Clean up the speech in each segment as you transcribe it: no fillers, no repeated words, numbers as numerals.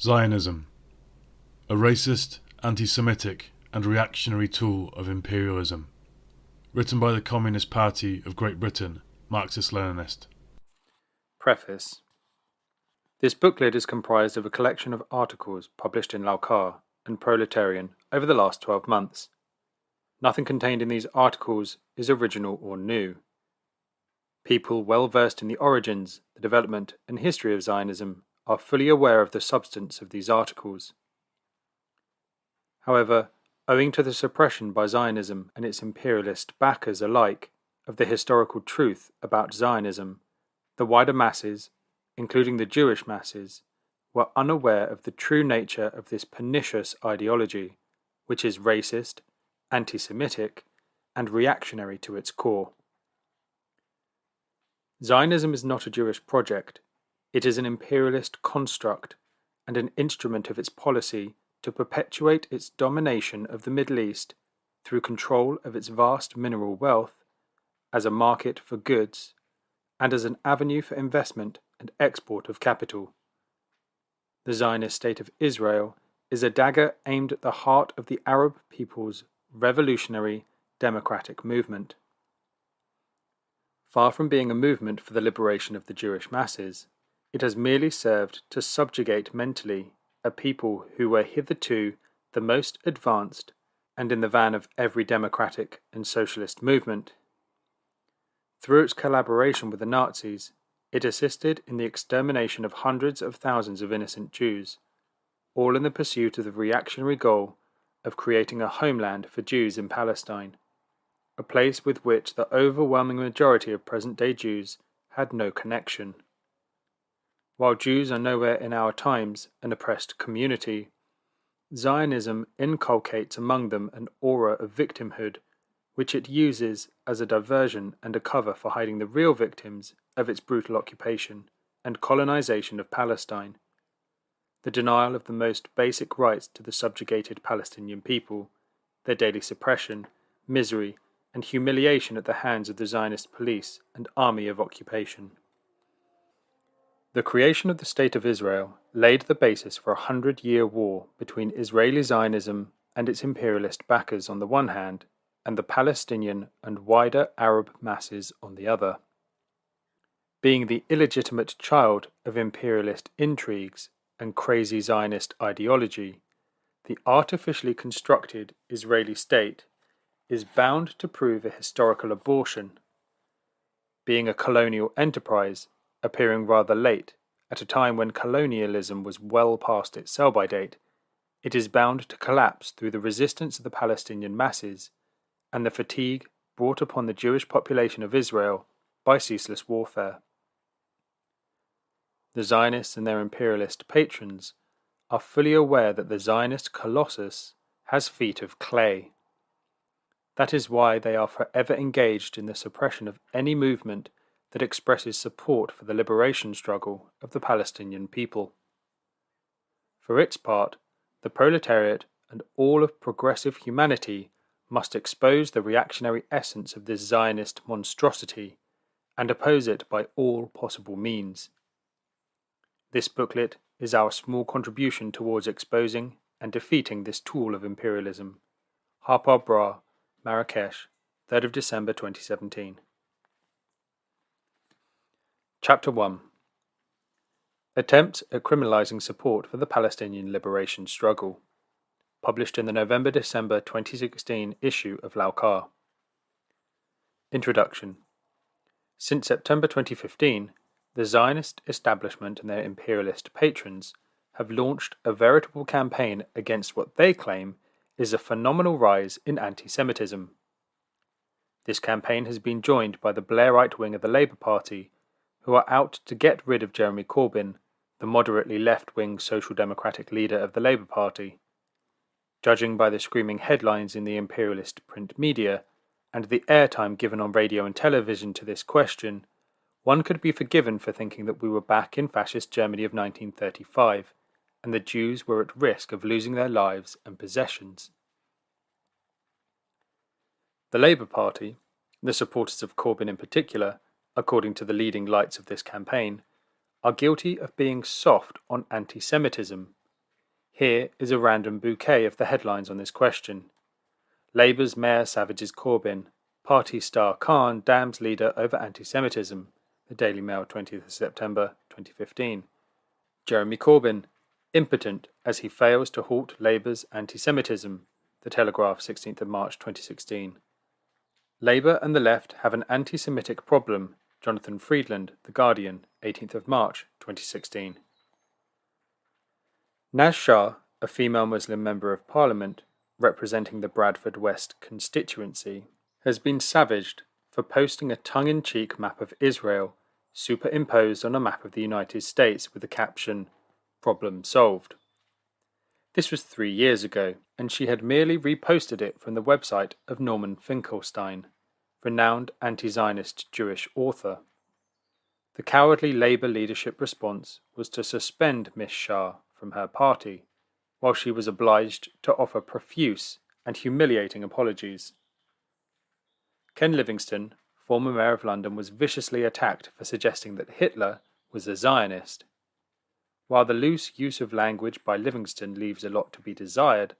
Zionism, a racist, anti-Semitic and reactionary tool of imperialism. Written by the Communist Party of Great Britain, Marxist-Leninist. Preface. This booklet is comprised of a collection of articles published in Laukar and Proletarian over the last 12 months. Nothing contained in these articles is original or new. People well versed in the origins, the development, and history of Zionism are fully aware of the substance of these articles. However, owing to the suppression by Zionism and its imperialist backers alike of the historical truth about Zionism, the wider masses, including the Jewish masses, were unaware of the true nature of this pernicious ideology, which is racist, anti-Semitic, and reactionary to its core. Zionism is not a Jewish project. It is an imperialist construct and an instrument of its policy to perpetuate its domination of the Middle East through control of its vast mineral wealth, as a market for goods, and as an avenue for investment and export of capital. The Zionist State of Israel is a dagger aimed at the heart of the Arab people's revolutionary democratic movement. Far from being a movement for the liberation of the Jewish masses, it has merely served to subjugate mentally a people who were hitherto the most advanced and in the van of every democratic and socialist movement. Through its collaboration with the Nazis, it assisted in the extermination of hundreds of thousands of innocent Jews, all in the pursuit of the reactionary goal of creating a homeland for Jews in Palestine, a place with which the overwhelming majority of present-day Jews had no connection. While Jews are nowhere in our times an oppressed community, Zionism inculcates among them an aura of victimhood, which it uses as a diversion and a cover for hiding the real victims of its brutal occupation and colonization of Palestine, the denial of the most basic rights to the subjugated Palestinian people, their daily suppression, misery, and humiliation at the hands of the Zionist police and army of occupation. The creation of the State of Israel laid the basis for a 100-year war between Israeli Zionism and its imperialist backers on the one hand, and the Palestinian and wider Arab masses on the other. Being the illegitimate child of imperialist intrigues and crazy Zionist ideology, the artificially constructed Israeli state is bound to prove a historical abortion. Being a colonial enterprise, appearing rather late, at a time when colonialism was well past its sell-by date, it is bound to collapse through the resistance of the Palestinian masses and the fatigue brought upon the Jewish population of Israel by ceaseless warfare. The Zionists and their imperialist patrons are fully aware that the Zionist colossus has feet of clay. That is why they are forever engaged in the suppression of any movement that expresses support for the liberation struggle of the Palestinian people. For its part, the proletariat and all of progressive humanity must expose the reactionary essence of this Zionist monstrosity and oppose it by all possible means. This booklet is our small contribution towards exposing and defeating this tool of imperialism. Harper Bra, Marrakesh, 3rd of December 2017. Chapter 1. Attempts at criminalizing support for the Palestinian liberation struggle. Published in the November-December 2016 issue of Laukar. Introduction. Since September 2015, the Zionist establishment and their imperialist patrons have launched a veritable campaign against what they claim is a phenomenal rise in anti-Semitism. This campaign has been joined by the Blairite wing of the Labour Party, who are out to get rid of Jeremy Corbyn, the moderately left-wing social democratic leader of the Labour Party. Judging by the screaming headlines in the imperialist print media and the airtime given on radio and television to this question, one could be forgiven for thinking that we were back in fascist Germany of 1935 and the Jews were at risk of losing their lives and possessions. The Labour Party, the supporters of Corbyn in particular, according to the leading lights of this campaign, are guilty of being soft on anti-Semitism. Here is a random bouquet of the headlines on this question. Labour's Mayor savages Corbyn. Party star Khan damns leader over anti-Semitism. The Daily Mail, 20th of September 2015. Jeremy Corbyn, impotent as he fails to halt Labour's anti-Semitism. The Telegraph, 16th of March 2016. Labour and the left have an anti-Semitic problem. Jonathan Friedland, The Guardian, 18th of March 2016. Naz Shah, a female Muslim Member of Parliament representing the Bradford West constituency, has been savaged for posting a tongue-in-cheek map of Israel superimposed on a map of the United States with the caption, "Problem solved." This was 3 years ago, and she had merely reposted it from the website of Norman Finkelstein, renowned anti-Zionist Jewish author. The cowardly Labour leadership response was to suspend Miss Shah from her party, while she was obliged to offer profuse and humiliating apologies. Ken Livingstone, former Mayor of London, was viciously attacked for suggesting that Hitler was a Zionist. While the loose use of language by Livingstone leaves a lot to be desired,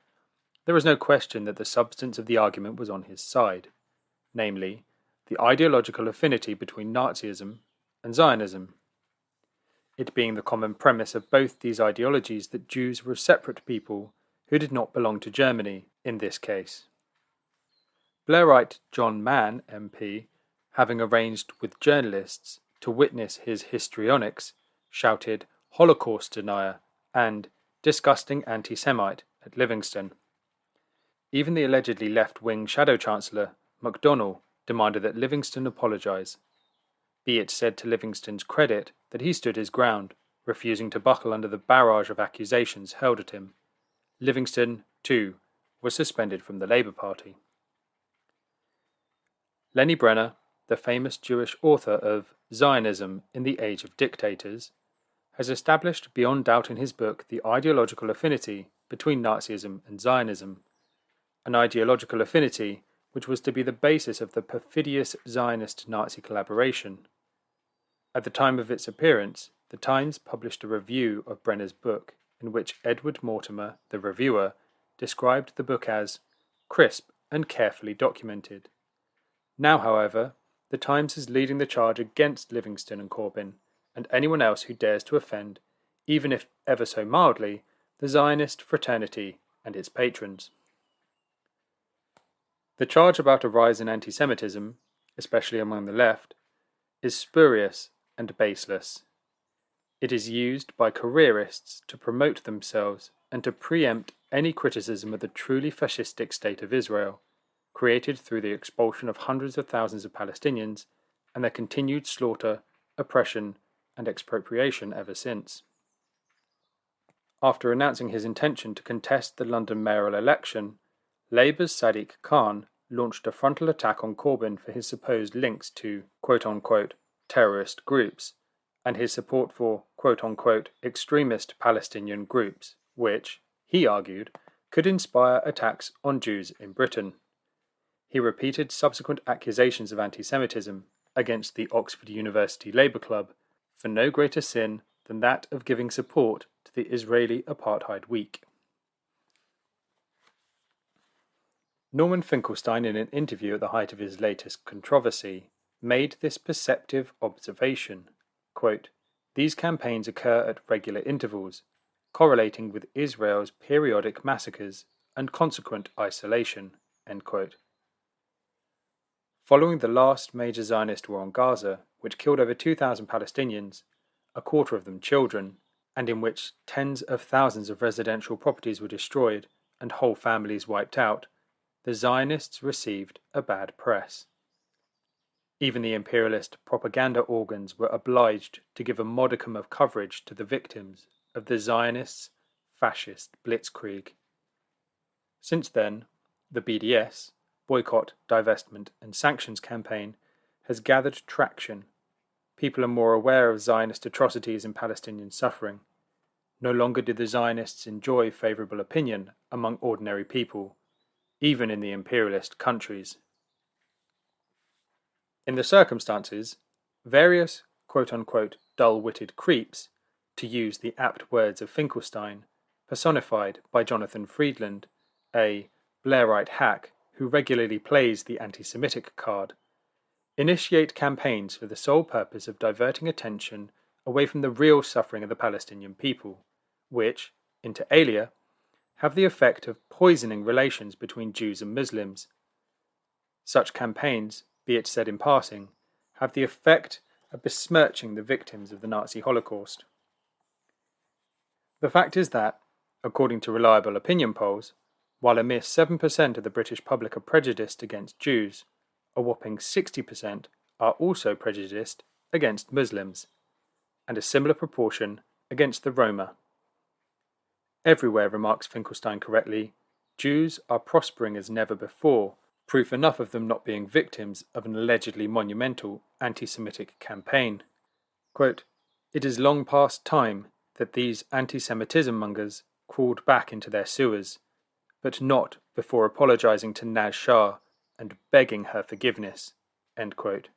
there is no question that the substance of the argument was on his side, namely, the ideological affinity between Nazism and Zionism. It being the common premise of both these ideologies that Jews were a separate people who did not belong to Germany in this case. Blairite John Mann, MP, having arranged with journalists to witness his histrionics, shouted "Holocaust denier" and "disgusting anti-Semite" at Livingstone. Even the allegedly left-wing Shadow Chancellor, MacDonnell, demanded that Livingstone apologise. Be it said to Livingstone's credit that he stood his ground, refusing to buckle under the barrage of accusations hurled at him. Livingstone, too, was suspended from the Labour Party. Lenny Brenner, the famous Jewish author of Zionism in the Age of Dictators, has established beyond doubt in his book the ideological affinity between Nazism and Zionism, an ideological affinity which was to be the basis of the perfidious Zionist-Nazi collaboration. At the time of its appearance, The Times published a review of Brenner's book, in which Edward Mortimer, the reviewer, described the book as crisp and carefully documented. Now, however, The Times is leading the charge against Livingstone and Corbyn, and anyone else who dares to offend, even if ever so mildly, the Zionist fraternity and its patrons. The charge about a rise in anti-Semitism, especially among the left, is spurious and baseless. It is used by careerists to promote themselves and to preempt any criticism of the truly fascistic state of Israel, created through the expulsion of hundreds of thousands of Palestinians and their continued slaughter, oppression, and expropriation ever since. After announcing his intention to contest the London mayoral election, Labour's Sadiq Khan launched a frontal attack on Corbyn for his supposed links to quote-unquote terrorist groups and his support for quote-unquote extremist Palestinian groups, which, he argued, could inspire attacks on Jews in Britain. He repeated subsequent accusations of anti-Semitism against the Oxford University Labour Club for no greater sin than that of giving support to the Israeli Apartheid Week. Norman Finkelstein, in an interview at the height of his latest controversy, made this perceptive observation, quote, "These campaigns occur at regular intervals, correlating with Israel's periodic massacres and consequent isolation." End quote. Following the last major Zionist war on Gaza, which killed over 2,000 Palestinians, a quarter of them children, and in which tens of thousands of residential properties were destroyed and whole families wiped out, the Zionists received a bad press. Even the imperialist propaganda organs were obliged to give a modicum of coverage to the victims of the Zionists' fascist blitzkrieg. Since then, the BDS, Boycott, Divestment and Sanctions campaign, has gathered traction. People are more aware of Zionist atrocities and Palestinian suffering. No longer do the Zionists enjoy favourable opinion among ordinary people, even in the imperialist countries. In the circumstances, various quote-unquote dull-witted creeps, to use the apt words of Finkelstein, personified by Jonathan Friedland, a Blairite hack who regularly plays the anti-Semitic card, initiate campaigns for the sole purpose of diverting attention away from the real suffering of the Palestinian people, which, inter alia, have the effect of poisoning relations between Jews and Muslims. Such campaigns, be it said in passing, have the effect of besmirching the victims of the Nazi Holocaust. The fact is that, according to reliable opinion polls, while a mere 7% of the British public are prejudiced against Jews, a whopping 60% are also prejudiced against Muslims, and a similar proportion against the Roma. Everywhere, remarks Finkelstein correctly, Jews are prospering as never before, proof enough of them not being victims of an allegedly monumental anti-Semitic campaign. Quote, "It is long past time that these anti-Semitism mongers crawled back into their sewers, but not before apologising to Naz Shah and begging her forgiveness." End quote.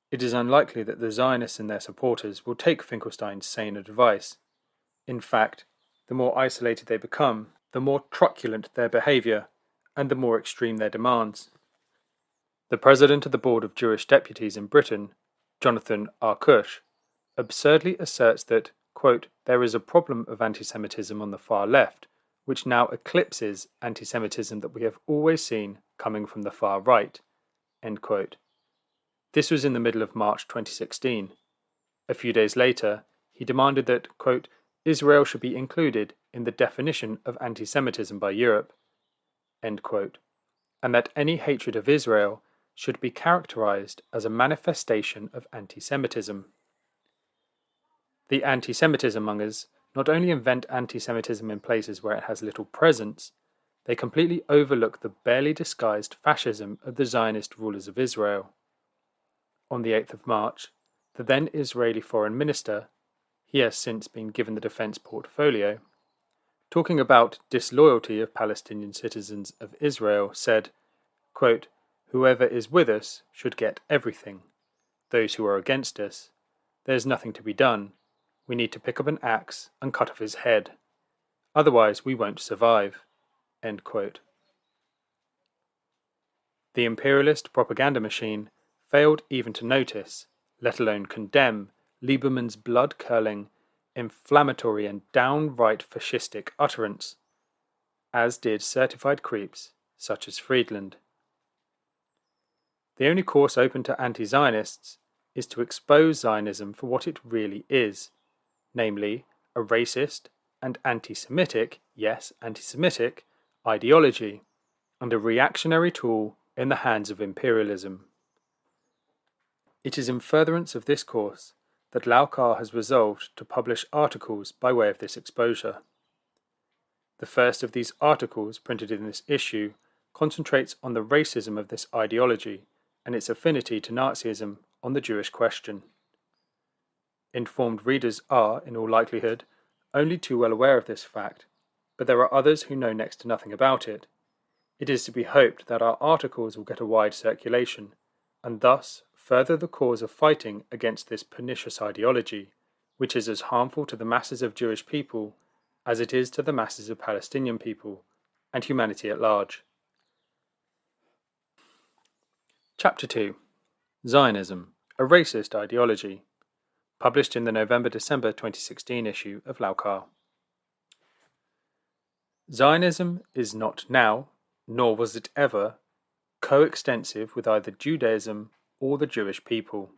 It is unlikely that the Zionists and their supporters will take Finkelstein's sane advice. In fact, the more isolated they become, the more truculent their behaviour, and the more extreme their demands. The president of the Board of Jewish Deputies in Britain, Jonathan R. Cush, absurdly asserts that, quote, "there is a problem of anti-Semitism on the far left, which now eclipses anti-Semitism that we have always seen coming from the far right." End quote. This was in the middle of March 2016. A few days later, he demanded that, quote, "Israel should be included in the definition of anti-Semitism by Europe," end quote, and that any hatred of Israel should be characterized as a manifestation of anti-Semitism. The anti-Semitism mongers not only invent anti-Semitism in places where it has little presence, they completely overlook the barely disguised fascism of the Zionist rulers of Israel. On the 8th of March, the then Israeli foreign minister, he has since been given the defense portfolio, talking about disloyalty of Palestinian citizens of Israel, said, quote, "Whoever is with us should get everything. Those who are against us, there's nothing to be done. We need to pick up an axe and cut off his head. Otherwise we won't survive." End quote. The imperialist propaganda machine failed even to notice, let alone condemn, Lieberman's blood-curdling, inflammatory and downright fascistic utterance, as did certified creeps such as Friedland. The only course open to anti-Zionists is to expose Zionism for what it really is, namely a racist and anti-Semitic, yes, anti-Semitic, ideology, and a reactionary tool in the hands of imperialism. It is in furtherance of this course that Laukar has resolved to publish articles by way of this exposure. The first of these articles, printed in this issue, concentrates on the racism of this ideology and its affinity to Nazism on the Jewish question. Informed readers are, in all likelihood, only too well aware of this fact, but there are others who know next to nothing about it. It is to be hoped that our articles will get a wide circulation, and thus further the cause of fighting against this pernicious ideology, which is as harmful to the masses of Jewish people as it is to the masses of Palestinian people, and humanity at large. Chapter 2. Zionism, a Racist Ideology, published in the November-December 2016 issue of Laukar. Zionism is not now, nor was it ever, coextensive with either Judaism or the Jewish people.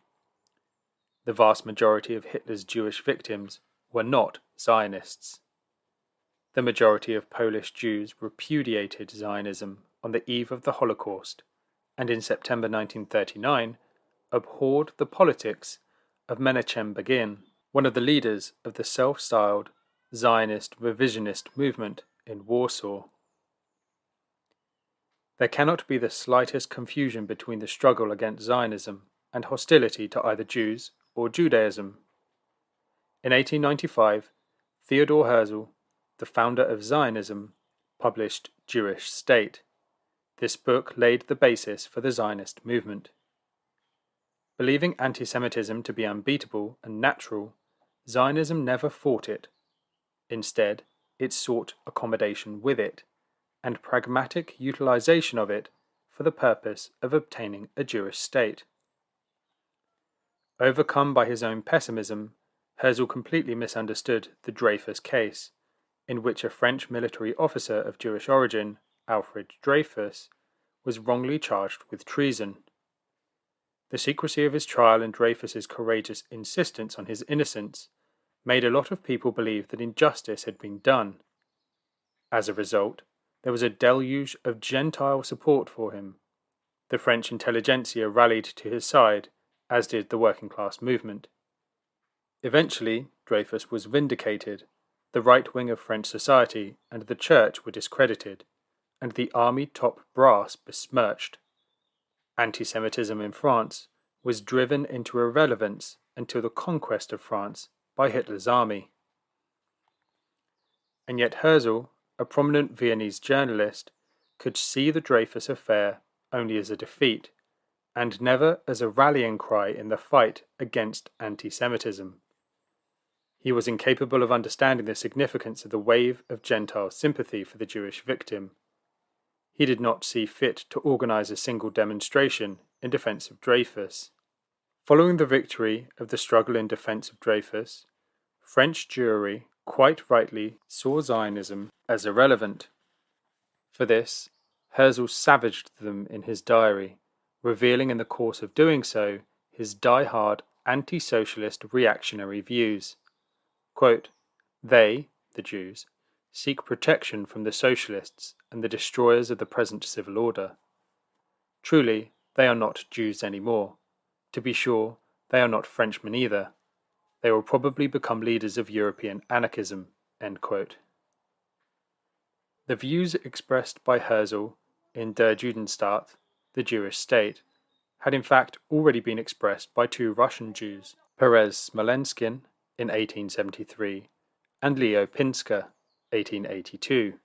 The vast majority of Hitler's Jewish victims were not Zionists. The majority of Polish Jews repudiated Zionism on the eve of the Holocaust, and in September 1939 abhorred the politics of Menachem Begin, one of the leaders of the self-styled Zionist revisionist movement in Warsaw. There cannot be the slightest confusion between the struggle against Zionism and hostility to either Jews or Judaism. In 1895, Theodor Herzl, the founder of Zionism, published Jewish State. This book laid the basis for the Zionist movement. Believing anti-Semitism to be unbeatable and natural, Zionism never fought it. Instead, it sought accommodation with it, and pragmatic utilization of it for the purpose of obtaining a Jewish state. Overcome by his own pessimism, Herzl completely misunderstood the Dreyfus case, in which a French military officer of Jewish origin, Alfred Dreyfus, was wrongly charged with treason. The secrecy of his trial and Dreyfus's courageous insistence on his innocence made a lot of people believe that injustice had been done. As a result, there was a deluge of Gentile support for him. The French intelligentsia rallied to his side, as did the working class movement. Eventually, Dreyfus was vindicated, the right wing of French society and the church were discredited, and the army top brass besmirched. Anti-Semitism in France was driven into irrelevance until the conquest of France by Hitler's army. And yet Herzl, a prominent Viennese journalist, could see the Dreyfus affair only as a defeat, and never as a rallying cry in the fight against anti-Semitism. He was incapable of understanding the significance of the wave of Gentile sympathy for the Jewish victim. He did not see fit to organize a single demonstration in defense of Dreyfus. Following the victory of the struggle in defense of Dreyfus, French Jewry quite rightly saw Zionism as irrelevant. For this, Herzl savaged them in his diary, revealing in the course of doing so his die-hard anti-socialist reactionary views. Quote, "They, the Jews, seek protection from the socialists and the destroyers of the present civil order. Truly, they are not Jews anymore. To be sure, they are not Frenchmen either. They will probably become leaders of European anarchism." End quote. The views expressed by Herzl in Der Judenstaat, the Jewish state, had in fact already been expressed by two Russian Jews, Perez Smolenskin in 1873 and Leo Pinsker, 1882.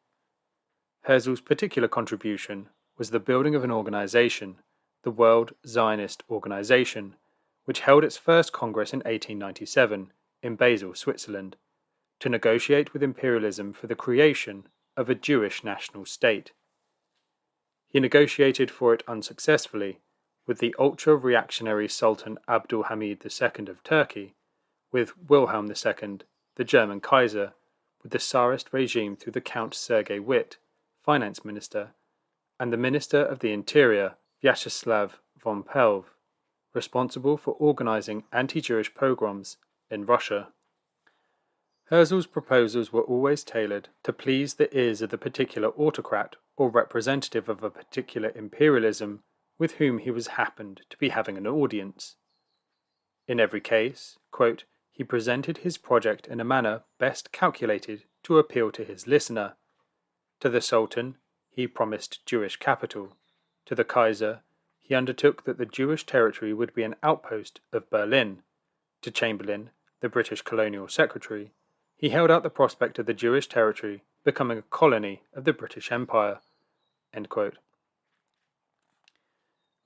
Herzl's particular contribution was the building of an organization, the World Zionist Organization, which held its first Congress in 1897 in Basel, Switzerland, to negotiate with imperialism for the creation of a Jewish national state. He negotiated for it unsuccessfully with the ultra-reactionary Sultan Abdul Hamid II of Turkey, with Wilhelm II, the German Kaiser, with the Tsarist regime through the Count Sergei Witt, finance minister, and the Minister of the Interior, Vyacheslav von Pelv, responsible for organizing anti-Jewish pogroms in Russia. Herzl's proposals were always tailored to please the ears of the particular autocrat or representative of a particular imperialism with whom he was happened to be having an audience. In every case, quote, he presented his project in a manner best calculated to appeal to his listener. To the Sultan, he promised Jewish capital. To the Kaiser, he undertook that the Jewish territory would be an outpost of Berlin. To Chamberlain, the British colonial secretary, he held out the prospect of the Jewish territory becoming a colony of the British Empire. End quote.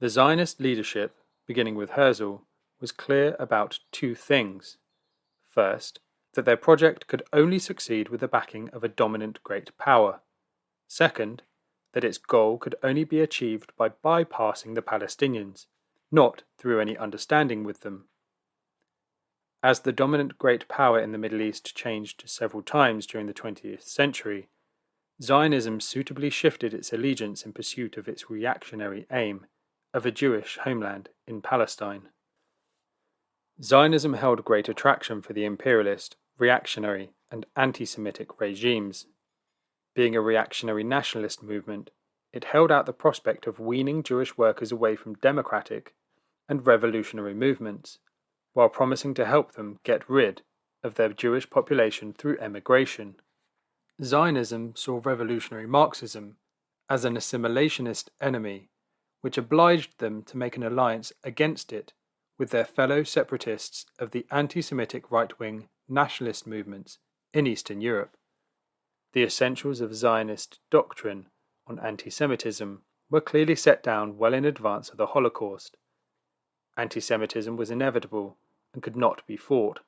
The Zionist leadership, beginning with Herzl, was clear about two things. First, that their project could only succeed with the backing of a dominant great power. Second, that its goal could only be achieved by bypassing the Palestinians, not through any understanding with them. As the dominant great power in the Middle East changed several times during the 20th century, Zionism suitably shifted its allegiance in pursuit of its reactionary aim of a Jewish homeland in Palestine. Zionism held great attraction for the imperialist, reactionary, and anti-Semitic regimes. Being a reactionary nationalist movement, it held out the prospect of weaning Jewish workers away from democratic and revolutionary movements, while promising to help them get rid of their Jewish population through emigration. Zionism saw revolutionary Marxism as an assimilationist enemy, which obliged them to make an alliance against it with their fellow separatists of the anti-Semitic right-wing nationalist movements in Eastern Europe. The essentials of Zionist doctrine on anti-Semitism were clearly set down well in advance of the Holocaust. Anti-Semitism was inevitable and could not be fought.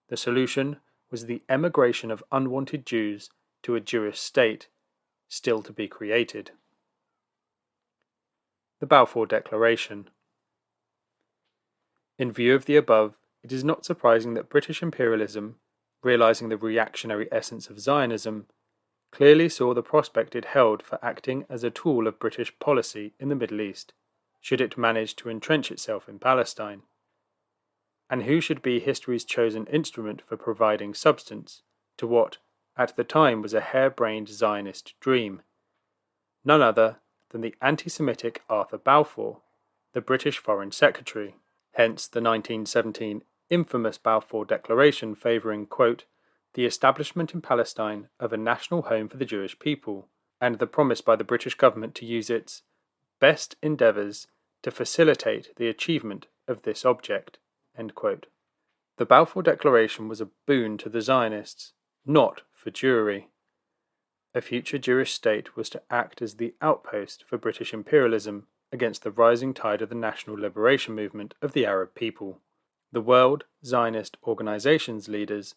The solution was the emigration of unwanted Jews to a Jewish state, still to be created. The Balfour Declaration. In view of the above, it is not surprising that British imperialism, realizing the reactionary essence of Zionism, clearly saw the prospect it held for acting as a tool of British policy in the Middle East, should it manage to entrench itself in Palestine. And who should be history's chosen instrument for providing substance to what, at the time, was a hare-brained Zionist dream? None other than the anti-Semitic Arthur Balfour, the British Foreign Secretary. Hence the 1917 infamous Balfour Declaration favouring, quote, the establishment in Palestine of a national home for the Jewish people, and the promise by the British government to use its best endeavours to facilitate the achievement of this object. End quote. The Balfour Declaration was a boon to the Zionists, not for Jewry. A future Jewish state was to act as the outpost for British imperialism against the rising tide of the national liberation movement of the Arab people. The World Zionist Organization's leaders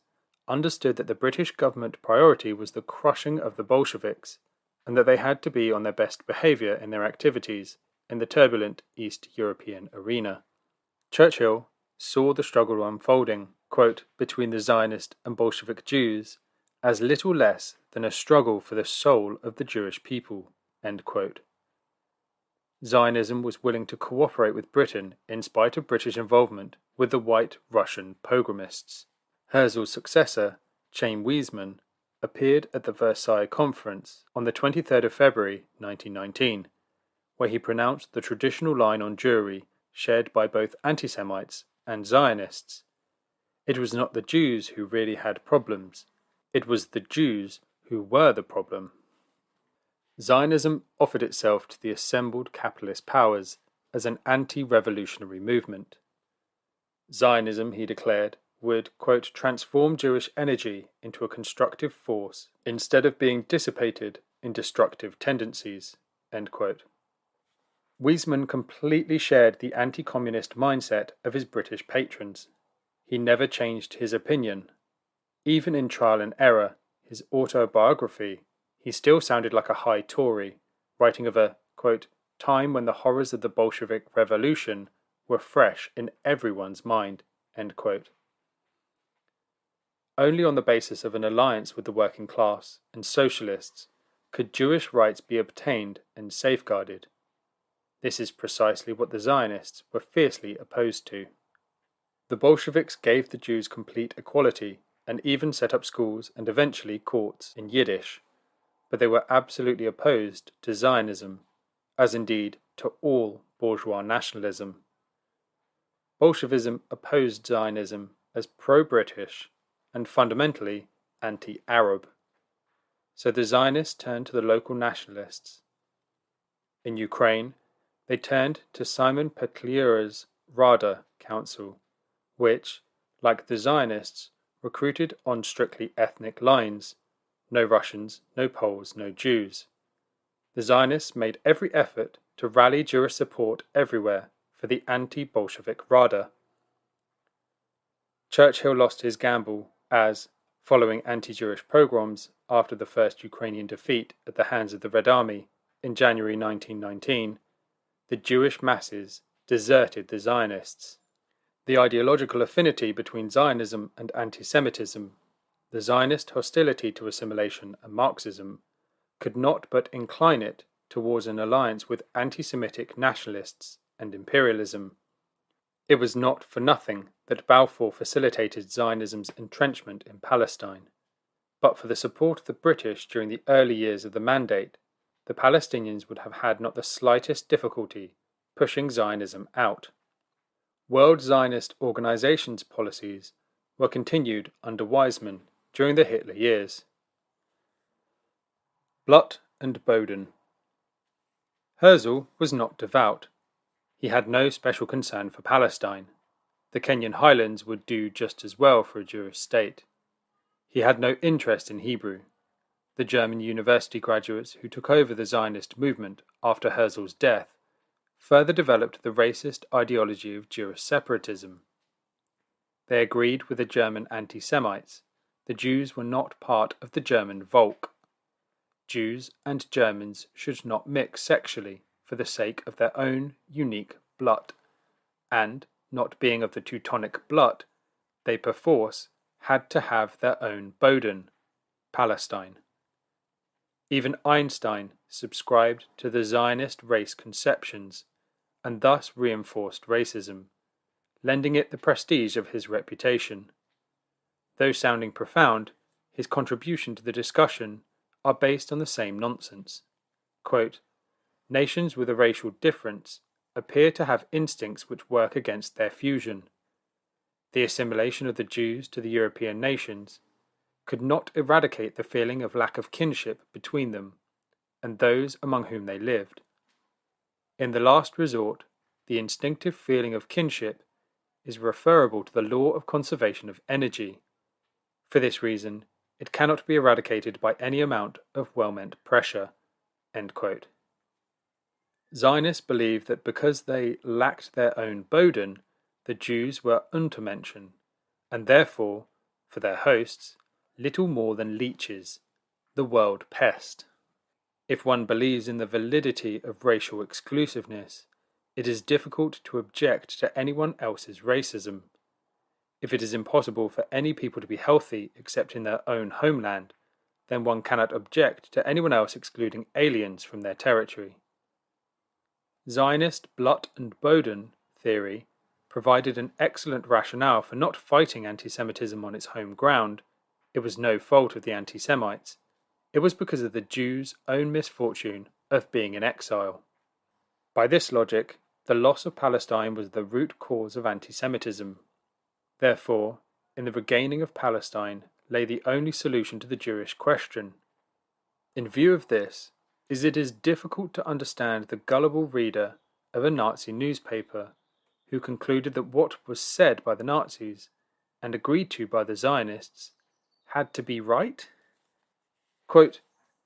understood that the British government priority was the crushing of the Bolsheviks, and that they had to be on their best behaviour in their activities in the turbulent East European arena. Churchill saw the struggle unfolding, quote, between the Zionist and Bolshevik Jews as little less than a struggle for the soul of the Jewish people. End quote. Zionism was willing to cooperate with Britain in spite of British involvement with the White Russian pogromists. Herzl's successor, Chaim Weizmann, appeared at the Versailles Conference on the 23rd of February 1919, where he pronounced the traditional line on Jewry shared by both anti-Semites and Zionists. It was not the Jews who really had problems, it was the Jews who were the problem. Zionism offered itself to the assembled capitalist powers as an anti-revolutionary movement. Zionism, he declared, would, quote, transform Jewish energy into a constructive force instead of being dissipated in destructive tendencies. End quote. Weizmann completely shared the anti-communist mindset of his British patrons. He never changed his opinion. Even in Trial and Error, his autobiography, he still sounded like a high Tory, writing of a, quote, time when the horrors of the Bolshevik Revolution were fresh in everyone's mind. End quote. Only on the basis of an alliance with the working class and socialists could Jewish rights be obtained and safeguarded. This is precisely what the Zionists were fiercely opposed to. The Bolsheviks gave the Jews complete equality and even set up schools and eventually courts in Yiddish, but they were absolutely opposed to Zionism, as indeed to all bourgeois nationalism. Bolshevism opposed Zionism as pro-British and fundamentally anti-Arab. So the Zionists turned to the local nationalists. In Ukraine, they turned to Simon Petliura's Rada Council, which, like the Zionists, recruited on strictly ethnic lines: no Russians, no Poles, no Jews. The Zionists made every effort to rally Jewish support everywhere for the anti-Bolshevik Rada. Churchill lost his gamble as, following anti-Jewish pogroms after the first Ukrainian defeat at the hands of the Red Army in January 1919, the Jewish masses deserted the Zionists. The ideological affinity between Zionism and anti-Semitism, the Zionist hostility to assimilation and Marxism, could not but incline it towards an alliance with anti-Semitic nationalists and imperialism. It was not for nothing that Balfour facilitated Zionism's entrenchment in Palestine. But for the support of the British during the early years of the Mandate, the Palestinians would have had not the slightest difficulty pushing Zionism out. World Zionist Organization's policies were continued under Weizmann during the Hitler years. Blutt and Boden. Herzl was not devout. He had no special concern for Palestine. The Kenyan highlands would do just as well for a Jewish state. He had no interest in Hebrew. The German university graduates who took over the Zionist movement after Herzl's death further developed the racist ideology of Jewish separatism. They agreed with the German anti-Semites. The Jews were not part of the German Volk. Jews and Germans should not mix sexually for the sake of their own unique blood, and, not being of the Teutonic blood, they perforce had to have their own Boden, Palestine. Even Einstein subscribed to the Zionist race conceptions, and thus reinforced racism, lending it the prestige of his reputation. Though sounding profound, his contribution to the discussion are based on the same nonsense. Quote, nations with a racial difference appear to have instincts which work against their fusion. The assimilation of the Jews to the European nations could not eradicate the feeling of lack of kinship between them and those among whom they lived. In the last resort, the instinctive feeling of kinship is referable to the law of conservation of energy. For this reason, it cannot be eradicated by any amount of well-meant pressure. End quote. Zionists believe that because they lacked their own Boden, the Jews were Untermenschen, and therefore, for their hosts, little more than leeches, the world pest. If one believes in the validity of racial exclusiveness, it is difficult to object to anyone else's racism. If it is impossible for any people to be healthy except in their own homeland, then one cannot object to anyone else excluding aliens from their territory. Zionist Blut and Boden theory provided an excellent rationale for not fighting anti-Semitism on its home ground. It was no fault of the anti-Semites. It was because of the Jews' own misfortune of being in exile. By this logic, the loss of Palestine was the root cause of anti-Semitism. Therefore, in the regaining of Palestine lay the only solution to the Jewish question. In view of this, it is difficult to understand the gullible reader of a Nazi newspaper who concluded that what was said by the Nazis and agreed to by the Zionists had to be right. Quote,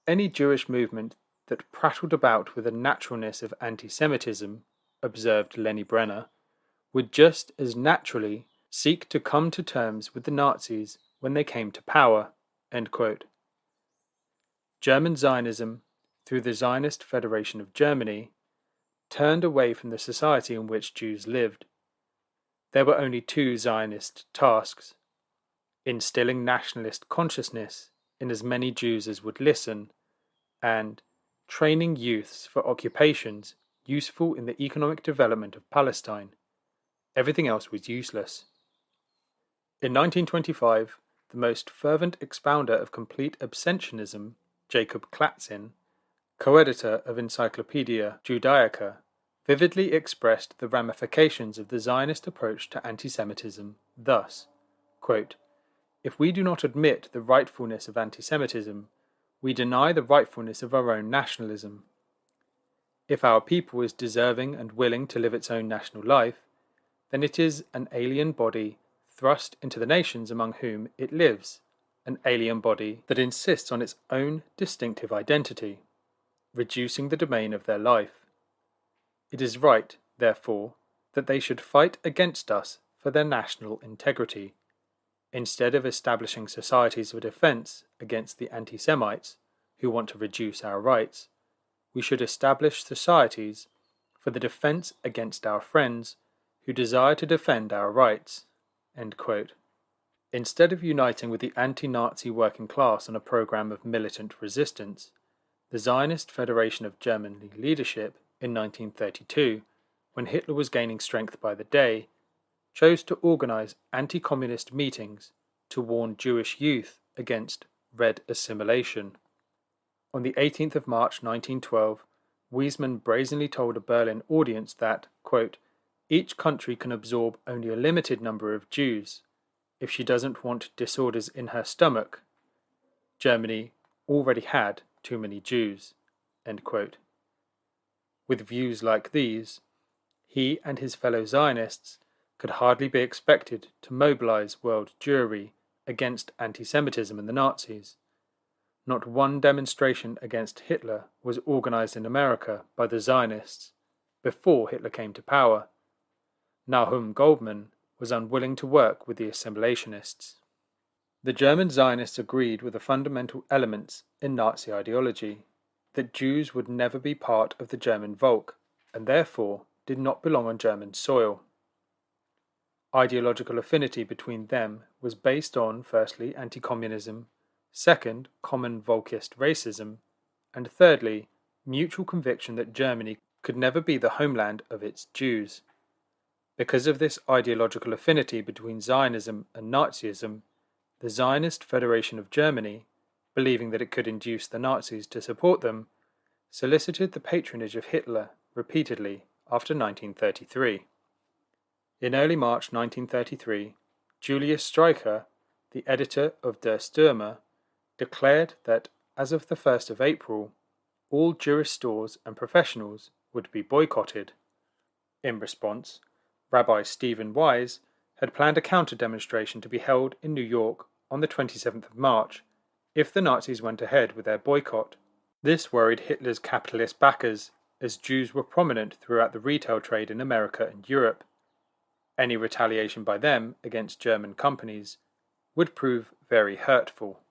any Jewish movement that prattled about with the naturalness of anti-Semitism, observed Lenny Brenner, would just as naturally seek to come to terms with the Nazis when they came to power. End quote. German Zionism, through the Zionist Federation of Germany, turned away from the society in which Jews lived. There were only two Zionist tasks: instilling nationalist consciousness in as many Jews as would listen, and training youths for occupations useful in the economic development of Palestine. Everything else was useless. In 1925, the most fervent expounder of complete abstentionism, Jacob Klatzin, co-editor of Encyclopaedia Judaica, vividly expressed the ramifications of the Zionist approach to anti-Semitism thus, quote, if we do not admit the rightfulness of anti-Semitism, we deny the rightfulness of our own nationalism. If our people is deserving and willing to live its own national life, then it is an alien body thrust into the nations among whom it lives, an alien body that insists on its own distinctive identity, reducing the domain of their life. It is right, therefore, that they should fight against us for their national integrity. Instead of establishing societies of defense against the anti-Semites who want to reduce our rights, we should establish societies for the defense against our friends who desire to defend our rights. End quote. Instead of uniting with the anti-Nazi working class on a program of militant resistance, the Zionist Federation of German leadership in 1932, when Hitler was gaining strength by the day, chose to organize anti-communist meetings to warn Jewish youth against red assimilation. On the 18th of March 1912, Weizmann brazenly told a Berlin audience that, quote, each country can absorb only a limited number of Jews. If she doesn't want disorders in her stomach, Germany already had too many Jews. End quote. With views like these, he and his fellow Zionists could hardly be expected to mobilize world Jewry against anti-Semitism and the Nazis. Not one demonstration against Hitler was organized in America by the Zionists before Hitler came to power. Nahum Goldman was unwilling to work with the assimilationists. The German Zionists agreed with the fundamental elements in Nazi ideology, that Jews would never be part of the German Volk, and therefore did not belong on German soil. Ideological affinity between them was based on, firstly, anti-communism, second, common Volkist racism, and thirdly, mutual conviction that Germany could never be the homeland of its Jews. Because of this ideological affinity between Zionism and Nazism, the Zionist Federation of Germany, believing that it could induce the Nazis to support them, solicited the patronage of Hitler repeatedly after 1933. In early March 1933, Julius Streicher, the editor of Der Stürmer, declared that as of the 1st of April, all Jewish stores and professionals would be boycotted. In response, Rabbi Stephen Wise had planned a counter-demonstration to be held in New York on the 27th of March if the Nazis went ahead with their boycott. This worried Hitler's capitalist backers, as Jews were prominent throughout the retail trade in America and Europe. Any retaliation by them against German companies would prove very hurtful.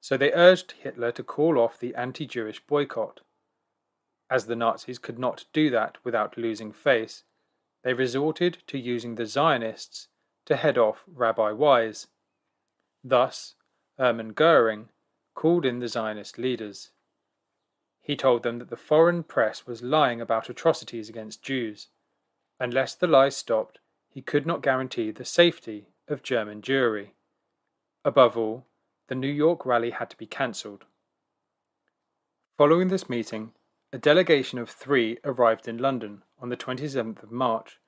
So they urged Hitler to call off the anti-Jewish boycott. As the Nazis could not do that without losing face, they resorted to using the Zionists to head off Rabbi Wise. Thus, Hermann Goering called in the Zionist leaders. He told them that the foreign press was lying about atrocities against Jews. Unless the lies stopped, he could not guarantee the safety of German Jewry. Above all, the New York rally had to be cancelled. Following this meeting, a delegation of 3 arrived in London on the 27th of March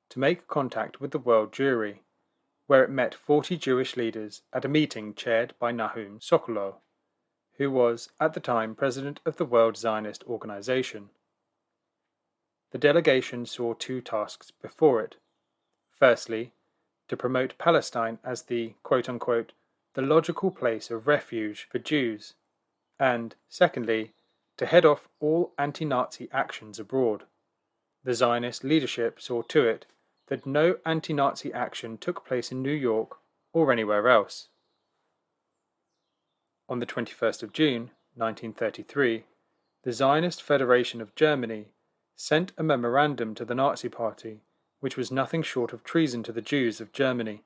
to make contact with the World Jewry, where it met 40 Jewish leaders at a meeting chaired by Nahum Sokolow, who was at the time president of the World Zionist Organization. The delegation saw 2 tasks before it. Firstly, to promote Palestine as the quote-unquote the logical place of refuge for Jews, and secondly, to head off all anti-Nazi actions abroad. The Zionist leadership saw to it that no anti-Nazi action took place in New York or anywhere else. On the 21st of June, 1933, the Zionist Federation of Germany sent a memorandum to the Nazi Party, which was nothing short of treason to the Jews of Germany.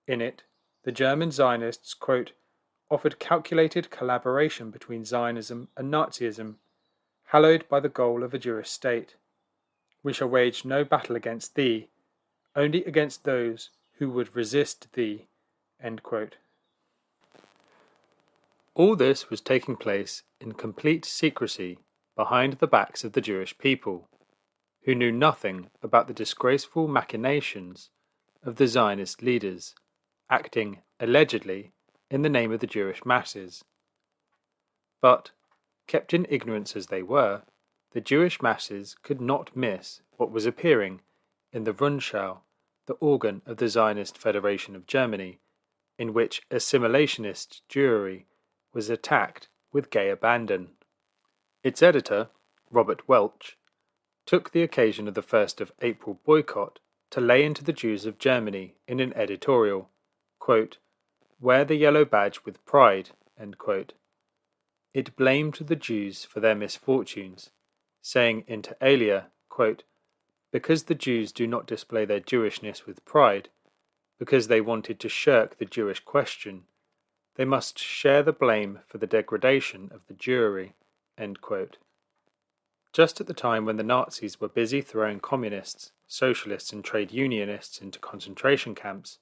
In it, the German Zionists, quote, offered calculated collaboration between Zionism and Nazism, hallowed by the goal of a Jewish state. We shall wage no battle against thee, only against those who would resist thee. End quote. All this was taking place in complete secrecy behind the backs of the Jewish people, who knew nothing about the disgraceful machinations of the Zionist leaders, acting, allegedly, in the name of the Jewish masses. But, kept in ignorance as they were, the Jewish masses could not miss what was appearing in the Rundschau, the organ of the Zionist Federation of Germany, in which assimilationist Jewry was attacked with gay abandon. Its editor, Robert Welch, took the occasion of the 1st of April boycott to lay into the Jews of Germany in an editorial, quote, "Wear the yellow badge with pride," end quote. It blamed the Jews for their misfortunes, saying inter alia, quote, "Because the Jews do not display their Jewishness with pride, because they wanted to shirk the Jewish question, they must share the blame for the degradation of the Jewry." End quote. Just at the time when the Nazis were busy throwing communists, socialists and trade unionists into concentration camps,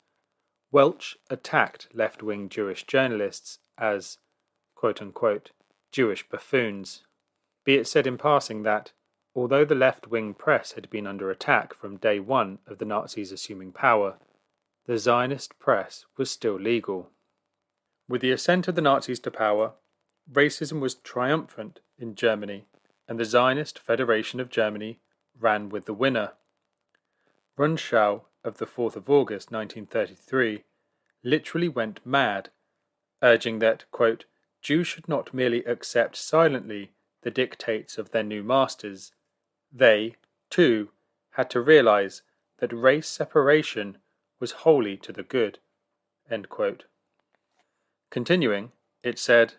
Welch attacked left-wing Jewish journalists as, quote-unquote, Jewish buffoons. Be it said in passing that, although the left-wing press had been under attack from day one of the Nazis assuming power, the Zionist press was still legal. With the ascent of the Nazis to power, racism was triumphant in Germany, and the Zionist Federation of Germany ran with the winner. Rundschau of the 4th of August 1933 literally went mad, urging that, quote, Jews should not merely accept silently the dictates of their new masters. They, too, had to realize that race separation was wholly to the good. End quote. Continuing, it said,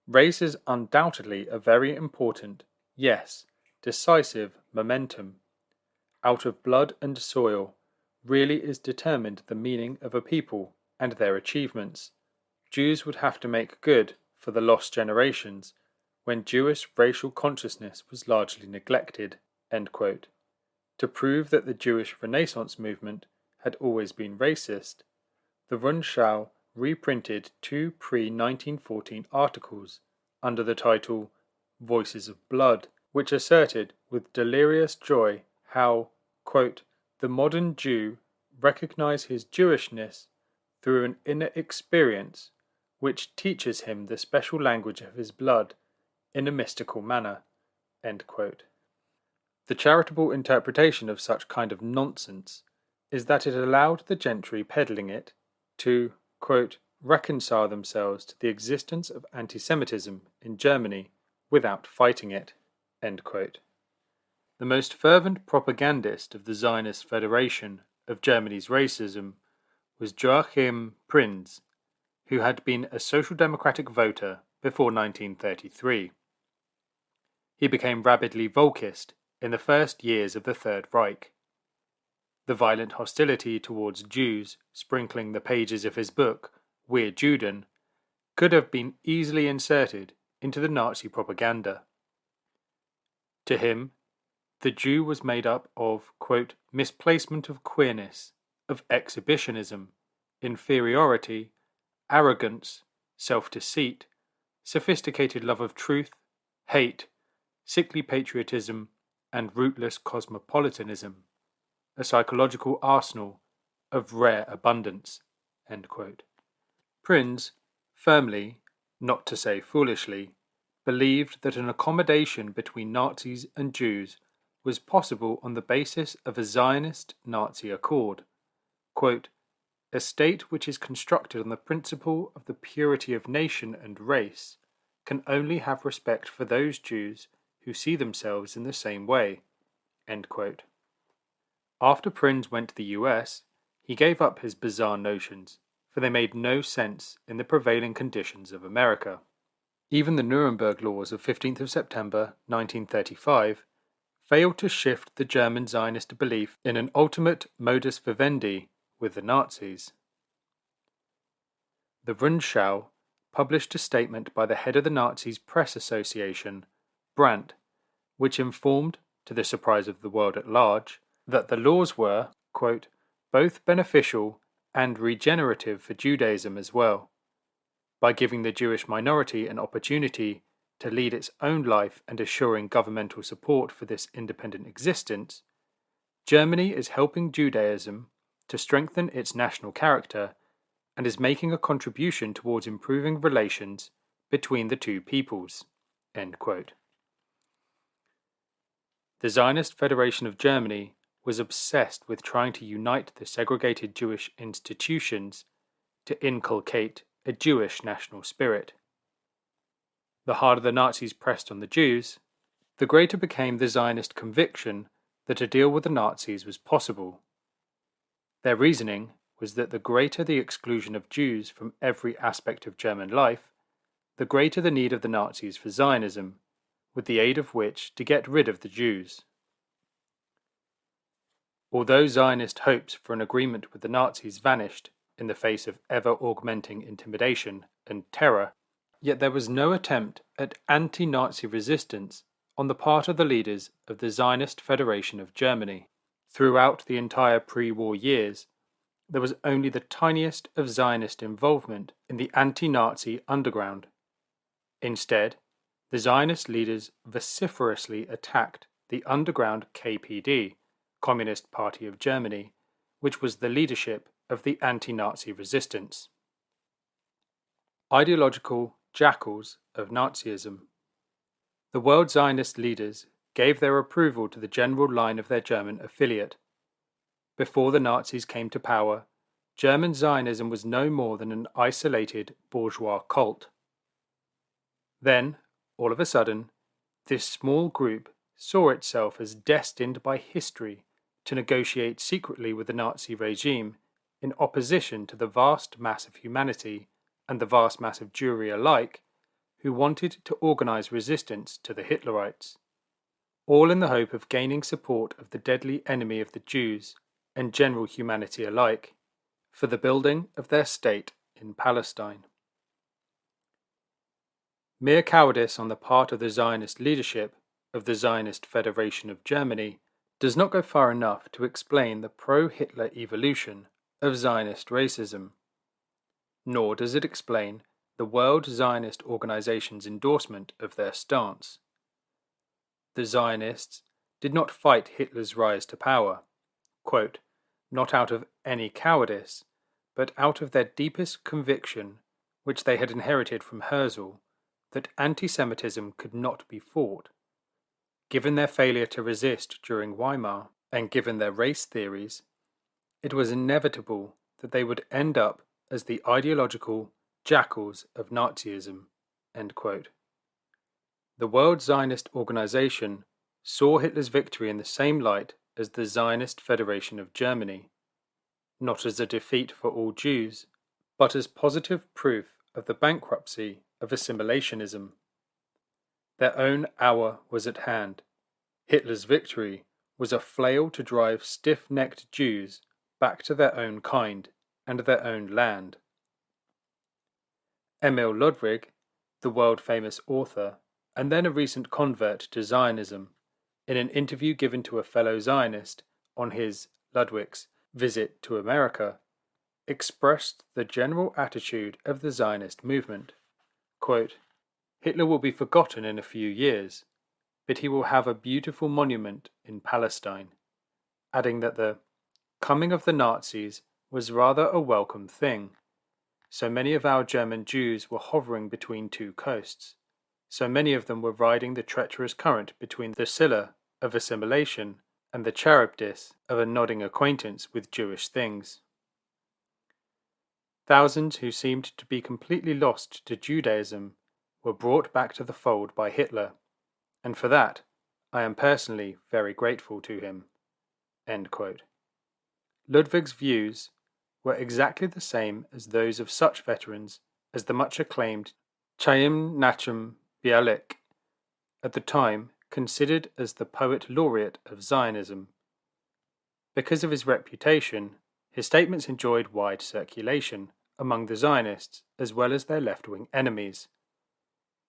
race is undoubtedly a very important, yes, decisive momentum. Out of blood and soil really is determined the meaning of a people and their achievements. Jews would have to make good for the lost generations when Jewish racial consciousness was largely neglected. End quote. To prove that the Jewish Renaissance movement had always been racist, the Rundschau reprinted 2 pre-1914 articles under the title Voices of Blood, which asserted with delirious joy how, quote, the modern Jew recognizes his Jewishness through an inner experience which teaches him the special language of his blood in a mystical manner. End quote. The charitable interpretation of such kind of nonsense is that it allowed the gentry peddling it to, quote, reconcile themselves to the existence of anti-Semitism in Germany without fighting it. End quote. The most fervent propagandist of the Zionist Federation of Germany's racism was Joachim Prinz, who had been a Social Democratic voter before 1933. He became rabidly Volkist in the first years of the Third Reich. The violent hostility towards Jews sprinkling the pages of his book, Wir Juden, could have been easily inserted into the Nazi propaganda. To him, the Jew was made up of, quote, misplacement of queerness, of exhibitionism, inferiority, arrogance, self-deceit, sophisticated love of truth, hate, sickly patriotism, and rootless cosmopolitanism, a psychological arsenal of rare abundance. End quote. Prinz firmly, not to say foolishly, believed that an accommodation between Nazis and Jews was possible on the basis of a Zionist-Nazi accord, quote, a state which is constructed on the principle of the purity of nation and race can only have respect for those Jews who see themselves in the same way. End quote. After Prinz went to the US, he gave up his bizarre notions, for they made no sense in the prevailing conditions of America. Even the Nuremberg laws of 15th of September 1935 failed to shift the German Zionist belief in an ultimate modus vivendi with the Nazis. The Rundschau published a statement by the head of the Nazis' press association, Brandt, which informed, to the surprise of the world at large, that the laws were, quote, both beneficial and regenerative for Judaism as well, by giving the Jewish minority an opportunity to lead its own life and assuring governmental support for this independent existence. Germany is helping Judaism to strengthen its national character and is making a contribution towards improving relations between the two peoples. End quote. The Zionist Federation of Germany was obsessed with trying to unite the segregated Jewish institutions to inculcate a Jewish national spirit. The harder the Nazis pressed on the Jews, the greater became the Zionist conviction that a deal with the Nazis was possible. Their reasoning was that the greater the exclusion of Jews from every aspect of German life, the greater the need of the Nazis for Zionism, with the aid of which to get rid of the Jews. Although Zionist hopes for an agreement with the Nazis vanished in the face of ever-augmenting intimidation and terror, yet there was no attempt at anti-Nazi resistance on the part of the leaders of the Zionist Federation of Germany. Throughout the entire pre-war years, there was only the tiniest of Zionist involvement in the anti-Nazi underground. Instead, the Zionist leaders vociferously attacked the underground KPD, Communist Party of Germany, which was the leadership of the anti-Nazi resistance. Ideological jackals of Nazism. The World Zionist leaders gave their approval to the general line of their German affiliate. Before the Nazis came to power, German Zionism was no more than an isolated bourgeois cult. Then, all of a sudden, this small group saw itself as destined by history to negotiate secretly with the Nazi regime in opposition to the vast mass of humanity and the vast mass of Jewry alike who wanted to organize resistance to the Hitlerites, all in the hope of gaining support of the deadly enemy of the Jews and general humanity alike for the building of their state in Palestine. Mere cowardice on the part of the Zionist leadership of the Zionist Federation of Germany does not go far enough to explain the pro-Hitler evolution of Zionist racism, nor does it explain the World Zionist Organization's endorsement of their stance. The Zionists did not fight Hitler's rise to power, quote, not out of any cowardice, but out of their deepest conviction, which they had inherited from Herzl, that anti-Semitism could not be fought. Given their failure to resist during Weimar, and given their race theories, it was inevitable that they would end up as the ideological jackals of Nazism. End quote. The World Zionist Organization saw Hitler's victory in the same light as the Zionist Federation of Germany, not as a defeat for all Jews, but as positive proof of the bankruptcy of assimilationism. Their own hour was at hand. Hitler's victory was a flail to drive stiff-necked Jews back to their own kind and their own land. Emil Ludwig, the world-famous author, and then a recent convert to Zionism, in an interview given to a fellow Zionist on his, Ludwig's, visit to America, expressed the general attitude of the Zionist movement. Quote, Hitler will be forgotten in a few years, but he will have a beautiful monument in Palestine, adding that the coming of the Nazis was rather a welcome thing. So many of our German Jews were hovering between two coasts. So many of them were riding the treacherous current between the Scylla of assimilation and the Charybdis of a nodding acquaintance with Jewish things. Thousands who seemed to be completely lost to Judaism were brought back to the fold by Hitler, and for that I am personally very grateful to him. End quote. Ludwig's views were exactly the same as those of such veterans as the much acclaimed Chaim Nachum Bialik, at the time considered as the poet laureate of Zionism. Because of his reputation, his statements enjoyed wide circulation among the Zionists as well as their left-wing enemies.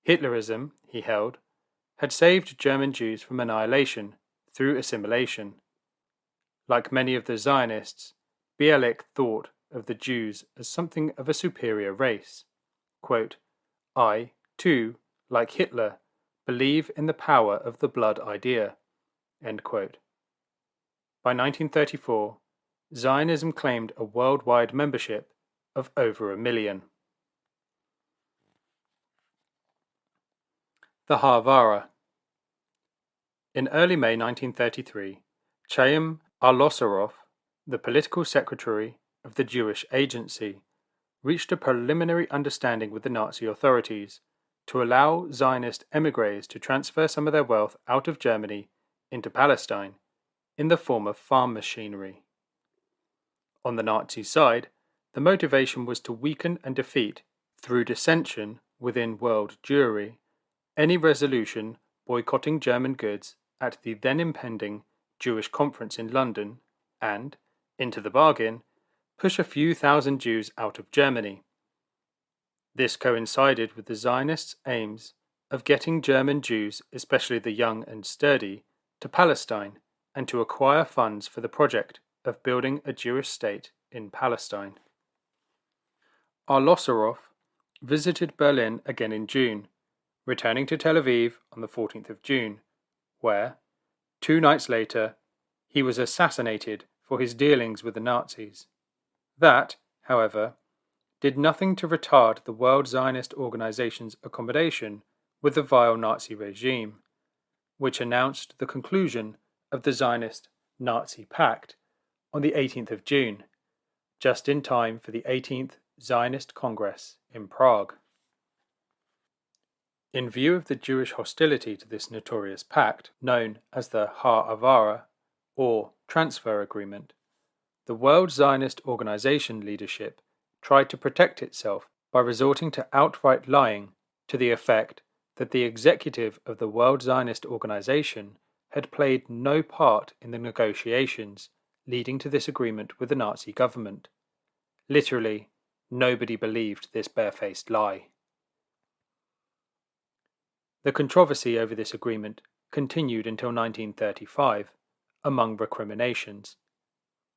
Hitlerism, he held, had saved German Jews from annihilation through assimilation. Like many of the Zionists, Bialik thought of the Jews as something of a superior race. Quote, I, too, like Hitler, believe in the power of the blood idea. End quote. By 1934, Zionism claimed a worldwide membership of over 1 million. The Haavara. In early May 1933, Chaim Arlosoroff, the political secretary of the Jewish Agency, reached a preliminary understanding with the Nazi authorities to allow Zionist émigrés to transfer some of their wealth out of Germany into Palestine in the form of farm machinery. On the Nazi side, the motivation was to weaken and defeat, through dissension within world Jewry, any resolution boycotting German goods at the then impending Jewish conference in London and, into the bargain, push a few thousand Jews out of Germany. This coincided with the Zionists' aims of getting German Jews, especially the young and sturdy, to Palestine and to acquire funds for the project of building a Jewish state in Palestine. Arlosoroff visited Berlin again in June, returning to Tel Aviv on the 14th of June, where, 2 nights later, he was assassinated for his dealings with the Nazis. That, however, did nothing to retard the World Zionist Organization's accommodation with the vile Nazi regime, which announced the conclusion of the Zionist-Nazi Pact on the 18th of June, just in time for the 18th Zionist Congress in Prague. In view of the Jewish hostility to this notorious pact, known as the Haavara, or Transfer Agreement, the World Zionist Organization leadership tried to protect itself by resorting to outright lying to the effect that the executive of the World Zionist Organization had played no part in the negotiations leading to this agreement with the Nazi government. Literally, nobody believed this barefaced lie. The controversy over this agreement continued until 1935, among recriminations.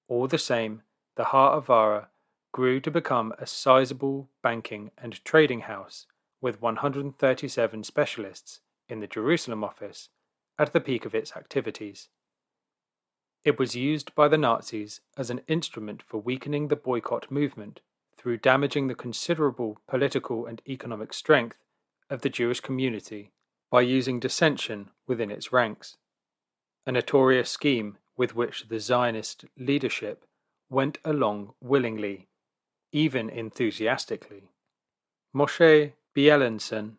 All the same, the Haavara grew to become a sizable banking and trading house with 137 specialists in the Jerusalem office at the peak of its activities. It was used by the Nazis as an instrument for weakening the boycott movement through damaging the considerable political and economic strength of the Jewish community by using dissension within its ranks, a notorious scheme with which the Zionist leadership went along willingly, even enthusiastically. Moshe Bielenson,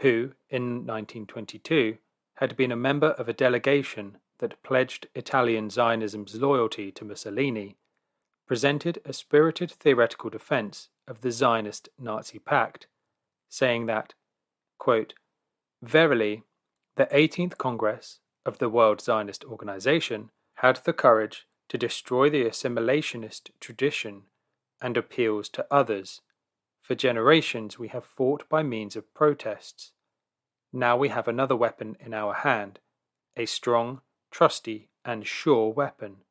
who, in 1922, had been a member of a delegation that pledged Italian Zionism's loyalty to Mussolini, presented a spirited theoretical defense of the Zionist-Nazi Pact, saying that, quote, "Verily, the 18th Congress of the World Zionist Organization had the courage to destroy the assimilationist tradition and appeals to others. For generations we have fought by means of protests. Now we have another weapon in our hand, a strong, trusty, and sure weapon,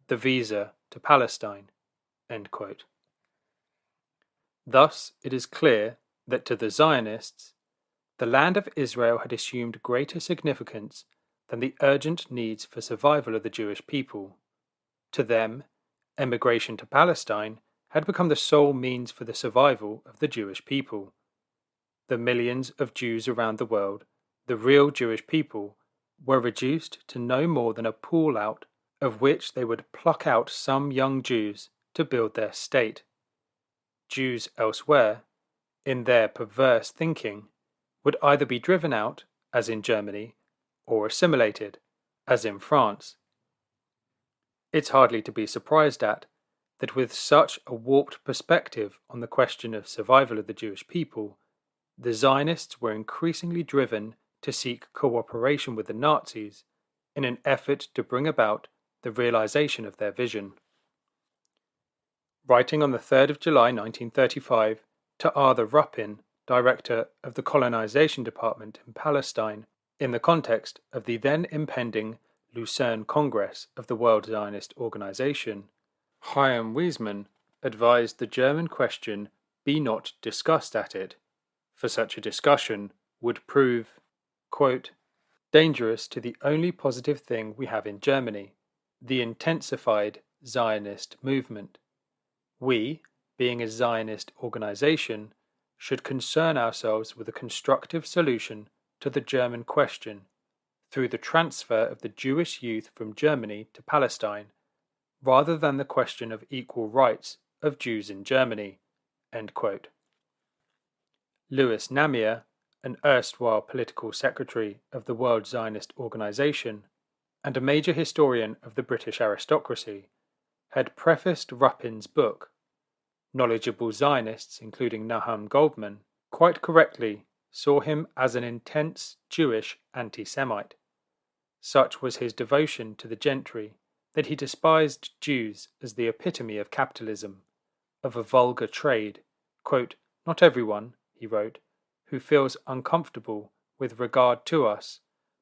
the visa to Palestine." End quote. Thus, it is clear that to the Zionists, the land of Israel had assumed greater significance than the urgent needs for survival of the Jewish people. To them, emigration to Palestine had become the sole means for the survival of the Jewish people. The millions of Jews around the world, the real Jewish people, were reduced to no more than a pool out of which they would pluck out some young Jews to build their state. Jews elsewhere, in their perverse thinking, would either be driven out, as in Germany, or assimilated, as in France. It's hardly to be surprised at that with such a warped perspective on the question of survival of the Jewish people, the Zionists were increasingly driven to seek cooperation with the Nazis in an effort to bring about the realization of their vision. Writing on the 3rd of July 1935 to Arthur Ruppin, director of the colonization department in Palestine, in the context of the then impending Lucerne Congress of the World Zionist Organization, Chaim Weizmann advised the German question be not discussed at it, for such a discussion would prove, quote, dangerous to the only positive thing we have in Germany, the intensified Zionist movement. We, being a Zionist organization, should concern ourselves with a constructive solution to the German question through the transfer of the Jewish youth from Germany to Palestine, rather than the question of equal rights of Jews in Germany. End quote. Louis Namier, an erstwhile political secretary of the World Zionist Organization and a major historian of the British aristocracy, had prefaced Ruppin's book. Knowledgeable Zionists, including Nahum Goldman, quite correctly saw him as an intense Jewish anti-Semite. Such was his devotion to the gentry that he despised Jews as the epitome of capitalism, of a vulgar trade. Quote, not everyone, he wrote, who feels uncomfortable with regard to us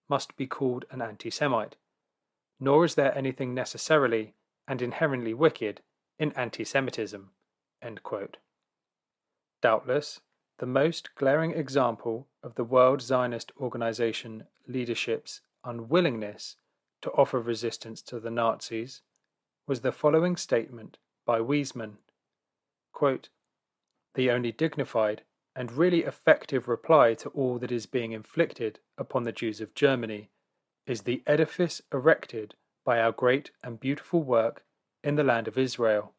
must be called an anti-Semite, nor is there anything necessarily and inherently wicked in anti-Semitism. End quote. Doubtless, the most glaring example of the World Zionist Organization leadership's unwillingness to offer resistance to the Nazis was the following statement by Weizmann, quote, the only dignified and really effective reply to all that is being inflicted upon the Jews of Germany is the edifice erected by our great and beautiful work in the land of Israel.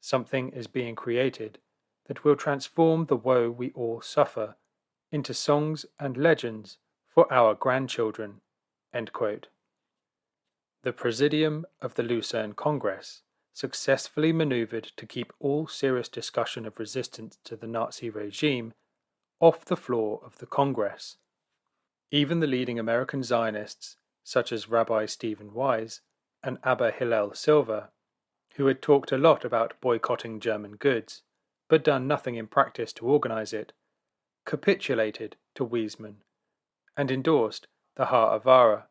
Something is being created that will transform the woe we all suffer into songs and legends for our grandchildren." End quote. The Presidium of the Lucerne Congress successfully maneuvered to keep all serious discussion of resistance to the Nazi regime off the floor of the Congress. Even the leading American Zionists, such as Rabbi Stephen Wise and Abba Hillel Silver, who had talked a lot about boycotting German goods, but done nothing in practice to organize it, capitulated to Weizmann and endorsed the Haavara.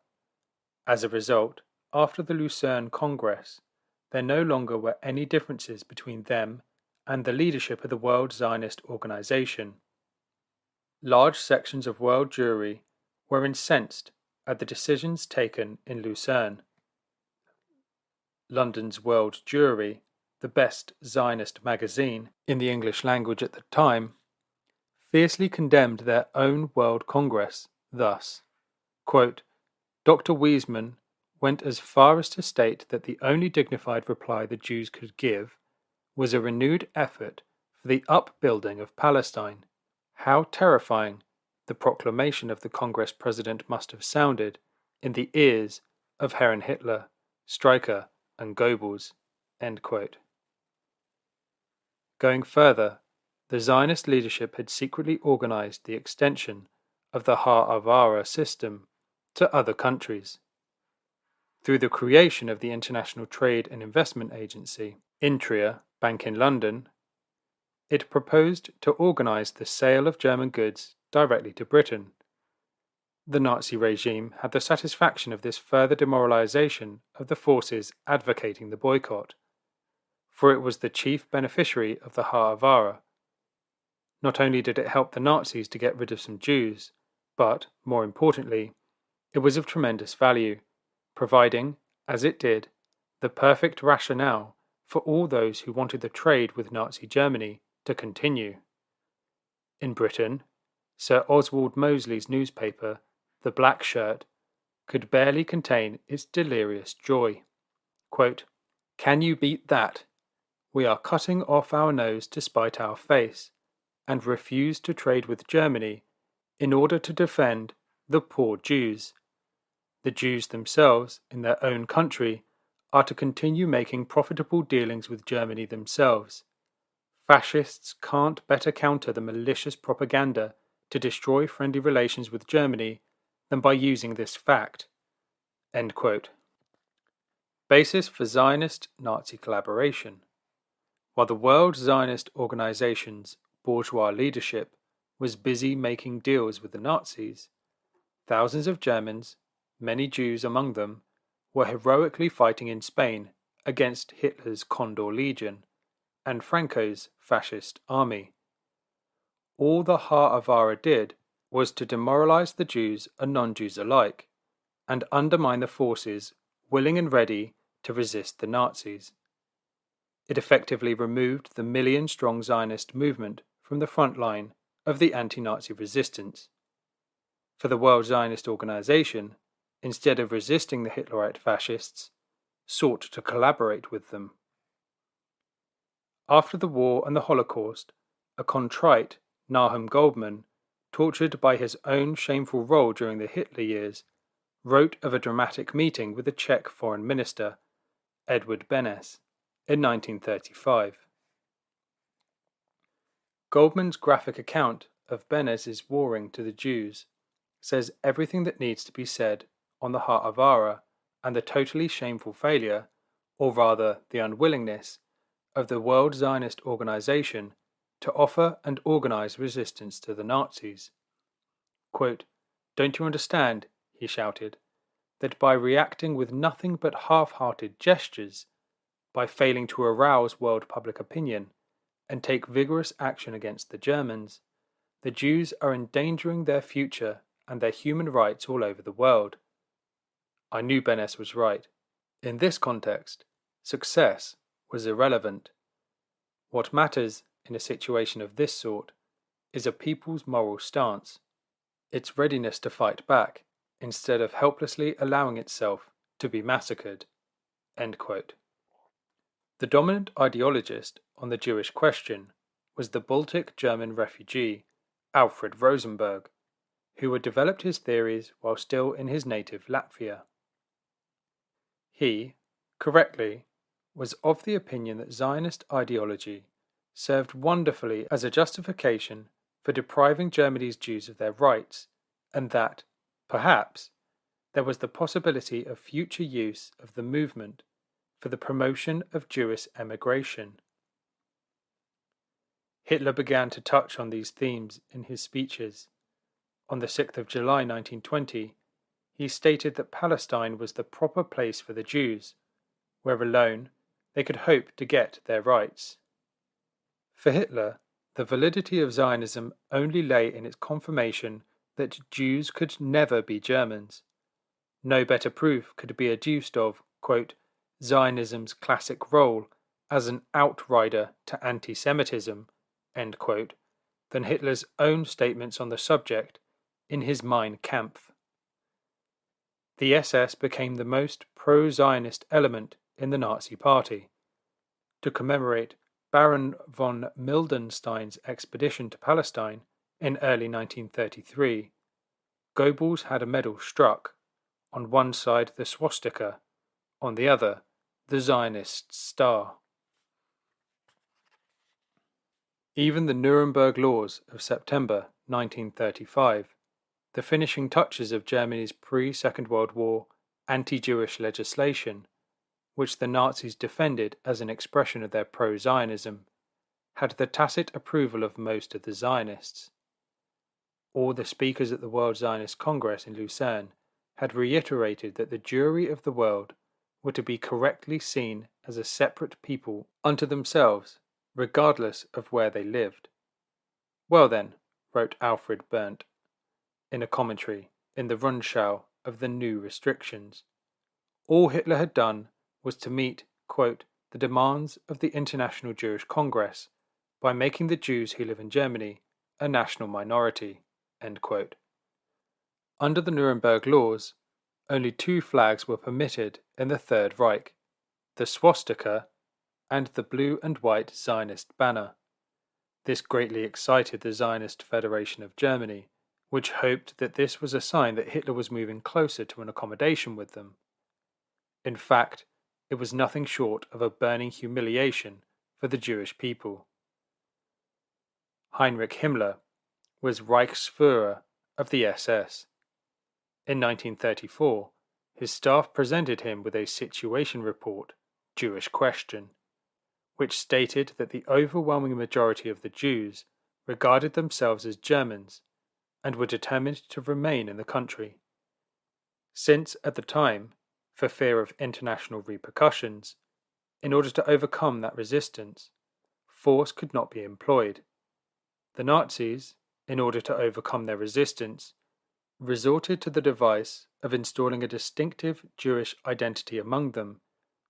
As a result, after the Lucerne Congress, there no longer were any differences between them and the leadership of the World Zionist Organization. Large sections of world Jewry were incensed at the decisions taken in Lucerne. London's World Jewry, the best Zionist magazine in the English language at the time, fiercely condemned their own World Congress thus, quote, "Dr. Weizmann went as far as to state that the only dignified reply the Jews could give was a renewed effort for the upbuilding of Palestine. How terrifying the proclamation of the Congress president must have sounded in the ears of Herrn Hitler, Streicher, and Goebbels." End quote. Going further, the Zionist leadership had secretly organized the extension of the Haavara system to other countries. Through the creation of the International Trade and Investment Agency, Intria, Bank in London, it proposed to organize the sale of German goods directly to Britain. The Nazi regime had the satisfaction of this further demoralization of the forces advocating the boycott, for it was the chief beneficiary of the Haavara. Not only did it help the Nazis to get rid of some Jews, but, more importantly, it was of tremendous value, providing, as it did, the perfect rationale for all those who wanted the trade with Nazi Germany to continue. In Britain, Sir Oswald Mosley's newspaper, The Black Shirt, could barely contain its delirious joy. Quote, "Can you beat that? We are cutting off our nose to spite our face, and refuse to trade with Germany in order to defend the poor Jews. The Jews themselves, in their own country, are to continue making profitable dealings with Germany themselves. Fascists can't better counter the malicious propaganda to destroy friendly relations with Germany than by using this fact." End quote. Basis for Zionist-Nazi collaboration. While the World Zionist Organization's bourgeois leadership was busy making deals with the Nazis, thousands of Germans, many Jews among them, were heroically fighting in Spain against Hitler's Condor Legion and Franco's fascist army. All the Haavara did was to demoralize the Jews and non-Jews alike, and undermine the forces willing and ready to resist the Nazis. It effectively removed the million-strong Zionist movement from the front line of the anti-Nazi resistance. For the World Zionist Organization, instead of resisting the Hitlerite fascists, sought to collaborate with them. After the war and the Holocaust, a contrite Nahum Goldman, tortured by his own shameful role during the Hitler years, wrote of a dramatic meeting with the Czech foreign minister, Edward Benes, in 1935. Goldman's graphic account of Benes's warring to the Jews says everything that needs to be said on the Haavara and the totally shameful failure, or rather the unwillingness, of the World Zionist Organization to offer and organize resistance to the Nazis. Quote, "Don't you understand," he shouted, "that by reacting with nothing but half-hearted gestures, by failing to arouse world public opinion and take vigorous action against the Germans, the Jews are endangering their future and their human rights all over the world?" I knew Benes was right. In this context, success was irrelevant. What matters in a situation of this sort is a people's moral stance, its readiness to fight back instead of helplessly allowing itself to be massacred." End quote. The dominant ideologist on the Jewish question was the Baltic German refugee Alfred Rosenberg, who had developed his theories while still in his native Latvia. He, correctly, was of the opinion that Zionist ideology served wonderfully as a justification for depriving Germany's Jews of their rights, and that, perhaps, there was the possibility of future use of the movement for the promotion of Jewish emigration. Hitler began to touch on these themes in his speeches. On the 6th of July 1920, he stated that Palestine was the proper place for the Jews, where alone they could hope to get their rights. For Hitler, the validity of Zionism only lay in its confirmation that Jews could never be Germans. No better proof could be adduced of, quote, Zionism's classic role as an outrider to anti-Semitism, end quote, than Hitler's own statements on the subject in his Mein Kampf. The SS became the most pro-Zionist element in the Nazi Party. To commemorate Baron von Mildenstein's expedition to Palestine in early 1933, Goebbels had a medal struck, on one side the swastika, on the other the Zionist star. Even the Nuremberg Laws of September 1935, the finishing touches of Germany's pre-Second World War anti-Jewish legislation, which the Nazis defended as an expression of their pro-Zionism, had the tacit approval of most of the Zionists. All the speakers at the World Zionist Congress in Lucerne had reiterated that the Jewry of the world were to be correctly seen as a separate people unto themselves, regardless of where they lived. Well then, wrote Alfred Berndt in a commentary in the Rundschau of the new restrictions, all Hitler had done was to meet, quote, the demands of the International Jewish Congress by making the Jews who live in Germany a national minority, end quote. Under the Nuremberg laws, only two flags were permitted in the Third Reich, the swastika and the blue and white Zionist banner. This greatly excited the Zionist Federation of Germany, which hoped that this was a sign that Hitler was moving closer to an accommodation with them. In fact, it was nothing short of a burning humiliation for the Jewish people. Heinrich Himmler was Reichsführer of the SS. In 1934, his staff presented him with a situation report, Jewish Question, which stated that the overwhelming majority of the Jews regarded themselves as Germans and were determined to remain in the country. Since, at the time, for fear of international repercussions, in order to overcome that resistance, force could not be employed. The Nazis, in order to overcome their resistance, resorted to the device of installing a distinctive Jewish identity among them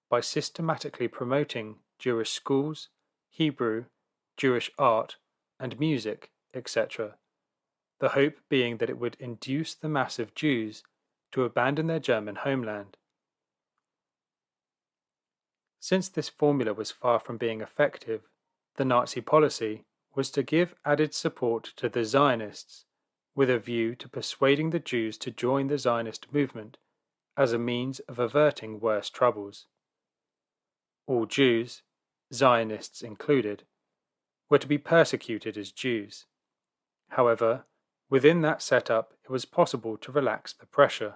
by systematically promoting Jewish schools, Hebrew, Jewish art, and music, etc., the hope being that it would induce the mass of Jews to abandon their German homeland. Since this formula was far from being effective, the Nazi policy was to give added support to the Zionists with a view to persuading the Jews to join the Zionist movement as a means of averting worse troubles. All Jews, Zionists included, were to be persecuted as Jews. However, within that setup it was possible to relax the pressure.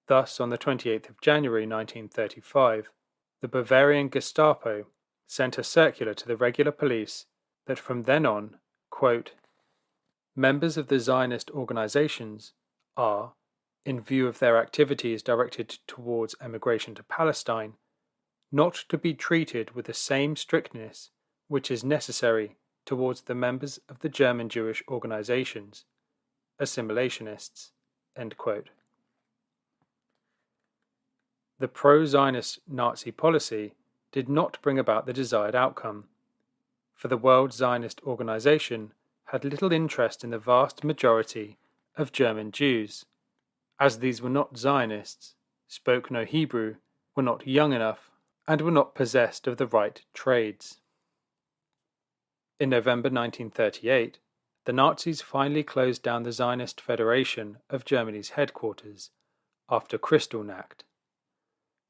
Thus, on the 28th of January 1935, the Bavarian Gestapo sent a circular to the regular police that from then on, quote, members of the Zionist organizations are, in view of their activities directed towards emigration to Palestine, not to be treated with the same strictness which is necessary towards the members of the German Jewish organizations, assimilationists, end quote. The pro-Zionist Nazi policy did not bring about the desired outcome, for the World Zionist Organization had little interest in the vast majority of German Jews, as these were not Zionists, spoke no Hebrew, were not young enough, and were not possessed of the right trades. In November 1938, the Nazis finally closed down the Zionist Federation of Germany's headquarters after Kristallnacht.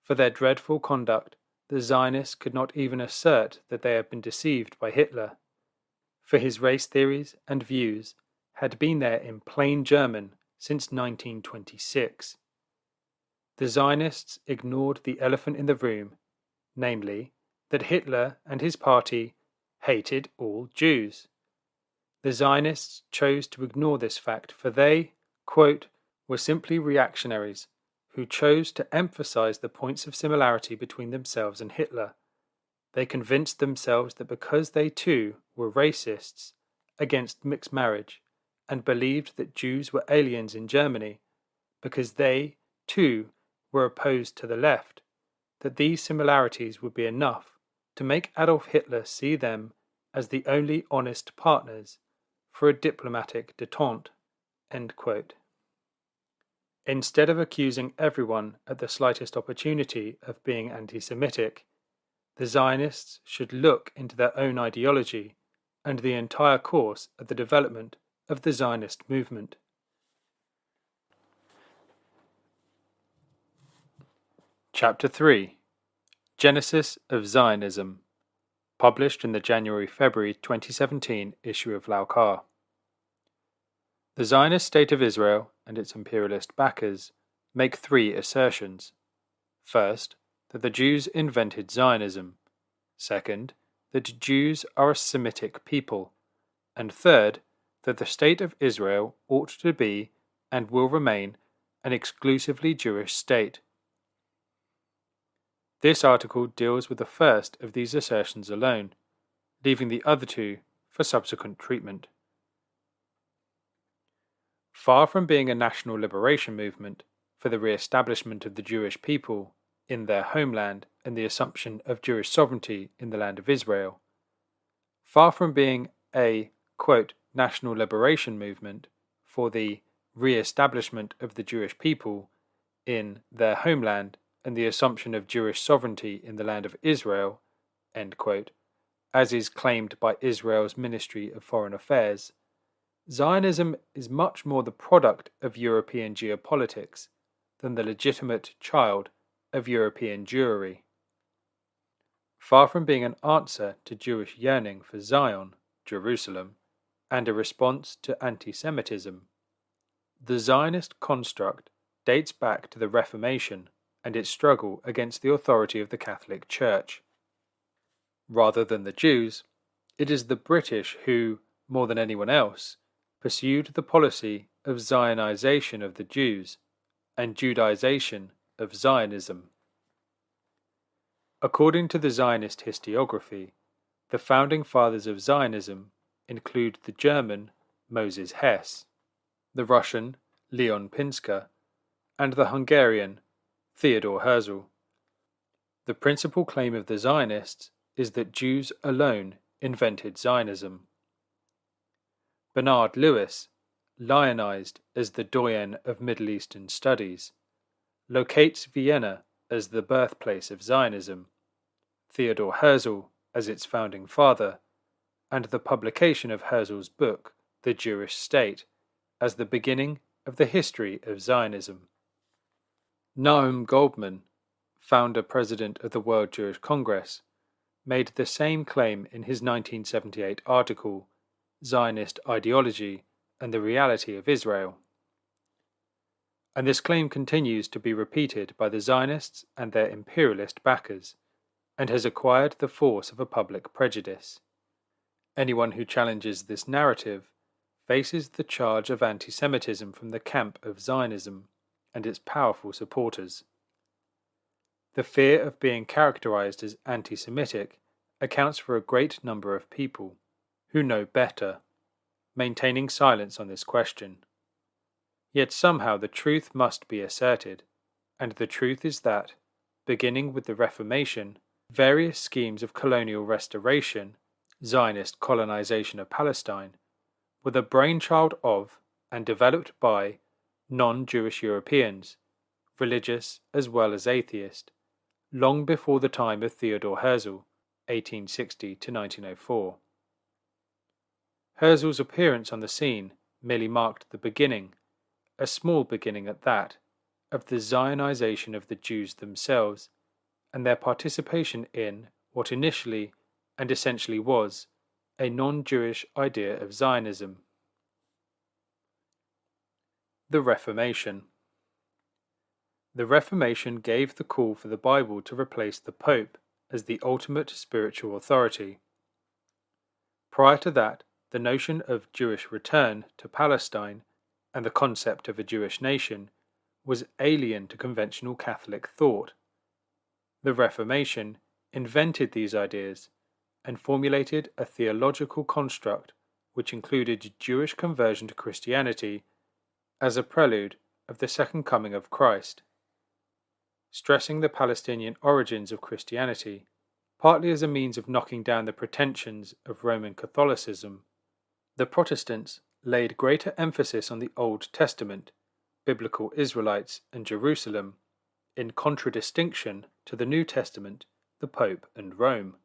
For their dreadful conduct, the Zionists could not even assert that they had been deceived by Hitler, for his race theories and views had been there in plain German since 1926. The Zionists ignored the elephant in the room, namely, that Hitler and his party hated all Jews. The Zionists chose to ignore this fact, for they, quote, were simply reactionaries who chose to emphasize the points of similarity between themselves and Hitler. They convinced themselves that because they too were racists against mixed marriage and believed that Jews were aliens in Germany, because they too were opposed to the left, that these similarities would be enough to make Adolf Hitler see them as the only honest partners for a diplomatic détente. End quote. Instead of accusing everyone at the slightest opportunity of being anti-Semitic, the Zionists should look into their own ideology and the entire course of the development of the Zionist movement. Chapter 3: Genesis of Zionism, published in the January-February 2017 issue of Laukar. The Zionist State of Israel and its imperialist backers make three assertions. First, that the Jews invented Zionism. Second, that Jews are a Semitic people. And third, that the State of Israel ought to be and will remain an exclusively Jewish state. This article deals with the first of these assertions alone, leaving the other two for subsequent treatment. Far from being a national liberation movement for the re-establishment of the Jewish people in their homeland and the assumption of Jewish sovereignty in the land of Israel, far from being a, quote, national liberation movement for the re-establishment of the Jewish people in their homeland and the assumption of Jewish sovereignty in the land of Israel, end quote, as is claimed by Israel's Ministry of Foreign Affairs, Zionism is much more the product of European geopolitics than the legitimate child of European Jewry. Far from being an answer to Jewish yearning for Zion, Jerusalem, and a response to anti-Semitism, the Zionist construct dates back to the Reformation and its struggle against the authority of the Catholic Church. Rather than the Jews, it is the British who, more than anyone else, pursued the policy of Zionization of the Jews and Judaization of Zionism. According to the Zionist historiography, the founding fathers of Zionism include the German Moses Hess, the Russian Leon Pinsker, and the Hungarian Theodor Herzl. The principal claim of the Zionists is that Jews alone invented Zionism. Bernard Lewis, lionized as the doyen of Middle Eastern studies, locates Vienna as the birthplace of Zionism, Theodor Herzl as its founding father, and the publication of Herzl's book, The Jewish State, as the beginning of the history of Zionism. Nahum Goldman, founder-president of the World Jewish Congress, made the same claim in his 1978 article, Zionist Ideology and the Reality of Israel. And this claim continues to be repeated by the Zionists and their imperialist backers, and has acquired the force of a public prejudice. Anyone who challenges this narrative faces the charge of anti-Semitism from the camp of Zionism and its powerful supporters. The fear of being characterized as anti-Semitic accounts for a great number of people who know better, maintaining silence on this question. Yet somehow the truth must be asserted, and the truth is that, beginning with the Reformation, various schemes of colonial restoration, Zionist colonization of Palestine, were the brainchild of and developed by non-Jewish Europeans, religious as well as atheist, long before the time of Theodor Herzl, 1860 to 1904. Herzl's appearance on the scene merely marked the beginning, a small beginning at that, of the Zionization of the Jews themselves, and their participation in what initially and essentially was a non-Jewish idea of Zionism. The Reformation. The Reformation gave the call for the Bible to replace the Pope as the ultimate spiritual authority. Prior to that, the notion of Jewish return to Palestine and the concept of a Jewish nation was alien to conventional Catholic thought. The Reformation invented these ideas and formulated a theological construct which included Jewish conversion to Christianity as a prelude of the second coming of Christ, stressing the Palestinian origins of Christianity, partly as a means of knocking down the pretensions of Roman Catholicism. The Protestants laid greater emphasis on the Old Testament, biblical Israelites, and Jerusalem, in contradistinction to the New Testament, the Pope, and Rome.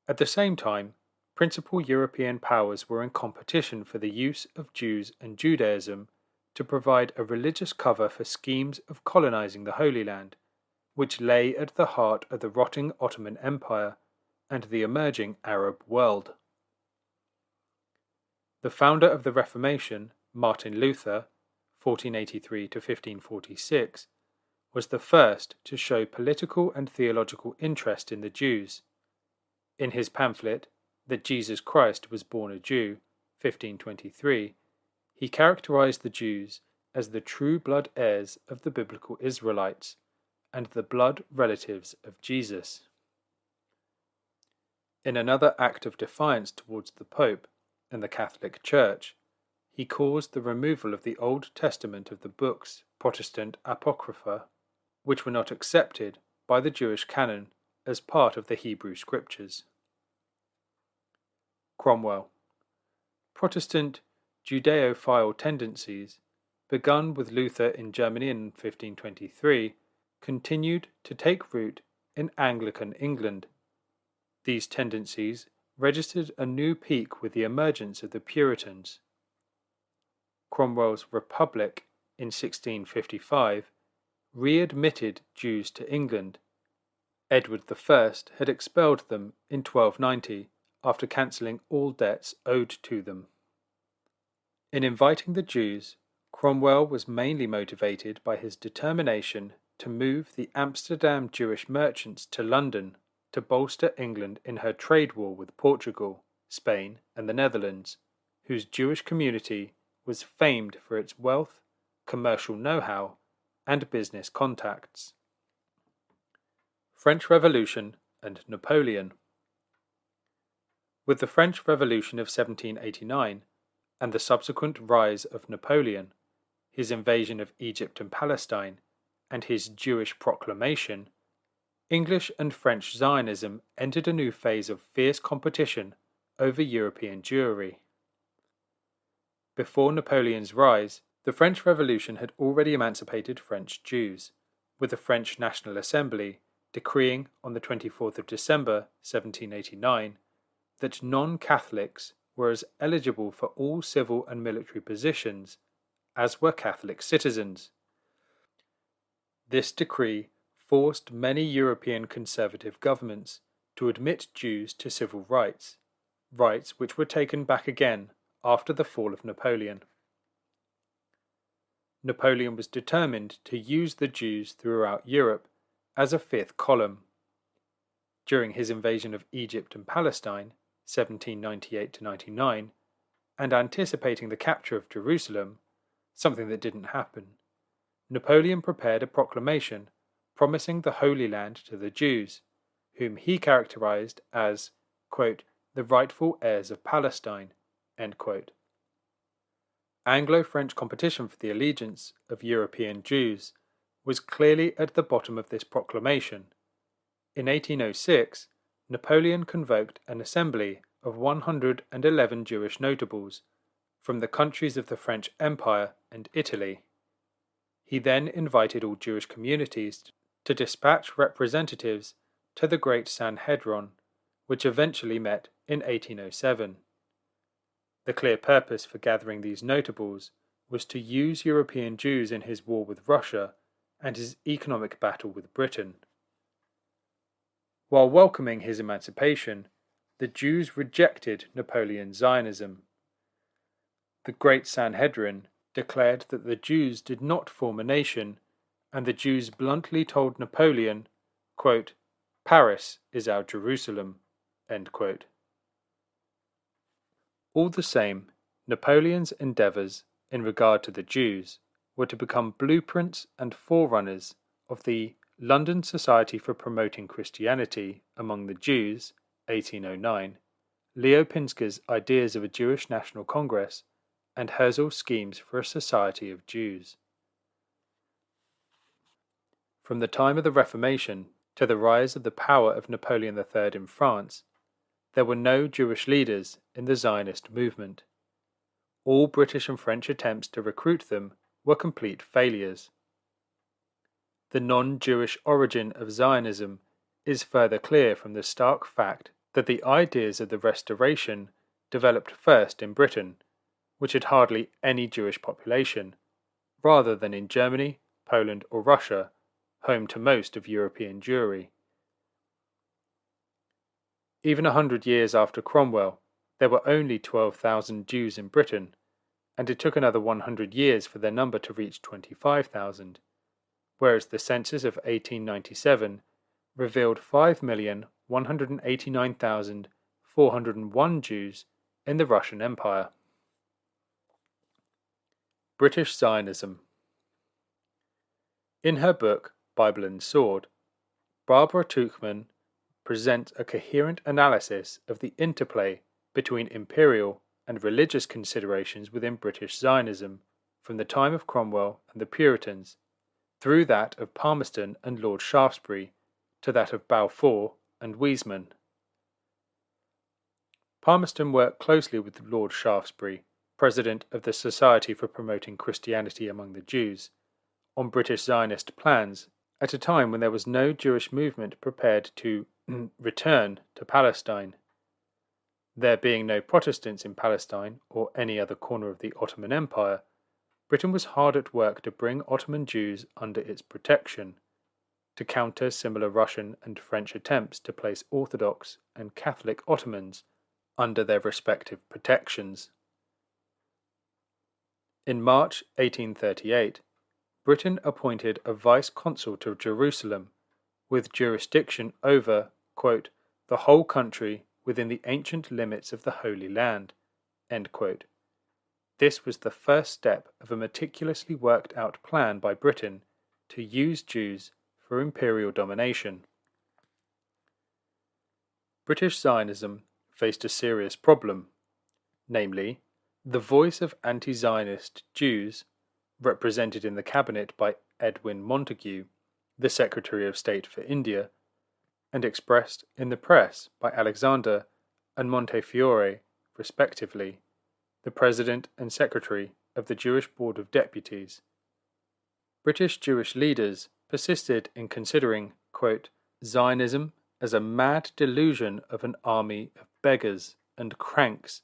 At the same time, principal European powers were in competition for the use of Jews and Judaism to provide a religious cover for schemes of colonizing the Holy Land, which lay at the heart of the rotting Ottoman Empire and the emerging Arab world. The founder of the Reformation, Martin Luther, 1483 to 1546, was the first to show political and theological interest in the Jews. In his pamphlet, That Jesus Christ Was Born a Jew, 1523, he characterized the Jews as the true blood heirs of the biblical Israelites and the blood relatives of Jesus. In another act of defiance towards the Pope and the Catholic Church, he caused the removal of the Old Testament of the books Protestant Apocrypha, which were not accepted by the Jewish canon as part of the Hebrew Scriptures. Cromwell. Protestant Judeophile tendencies, begun with Luther in Germany in 1523, continued to take root in Anglican England. These tendencies registered a new peak with the emergence of the Puritans. Cromwell's Republic in 1655 readmitted Jews to England. Edward I had expelled them in 1290 after cancelling all debts owed to them. In inviting the Jews, Cromwell was mainly motivated by his determination to move the Amsterdam Jewish merchants to London to bolster England in her trade war with Portugal, Spain, and the Netherlands, whose Jewish community was famed for its wealth, commercial know-how, and business contacts. French Revolution and Napoleon. With the French Revolution of 1789 and the subsequent rise of Napoleon, his invasion of Egypt and Palestine, and his Jewish proclamation, English and French Zionism entered a new phase of fierce competition over European Jewry. Before Napoleon's rise, the French Revolution had already emancipated French Jews, with the French National Assembly decreeing on the 24th of December 1789 that non-Catholics were as eligible for all civil and military positions as were Catholic citizens. This decree forced many European conservative governments to admit Jews to civil rights, rights which were taken back again after the fall of Napoleon. Napoleon was determined to use the Jews throughout Europe as a fifth column. During his invasion of Egypt and Palestine, 1798-99, and anticipating the capture of Jerusalem, something that didn't happen, Napoleon prepared a proclamation promising the Holy Land to the Jews, whom he characterized as, quote, the rightful heirs of Palestine, end quote. Anglo-French competition for the allegiance of European Jews was clearly at the bottom of this proclamation. In 1806, Napoleon convoked an assembly of 111 Jewish notables from the countries of the French Empire and Italy. He then invited all Jewish communities to dispatch representatives to the Great Sanhedrin, which eventually met in 1807. The clear purpose for gathering these notables was to use European Jews in his war with Russia and his economic battle with Britain. While welcoming his emancipation, the Jews rejected Napoleon's Zionism. The Great Sanhedrin declared that the Jews did not form a nation, and the Jews bluntly told Napoleon, quote, "Paris is our Jerusalem." End quote. All the same, Napoleon's endeavours in regard to the Jews were to become blueprints and forerunners of the London Society for Promoting Christianity Among the Jews, 1809, Leo Pinsker's ideas of a Jewish National Congress, and Herzl's schemes for a society of Jews. From the time of the Reformation to the rise of the power of Napoleon III in France, there were no Jewish leaders in the Zionist movement. All British and French attempts to recruit them were complete failures. The non-Jewish origin of Zionism is further clear from the stark fact that the ideas of the Restoration developed first in Britain, which had hardly any Jewish population, rather than in Germany, Poland or Russia, home to most of European Jewry. Even 100 years after Cromwell, there were only 12,000 Jews in Britain, and it took another 100 years for their number to reach 25,000, whereas the census of 1897 revealed 5,189,401 Jews in the Russian Empire. British Zionism. In her book Bible and Sword, Barbara Tuchman presents a coherent analysis of the interplay between imperial and religious considerations within British Zionism from the time of Cromwell and the Puritans, through that of Palmerston and Lord Shaftesbury to that of Balfour and Wiseman. Palmerston worked closely with Lord Shaftesbury, president of the Society for Promoting Christianity Among the Jews, on British Zionist plans at a time when there was no Jewish movement prepared to return to Palestine. There being no Protestants in Palestine or any other corner of the Ottoman Empire, Britain was hard at work to bring Ottoman Jews under its protection, to counter similar Russian and French attempts to place Orthodox and Catholic Ottomans under their respective protections. In March 1838, Britain appointed a vice-consul to Jerusalem, with jurisdiction over, quote, "the whole country within the ancient limits of the Holy Land." End quote. This was the first step of a meticulously worked-out plan by Britain to use Jews for imperial domination. British Zionism faced a serious problem, namely, the voice of anti-Zionist Jews, represented in the cabinet by Edwin Montagu, the Secretary of State for India, and expressed in the press by Alexander and Montefiore, respectively, the President and Secretary of the Jewish Board of Deputies. British Jewish leaders persisted in considering, quote, Zionism as a mad delusion of an army of beggars and cranks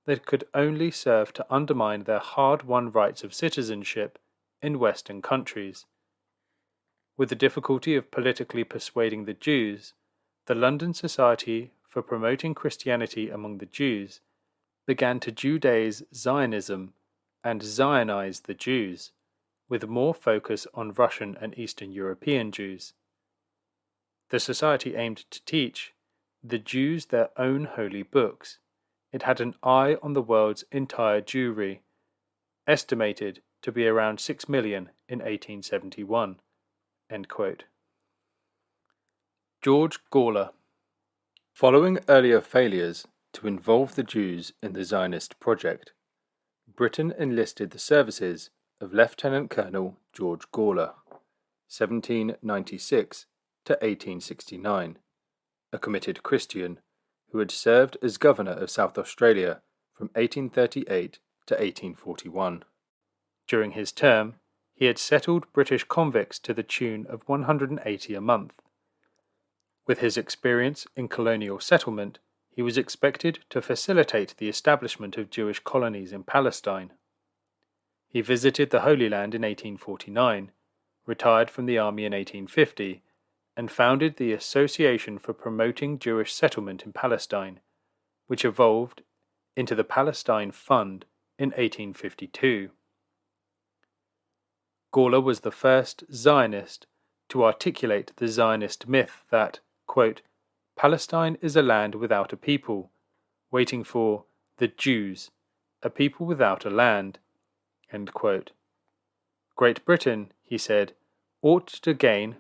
that could only serve to undermine their hard-won rights of citizenship in Western countries. With the difficulty of politically persuading the Jews, the London Society for Promoting Christianity Among the Jews began to Judaize Zionism and Zionize the Jews, with more focus on Russian and Eastern European Jews. The society aimed to teach the Jews their own holy books. It had an eye on the world's entire Jewry, estimated to be around 6 million in 1871. End quote. George Gawler. Following earlier failures to involve the Jews in the Zionist project, Britain enlisted the services of Lieutenant Colonel George Gawler, 1796 to 1869, a committed Christian who had served as governor of South Australia from 1838 to 1841. During his term, he had settled British convicts to the tune of 180 a month. With his experience in colonial settlement, he was expected to facilitate the establishment of Jewish colonies in Palestine. He visited the Holy Land in 1849, retired from the army in 1850, and founded the Association for Promoting Jewish Settlement in Palestine, which evolved into the Palestine Fund in 1852. Gawler was the first Zionist to articulate the Zionist myth that, quote, Palestine is a land without a people, waiting for the Jews, a people without a land. End quote. Great Britain, he said, ought to gain,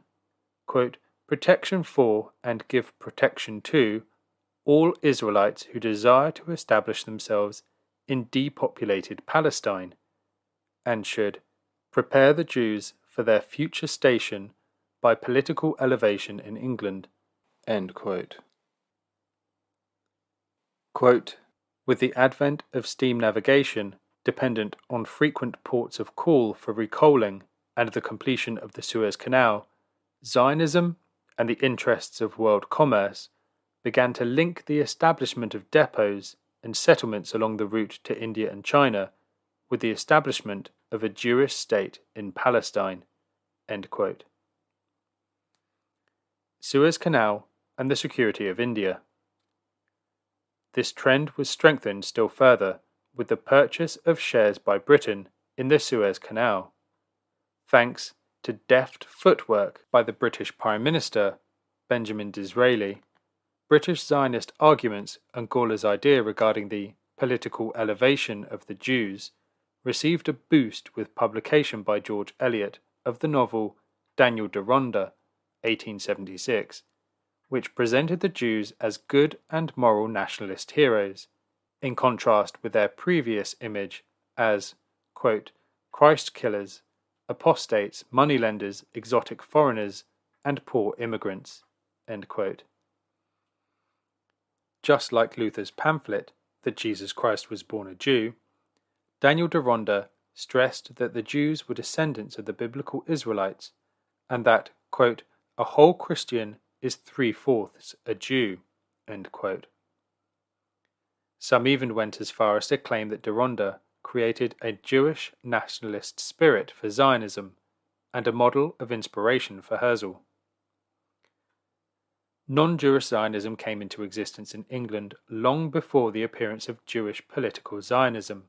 quote, protection for and give protection to all Israelites who desire to establish themselves in depopulated Palestine, and should prepare the Jews for their future station by political elevation in England. End quote. Quote, with the advent of steam navigation, dependent on frequent ports of call for recoaling and the completion of the Suez Canal, Zionism and the interests of world commerce began to link the establishment of depots and settlements along the route to India and China with the establishment of a Jewish state in Palestine. End quote. Suez Canal and the security of India. This trend was strengthened still further with the purchase of shares by Britain in the Suez Canal. Thanks to deft footwork by the British Prime Minister, Benjamin Disraeli, British Zionist arguments and Gawler's idea regarding the political elevation of the Jews received a boost with publication by George Eliot of the novel Daniel Deronda, 1876, which presented the Jews as good and moral nationalist heroes, in contrast with their previous image as, quote, Christ killers, apostates, moneylenders, exotic foreigners, and poor immigrants. End quote. Just like Luther's pamphlet that Jesus Christ was born a Jew, Daniel Deronda stressed that the Jews were descendants of the biblical Israelites and that, quote, a whole Christian is 3/4 a Jew. End quote. Some even went as far as to claim that Deronda created a Jewish nationalist spirit for Zionism and a model of inspiration for Herzl. Non-Jewish Zionism came into existence in England long before the appearance of Jewish political Zionism.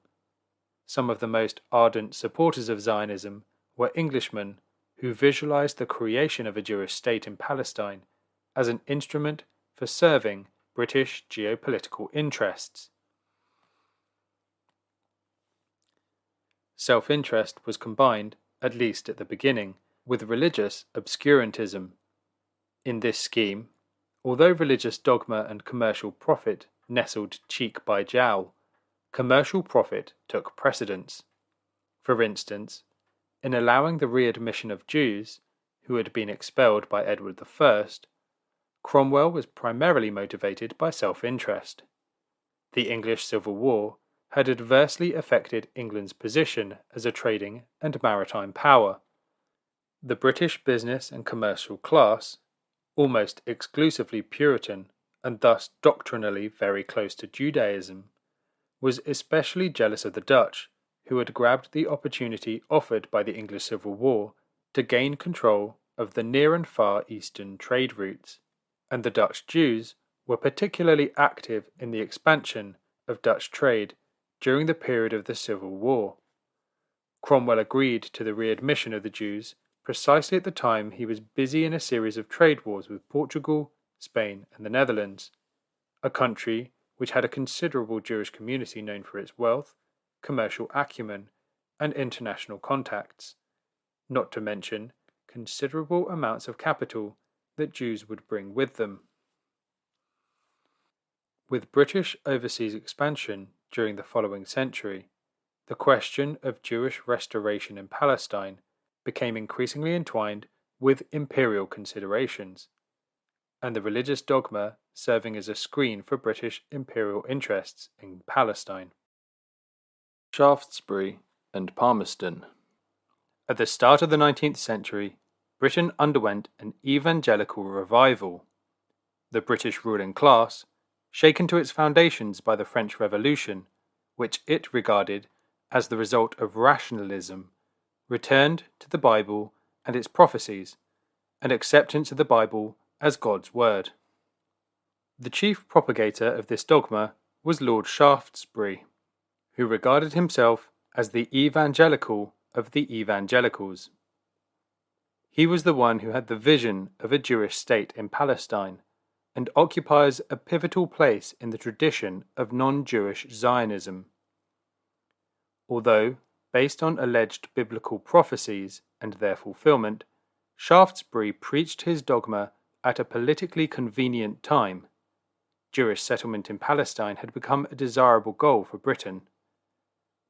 Some of the most ardent supporters of Zionism were Englishmen who visualized the creation of a Jewish state in Palestine as an instrument for serving British geopolitical interests. Self-interest was combined, at least at the beginning, with religious obscurantism. In this scheme, although religious dogma and commercial profit nestled cheek by jowl, commercial profit took precedence. For instance, in allowing the readmission of Jews who had been expelled by Edward I, Cromwell was primarily motivated by self-interest. The English Civil War had adversely affected England's position as a trading and maritime power. The British business and commercial class, almost exclusively Puritan and thus doctrinally very close to Judaism, was especially jealous of the Dutch, who had grabbed the opportunity offered by the English Civil War to gain control of the Near and Far Eastern trade routes, and the Dutch Jews were particularly active in the expansion of Dutch trade during the period of the Civil War. Cromwell agreed to the readmission of the Jews precisely at the time he was busy in a series of trade wars with Portugal, Spain, and the Netherlands, a country which had a considerable Jewish community known for its wealth, commercial acumen, and international contacts, not to mention considerable amounts of capital that Jews would bring with them. With British overseas expansion during the following century, the question of Jewish restoration in Palestine became increasingly entwined with imperial considerations, and the religious dogma serving as a screen for British imperial interests in Palestine. Shaftesbury and Palmerston. At the start of the 19th century, Britain underwent an evangelical revival. The British ruling class, shaken to its foundations by the French Revolution, which it regarded as the result of rationalism, returned to the Bible and its prophecies, and acceptance of the Bible as God's word. The chief propagator of this dogma was Lord Shaftesbury, who regarded himself as the evangelical of the evangelicals. He was the one who had the vision of a Jewish state in Palestine, and occupies a pivotal place in the tradition of non-Jewish Zionism. Although, based on alleged biblical prophecies and their fulfillment, Shaftesbury preached his dogma at a politically convenient time. Jewish settlement in Palestine had become a desirable goal for Britain.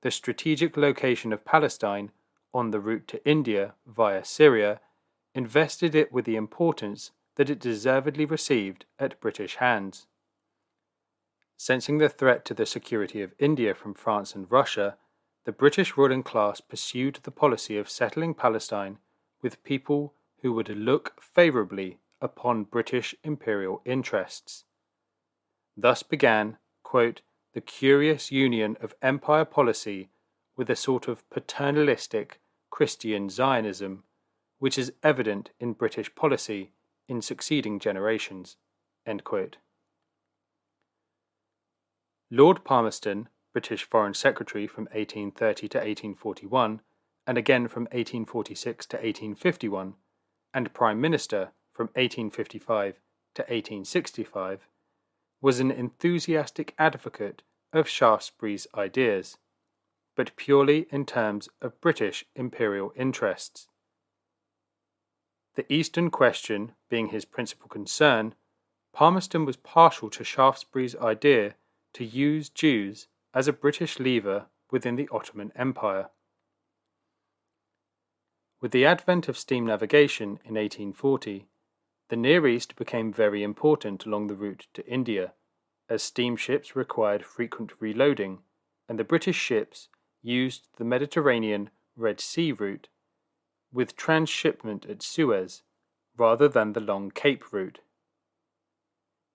The strategic location of Palestine, on the route to India via Syria, invested it with the importance that it deservedly received at British hands. Sensing the threat to the security of India from France and Russia, the British ruling class pursued the policy of settling Palestine with people who would look favourably upon British imperial interests. Thus began, quote, the curious union of empire policy with a sort of paternalistic Christian Zionism, which is evident in British policy in succeeding generations. End quote. Lord Palmerston, British Foreign Secretary from 1830 to 1841, and again from 1846 to 1851, and Prime Minister from 1855 to 1865, was an enthusiastic advocate of Shaftesbury's ideas, but purely in terms of British imperial interests. The Eastern question being his principal concern, Palmerston was partial to Shaftesbury's idea to use Jews as a British lever within the Ottoman Empire. With the advent of steam navigation in 1840, the Near East became very important along the route to India, as steamships required frequent reloading, and the British ships used the Mediterranean Red Sea route with transshipment at Suez, rather than the long Cape route.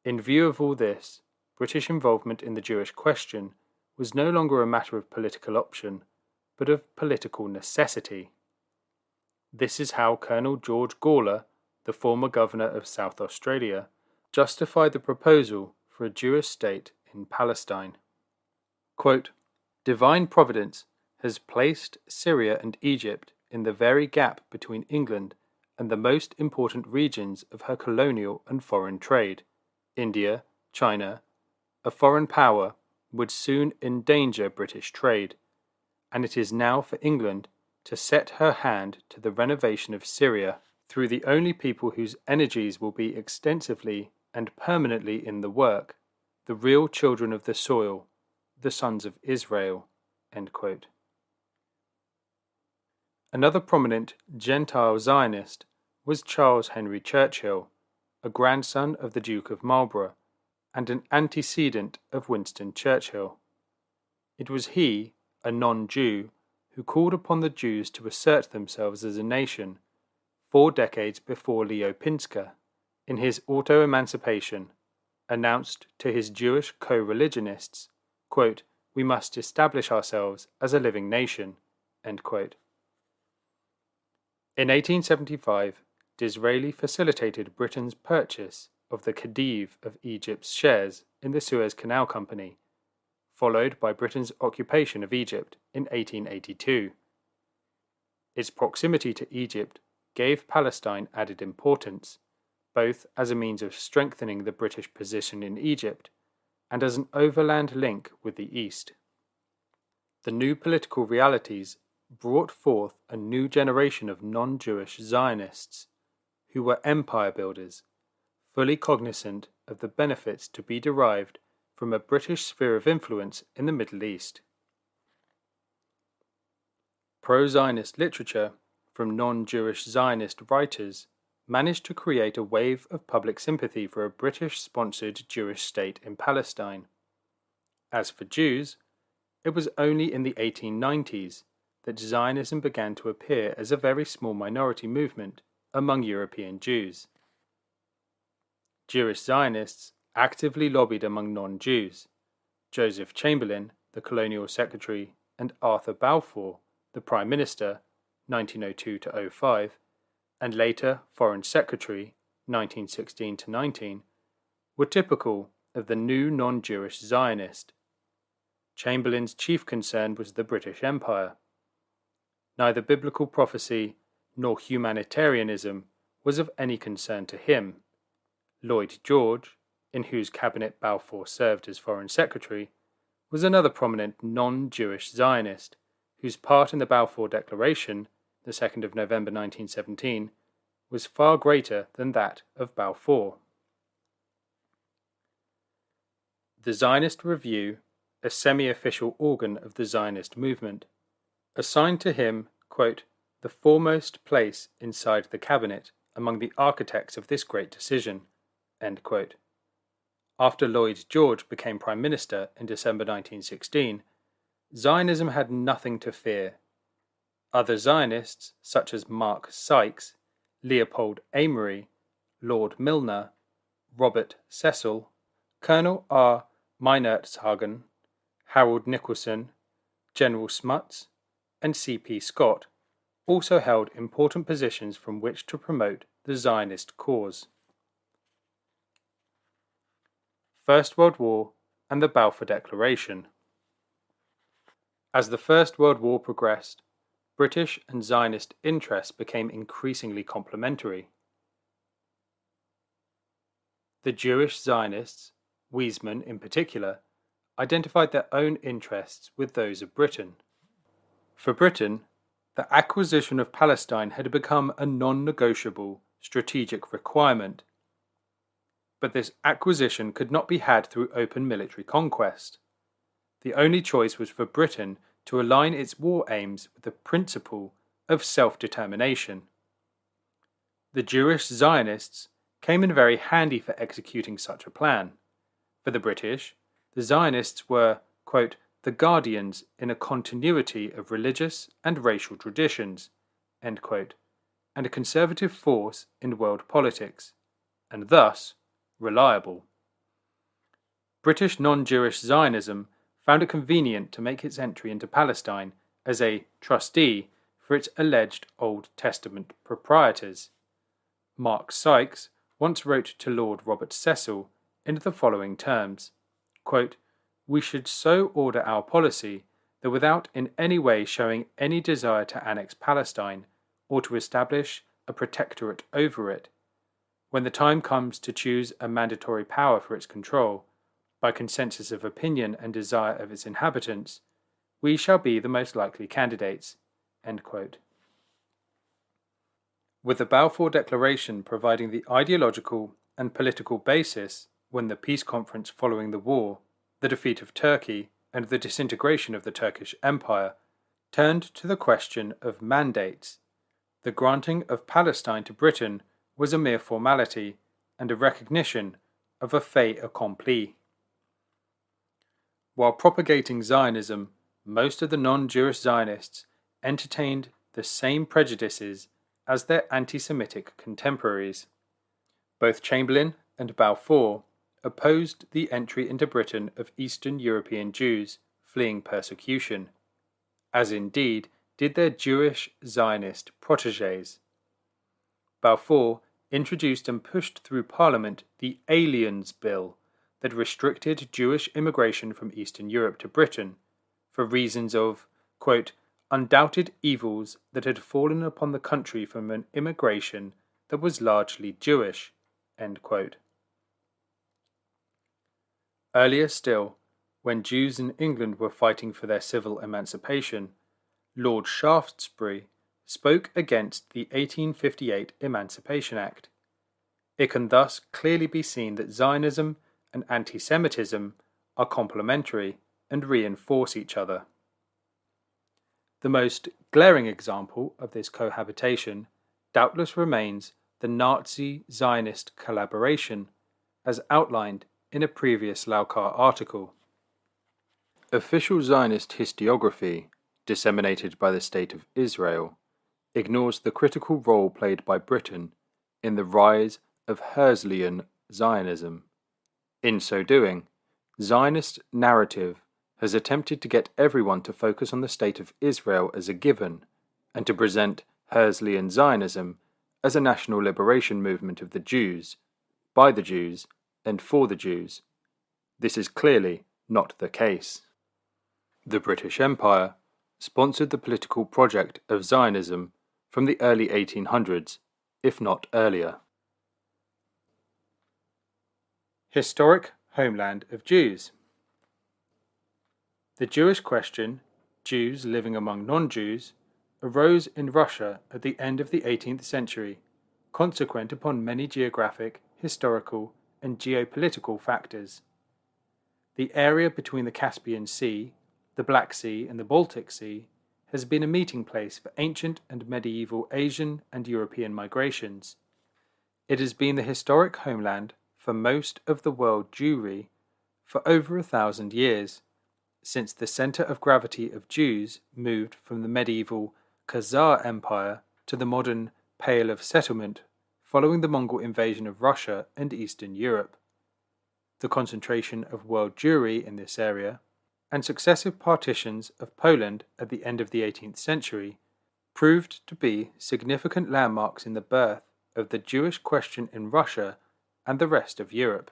In view of all this, British involvement in the Jewish question was no longer a matter of political option, but of political necessity. This is how Colonel George Gawler, the former governor of South Australia, justified the proposal for a Jewish state in Palestine. Quote, Divine Providence has placed Syria and Egypt in the very gap between England and the most important regions of her colonial and foreign trade. India, China, a foreign power, would soon endanger British trade, and it is now for England to set her hand to the renovation of Syria through the only people whose energies will be extensively and permanently in the work, the real children of the soil, the sons of Israel. End quote. Another prominent Gentile Zionist was Charles Henry Churchill, a grandson of the Duke of Marlborough, and an antecedent of Winston Churchill. It was he, a non-Jew, who called upon the Jews to assert themselves as a nation 4 decades before Leo Pinsker, in his Auto-Emancipation, announced to his Jewish co-religionists, quote, "We must establish ourselves as a living nation." End quote. In 1875, Disraeli facilitated Britain's purchase of the Khedive of Egypt's shares in the Suez Canal Company, followed by Britain's occupation of Egypt in 1882. Its proximity to Egypt gave Palestine added importance, both as a means of strengthening the British position in Egypt and as an overland link with the East. The new political realities brought forth a new generation of non-Jewish Zionists, who were empire builders, fully cognizant of the benefits to be derived from a British sphere of influence in the Middle East. Pro-Zionist literature from non-Jewish Zionist writers managed to create a wave of public sympathy for a British-sponsored Jewish state in Palestine. As for Jews, it was only in the 1890s that Zionism began to appear as a very small minority movement among European Jews. Jewish Zionists actively lobbied among non-Jews. Joseph Chamberlain, the colonial secretary, and Arthur Balfour, the prime minister, 1902 to 05, and later foreign secretary, 1916 to 19, were typical of the new non-Jewish Zionist. Chamberlain's chief concern was the British Empire. Neither biblical prophecy nor humanitarianism was of any concern to him. Lloyd George, in whose cabinet Balfour served as foreign secretary, was another prominent non-Jewish Zionist, whose part in the Balfour Declaration, the 2nd of November 1917, was far greater than that of Balfour. The Zionist Review, a semi-official organ of the Zionist movement, assigned to him, quote, the foremost place inside the cabinet among the architects of this great decision, end quote. After Lloyd George became Prime Minister in December 1916, Zionism had nothing to fear. Other Zionists, such as Mark Sykes, Leopold Amory, Lord Milner, Robert Cecil, Colonel R. Meinertzhagen, Harold Nicholson, General Smuts, and C.P. Scott, also held important positions from which to promote the Zionist cause. First World War and the Balfour Declaration. As the First World War progressed, British and Zionist interests became increasingly complementary. The Jewish Zionists, Weizmann in particular, identified their own interests with those of Britain. For Britain, the acquisition of Palestine had become a non-negotiable strategic requirement. But this acquisition could not be had through open military conquest. The only choice was for Britain to align its war aims with the principle of self-determination. The Jewish Zionists came in very handy for executing such a plan. For the British, the Zionists were, quote, the guardians in a continuity of religious and racial traditions, end quote, and a conservative force in world politics, and thus reliable. British non-Jewish Zionism found it convenient to make its entry into Palestine as a trustee for its alleged Old Testament proprietors. Mark Sykes once wrote to Lord Robert Cecil in the following terms, quote, we should so order our policy that without in any way showing any desire to annex Palestine or to establish a protectorate over it, when the time comes to choose a mandatory power for its control, by consensus of opinion and desire of its inhabitants, we shall be the most likely candidates. End quote. With the Balfour Declaration providing the ideological and political basis when the peace conference following the war, the defeat of Turkey, and the disintegration of the Turkish Empire turned to the question of mandates, the granting of Palestine to Britain was a mere formality and a recognition of a fait accompli. While propagating Zionism, most of the non-Jewish Zionists entertained the same prejudices as their anti-Semitic contemporaries. Both Chamberlain and Balfour opposed the entry into Britain of Eastern European Jews fleeing persecution, as indeed did their Jewish Zionist protégés. Balfour introduced and pushed through Parliament the Aliens Bill that restricted Jewish immigration from Eastern Europe to Britain for reasons of, quote, undoubted evils that had fallen upon the country from an immigration that was largely Jewish, end quote. Earlier still, when Jews in England were fighting for their civil emancipation, Lord Shaftesbury spoke against the 1858 Emancipation Act. It can thus clearly be seen that Zionism and anti-Semitism are complementary and reinforce each other. The most glaring example of this cohabitation doubtless remains the Nazi-Zionist collaboration, as outlined in a previous Laukar article. Official Zionist historiography, disseminated by the State of Israel, ignores the critical role played by Britain in the rise of Herzlian Zionism. In so doing, Zionist narrative has attempted to get everyone to focus on the State of Israel as a given, and to present Herzlian Zionism as a national liberation movement of the Jews, by the Jews, and for the Jews. This is clearly not the case. The British Empire sponsored the political project of Zionism from the early 1800s, if not earlier. Historic homeland of Jews. The Jewish question, Jews living among non-Jews, arose in Russia at the end of the 18th century, consequent upon many geographic, historical, and geopolitical factors. The area between the Caspian Sea, the Black Sea, and the Baltic Sea has been a meeting place for ancient and medieval Asian and European migrations. It has been the historic homeland for most of the world Jewry for over 1,000 years, since the centre of gravity of Jews moved from the medieval Khazar Empire to the modern Pale of Settlement following the Mongol invasion of Russia and Eastern Europe. The concentration of world Jewry in this area, and successive partitions of Poland at the end of the 18th century, proved to be significant landmarks in the birth of the Jewish question in Russia and the rest of Europe.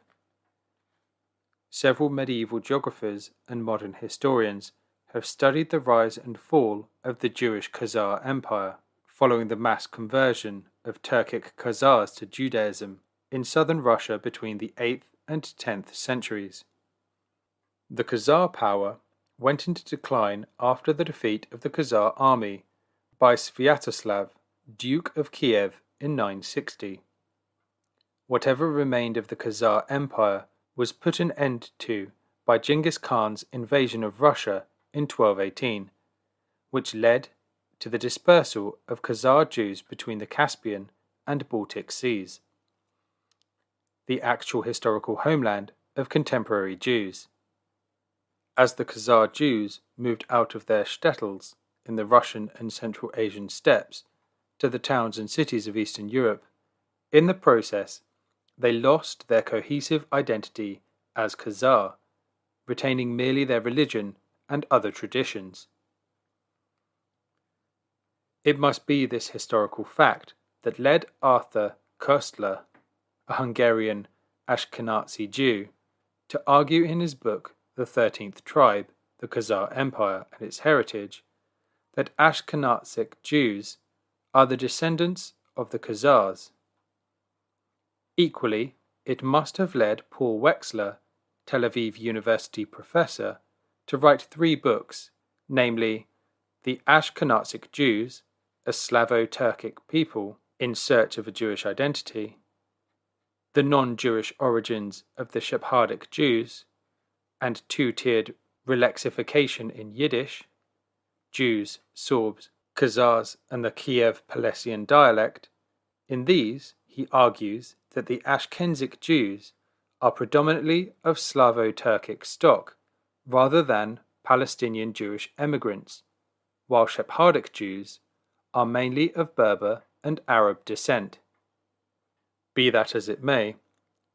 Several medieval geographers and modern historians have studied the rise and fall of the Jewish Khazar Empire, following the mass conversion of Turkic Khazars to Judaism in southern Russia between the 8th and 10th centuries. The Khazar power went into decline after the defeat of the Khazar army by Sviatoslav, Duke of Kiev, in 960. Whatever remained of the Khazar Empire was put an end to by Genghis Khan's invasion of Russia in 1218, which led to the dispersal of Khazar Jews between the Caspian and Baltic Seas, the actual historical homeland of contemporary Jews. As the Khazar Jews moved out of their shtetls in the Russian and Central Asian steppes to the towns and cities of Eastern Europe, in the process they lost their cohesive identity as Khazar, retaining merely their religion and other traditions. It must be this historical fact that led Arthur Koestler, a Hungarian Ashkenazi Jew, to argue in his book The 13th Tribe, the Khazar Empire and its Heritage, that Ashkenazic Jews are the descendants of the Khazars. Equally, it must have led Paul Wexler, Tel Aviv University professor, to write 3 books, namely The Ashkenazic Jews, a Slavo-Turkic people in search of a Jewish identity, The Non-Jewish Origins of the Sephardic Jews, and 2-tiered Relexification in Yiddish, Jews, Sorbs, Khazars, and the Kiev-Pelessian dialect. In these, he argues that the Ashkenazic Jews are predominantly of Slavo-Turkic stock, rather than Palestinian Jewish emigrants, while Sephardic Jews are mainly of Berber and Arab descent. Be that as it may,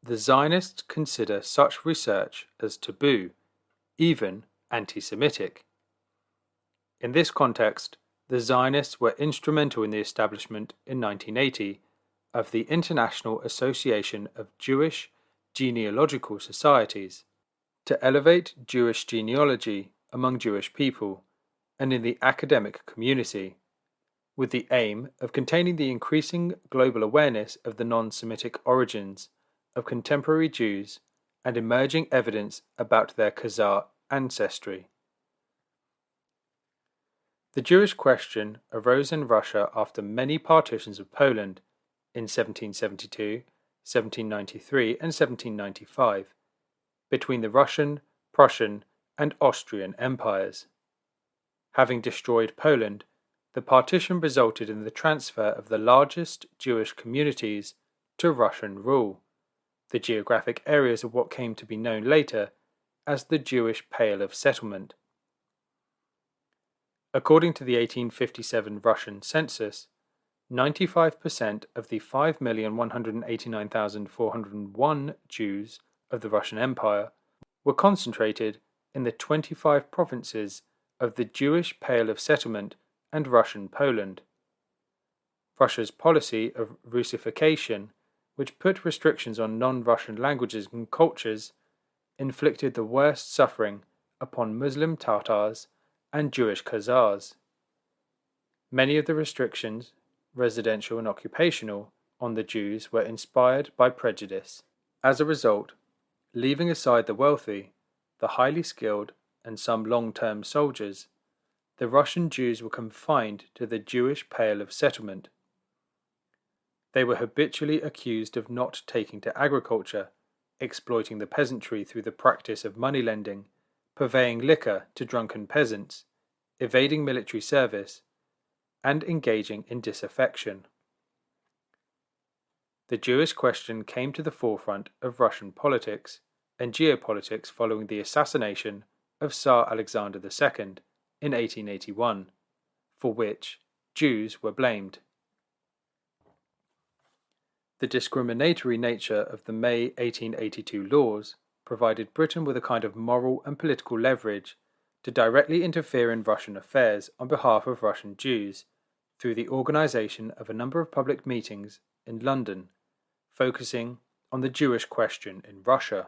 the Zionists consider such research as taboo, even anti-Semitic. In this context, the Zionists were instrumental in the establishment in 1980 of the International Association of Jewish Genealogical Societies, to elevate Jewish genealogy among Jewish people and in the academic community, with the aim of containing the increasing global awareness of the non-Semitic origins of contemporary Jews and emerging evidence about their Khazar ancestry. The Jewish question arose in Russia after many partitions of Poland in 1772, 1793, and 1795, between the Russian, Prussian, and Austrian empires. Having destroyed Poland, the partition resulted in the transfer of the largest Jewish communities to Russian rule, the geographic areas of what came to be known later as the Jewish Pale of Settlement. According to the 1857 Russian census, 95% of the 5,189,401 Jews of the Russian Empire were concentrated in the 25 provinces of the Jewish Pale of Settlement and Russian Poland. Russia's policy of Russification, which put restrictions on non-Russian languages and cultures, inflicted the worst suffering upon Muslim Tatars and Jewish Khazars. Many of the restrictions, residential and occupational, on the Jews were inspired by prejudice. As a result, leaving aside the wealthy, the highly skilled, and some long-term soldiers, the Russian Jews were confined to the Jewish Pale of Settlement. They were habitually accused of not taking to agriculture, exploiting the peasantry through the practice of money lending, purveying liquor to drunken peasants, evading military service, and engaging in disaffection. The Jewish question came to the forefront of Russian politics and geopolitics following the assassination of Tsar Alexander II in 1881, for which Jews were blamed. The discriminatory nature of the May 1882 laws provided Britain with a kind of moral and political leverage to directly interfere in Russian affairs on behalf of Russian Jews through the organisation of a number of public meetings in London, focusing on the Jewish question in Russia.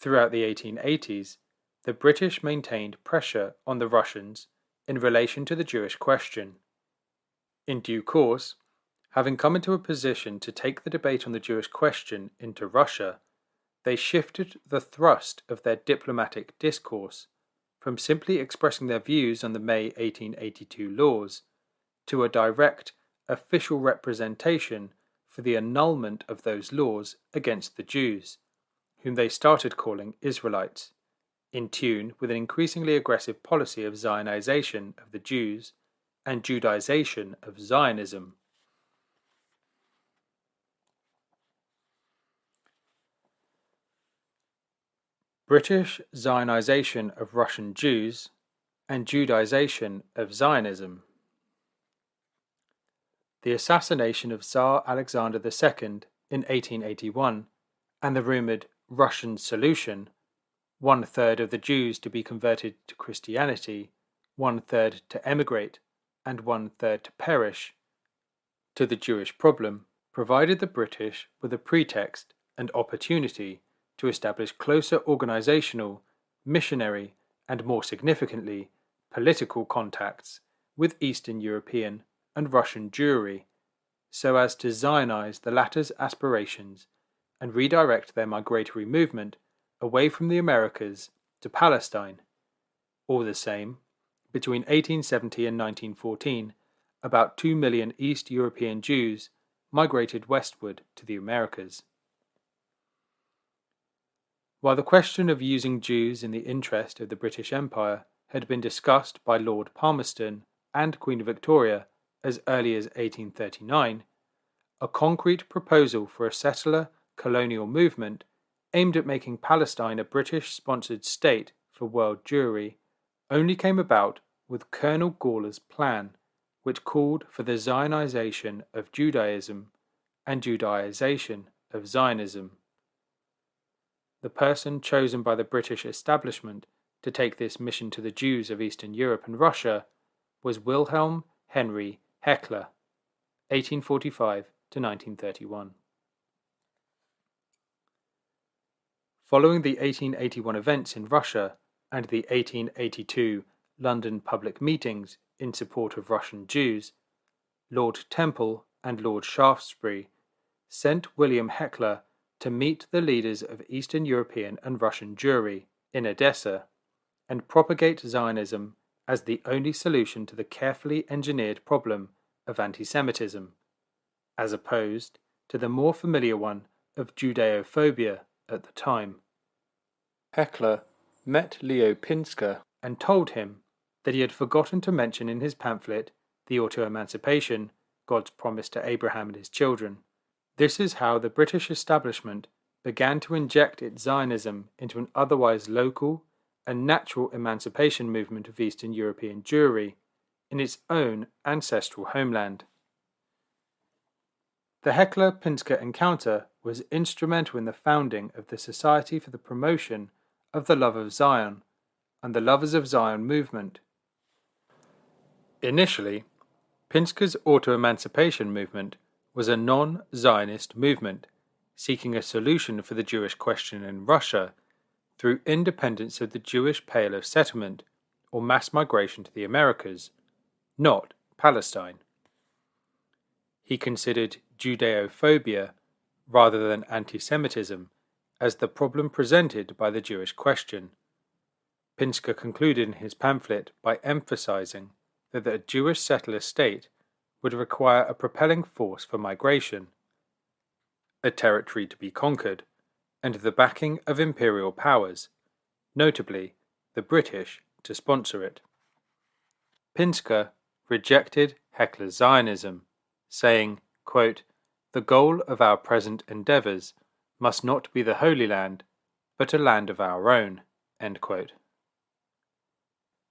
Throughout the 1880s, the British maintained pressure on the Russians in relation to the Jewish question. In due course, having come into a position to take the debate on the Jewish question into Russia, they shifted the thrust of their diplomatic discourse from simply expressing their views on the May 1882 laws to a direct, official representation for the annulment of those laws against the Jews, whom they started calling Israelites, in tune with an increasingly aggressive policy of Zionization of the Jews and Judaization of Zionism. British Zionization of Russian Jews and Judaization of Zionism. The assassination of Tsar Alexander II in 1881 and the rumoured Russian solution, 1/3 of the Jews to be converted to Christianity, 1/3 to emigrate, and 1/3 to perish, to the Jewish problem, provided the British with a pretext and opportunity to establish closer organisational, missionary, and more significantly, political contacts with Eastern European and Russian Jewry, so as to Zionize the latter's aspirations and redirect their migratory movement away from the Americas to Palestine. All the same, between 1870 and 1914, about 2 million East European Jews migrated westward to the Americas. While the question of using Jews in the interest of the British Empire had been discussed by Lord Palmerston and Queen Victoria as early as 1839, a concrete proposal for a settler colonial movement aimed at making Palestine a British-sponsored state for world Jewry only came about with Colonel Gawler's plan, which called for the Zionization of Judaism and Judaization of Zionism. The person chosen by the British establishment to take this mission to the Jews of Eastern Europe and Russia was Wilhelm Henry Heckler, 1845 to 1931. Following the 1881 events in Russia and the 1882 London public meetings in support of Russian Jews, Lord Temple and Lord Shaftesbury sent William Heckler to meet the leaders of Eastern European and Russian Jewry in Odessa and propagate Zionism as the only solution to the carefully engineered problem of anti-Semitism, as opposed to the more familiar one of Judeophobia at the time. Heckler met Leo Pinsker and told him that he had forgotten to mention in his pamphlet, The Auto-Emancipation, God's Promise to Abraham and His Children. This is how the British establishment began to inject its Zionism into an otherwise local and natural emancipation movement of Eastern European Jewry in its own ancestral homeland. The Heckler-Pinsker encounter was instrumental in the founding of the Society for the Promotion of the Love of Zion and the Lovers of Zion movement. Initially, Pinsker's auto-emancipation movement was a non-Zionist movement seeking a solution for the Jewish question in Russia through independence of the Jewish Pale of Settlement or mass migration to the Americas, not Palestine. He considered Judeophobia, rather than anti-Semitism, as the problem presented by the Jewish question. Pinsker concluded in his pamphlet by emphasizing that the Jewish settler state would require a propelling force for migration, a territory to be conquered, and the backing of imperial powers, notably the British, to sponsor it. Pinsker rejected Heckler's Zionism, saying, quote, "The goal of our present endeavours must not be the Holy Land, but a land of our own." End quote.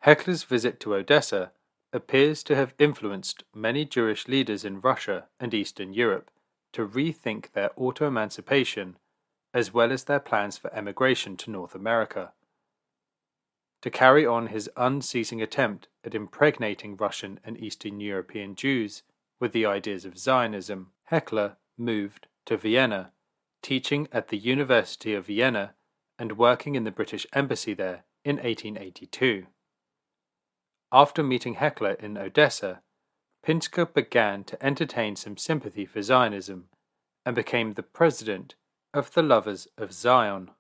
Heckler's visit to Odessa appears to have influenced many Jewish leaders in Russia and Eastern Europe to rethink their auto-emancipation as well as their plans for emigration to North America. To carry on his unceasing attempt at impregnating Russian and Eastern European Jews with the ideas of Zionism, Heckler moved to Vienna, teaching at the University of Vienna and working in the British Embassy there in 1882. After meeting Heckler in Odessa, Pinsker began to entertain some sympathy for Zionism and became the president of the Lovers of Zion.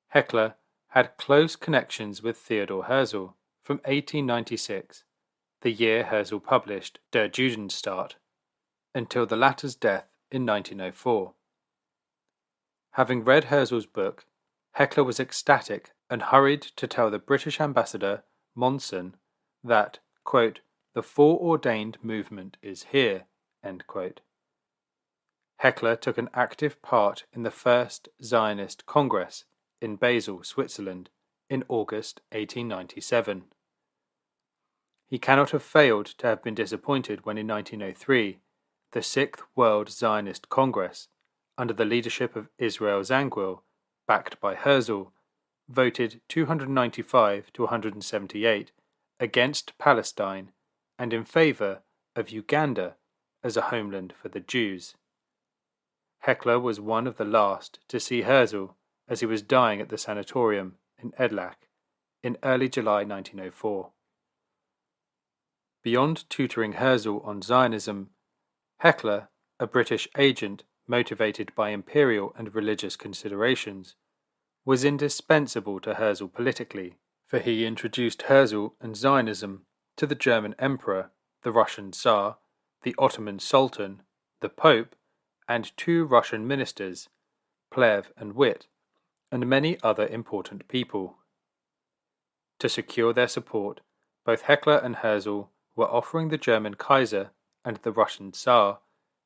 Heckler had close connections with Theodor Herzl from 1896, the year Herzl published Der Judenstaat, until the latter's death in 1904. Having read Herzl's book, Heckler was ecstatic and hurried to tell the British ambassador, Monson, that, quote, "the foreordained movement is here," end quote. Heckler took an active part in the First Zionist Congress in Basel, Switzerland, in August 1897. He cannot have failed to have been disappointed when in 1903, the Sixth World Zionist Congress, under the leadership of Israel Zangwill, backed by Herzl, voted 295 to 178 against Palestine and in favour of Uganda as a homeland for the Jews. Heckler was one of the last to see Herzl as he was dying at the sanatorium in Edlach in early July 1904. Beyond tutoring Herzl on Zionism, Heckler, a British agent motivated by imperial and religious considerations, was indispensable to Herzl politically, for he introduced Herzl and Zionism to the German Emperor, the Russian Tsar, the Ottoman Sultan, the Pope, and 2 Russian ministers, Plehve and Witt, and many other important people. To secure their support, both Heckler and Herzl were offering the German Kaiser and the Russian Tsar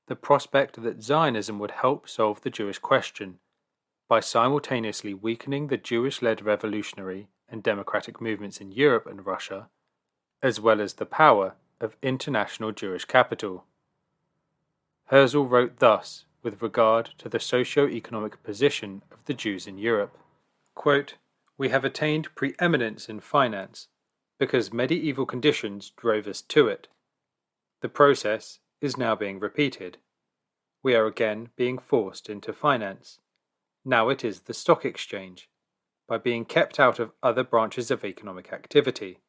the prospect that Zionism would help solve the Jewish question by simultaneously weakening the Jewish-led revolutionary and democratic movements in Europe and Russia, as well as the power of international Jewish capital. Herzl wrote thus with regard to the socio-economic position of the Jews in Europe, quote, "We have attained preeminence in finance because medieval conditions drove us to it. The process is now being repeated. We are again being forced into finance. Now it is the stock exchange, by being kept out of other branches of economic activity.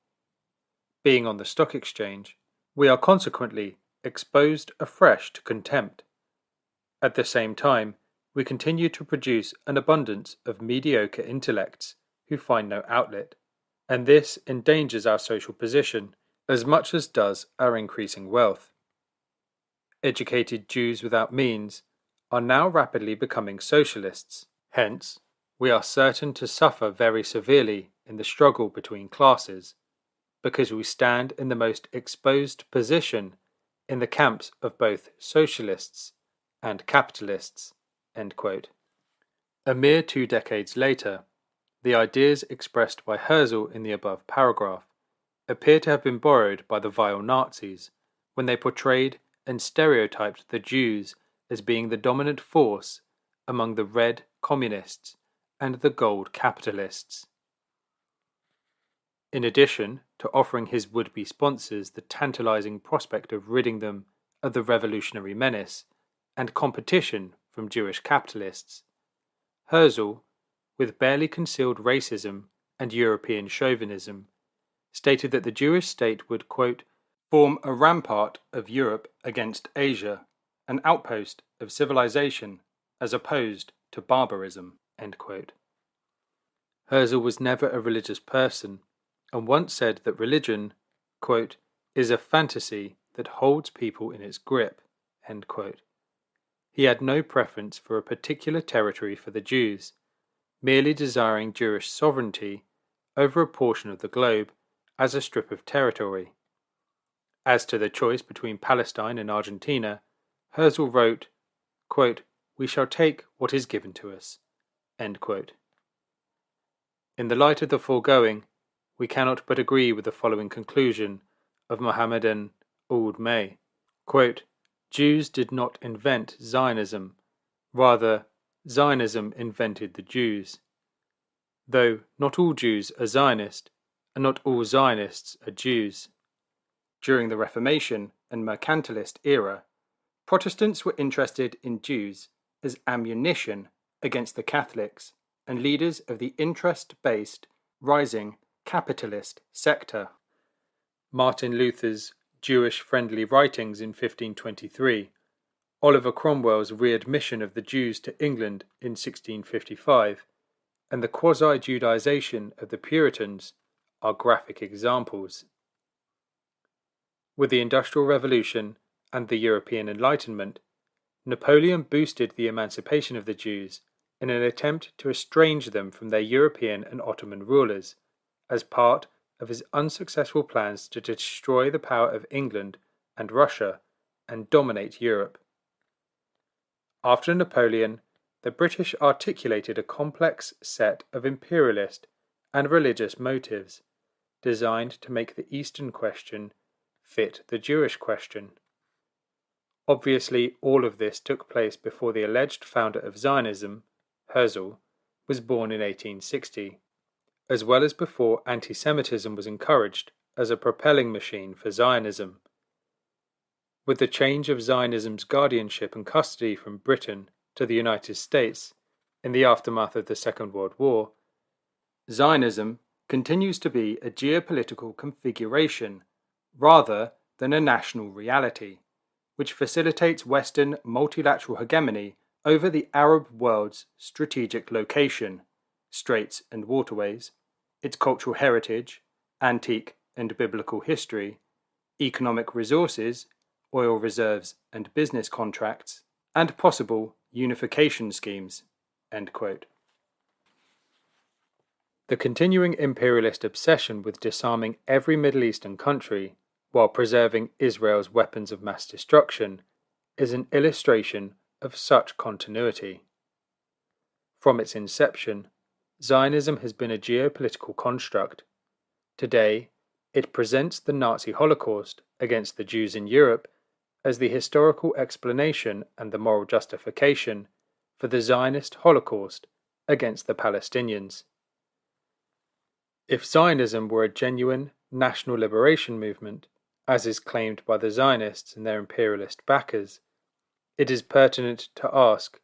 Being on the stock exchange, we are consequently exposed afresh to contempt. At the same time, we continue to produce an abundance of mediocre intellects who find no outlet, and this endangers our social position as much as does our increasing wealth. Educated Jews without means are now rapidly becoming socialists. Hence, we are certain to suffer very severely in the struggle between classes, because we stand in the most exposed position in the camps of both socialists and capitalists." End quote. A mere 2 decades later, the ideas expressed by Herzl in the above paragraph appear to have been borrowed by the vile Nazis when they portrayed and stereotyped the Jews as being the dominant force among the red communists and the gold capitalists. In addition to offering his would-be sponsors the tantalizing prospect of ridding them of the revolutionary menace and competition from Jewish capitalists, Herzl, with barely concealed racism and European chauvinism, stated that the Jewish state would, quote, "form a rampart of Europe against Asia, an outpost of civilization as opposed to barbarism." End quote. Herzl was never a religious person and once said that religion, quote, "is a fantasy that holds people in its grip." End quote. He had no preference for a particular territory for the Jews, merely desiring Jewish sovereignty over a portion of the globe as a strip of territory. As to the choice between Palestine and Argentina, Herzl wrote, quote, "We shall take what is given to us." End quote. In the light of the foregoing, we cannot but agree with the following conclusion of Mohammedan Ould May, quote, "Jews did not invent Zionism, rather Zionism invented the Jews. Though not all Jews are Zionist, and not all Zionists are Jews. During the Reformation and mercantilist era, Protestants were interested in Jews as ammunition against the Catholics and leaders of the interest-based, rising capitalist sector." Martin Luther's Jewish-friendly writings in 1523, Oliver Cromwell's readmission of the Jews to England in 1655, and the quasi-Judaization of the Puritans are graphic examples. With the Industrial Revolution and the European Enlightenment, Napoleon boosted the emancipation of the Jews in an attempt to estrange them from their European and Ottoman rulers, as part of his unsuccessful plans to destroy the power of England and Russia and dominate Europe. After Napoleon, the British articulated a complex set of imperialist and religious motives designed to make the Eastern question fit the Jewish question. Obviously, all of this took place before the alleged founder of Zionism, Herzl, was born in 1860, as well as before anti-Semitism was encouraged as a propelling machine for Zionism. With the change of Zionism's guardianship and custody from Britain to the United States in the aftermath of the Second World War, Zionism continues to be a geopolitical configuration rather than a national reality, which facilitates Western multilateral hegemony over the Arab world's strategic location, straits and waterways, its cultural heritage, antique and biblical history, economic resources, oil reserves and business contracts, and possible unification schemes." End quote. The continuing imperialist obsession with disarming every Middle Eastern country while preserving Israel's weapons of mass destruction is an illustration of such continuity. From its inception, Zionism has been a geopolitical construct. Today, it presents the Nazi Holocaust against the Jews in Europe as the historical explanation and the moral justification for the Zionist Holocaust against the Palestinians. If Zionism were a genuine national liberation movement, as is claimed by the Zionists and their imperialist backers, it is pertinent to ask,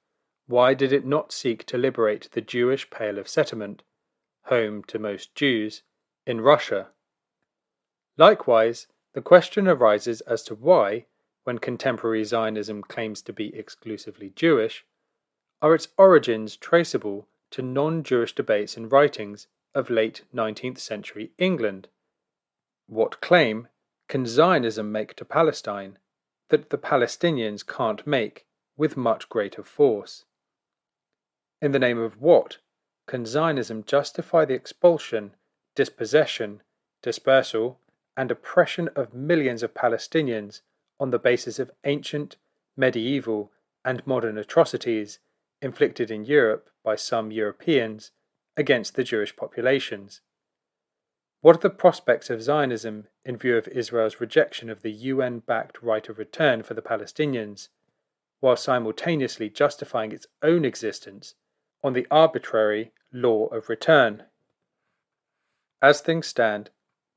why did it not seek to liberate the Jewish Pale of Settlement, home to most Jews, in Russia? Likewise, the question arises as to why, when contemporary Zionism claims to be exclusively Jewish, are its origins traceable to non-Jewish debates and writings of late 19th century England? What claim can Zionism make to Palestine that the Palestinians can't make with much greater force? In the name of what can Zionism justify the expulsion, dispossession, dispersal, and oppression of millions of Palestinians on the basis of ancient, medieval, and modern atrocities inflicted in Europe by some Europeans against the Jewish populations. What are the prospects of Zionism in view of Israel's rejection of the UN-backed right of return for the Palestinians, while simultaneously justifying its own existence on the arbitrary law of return? As things stand,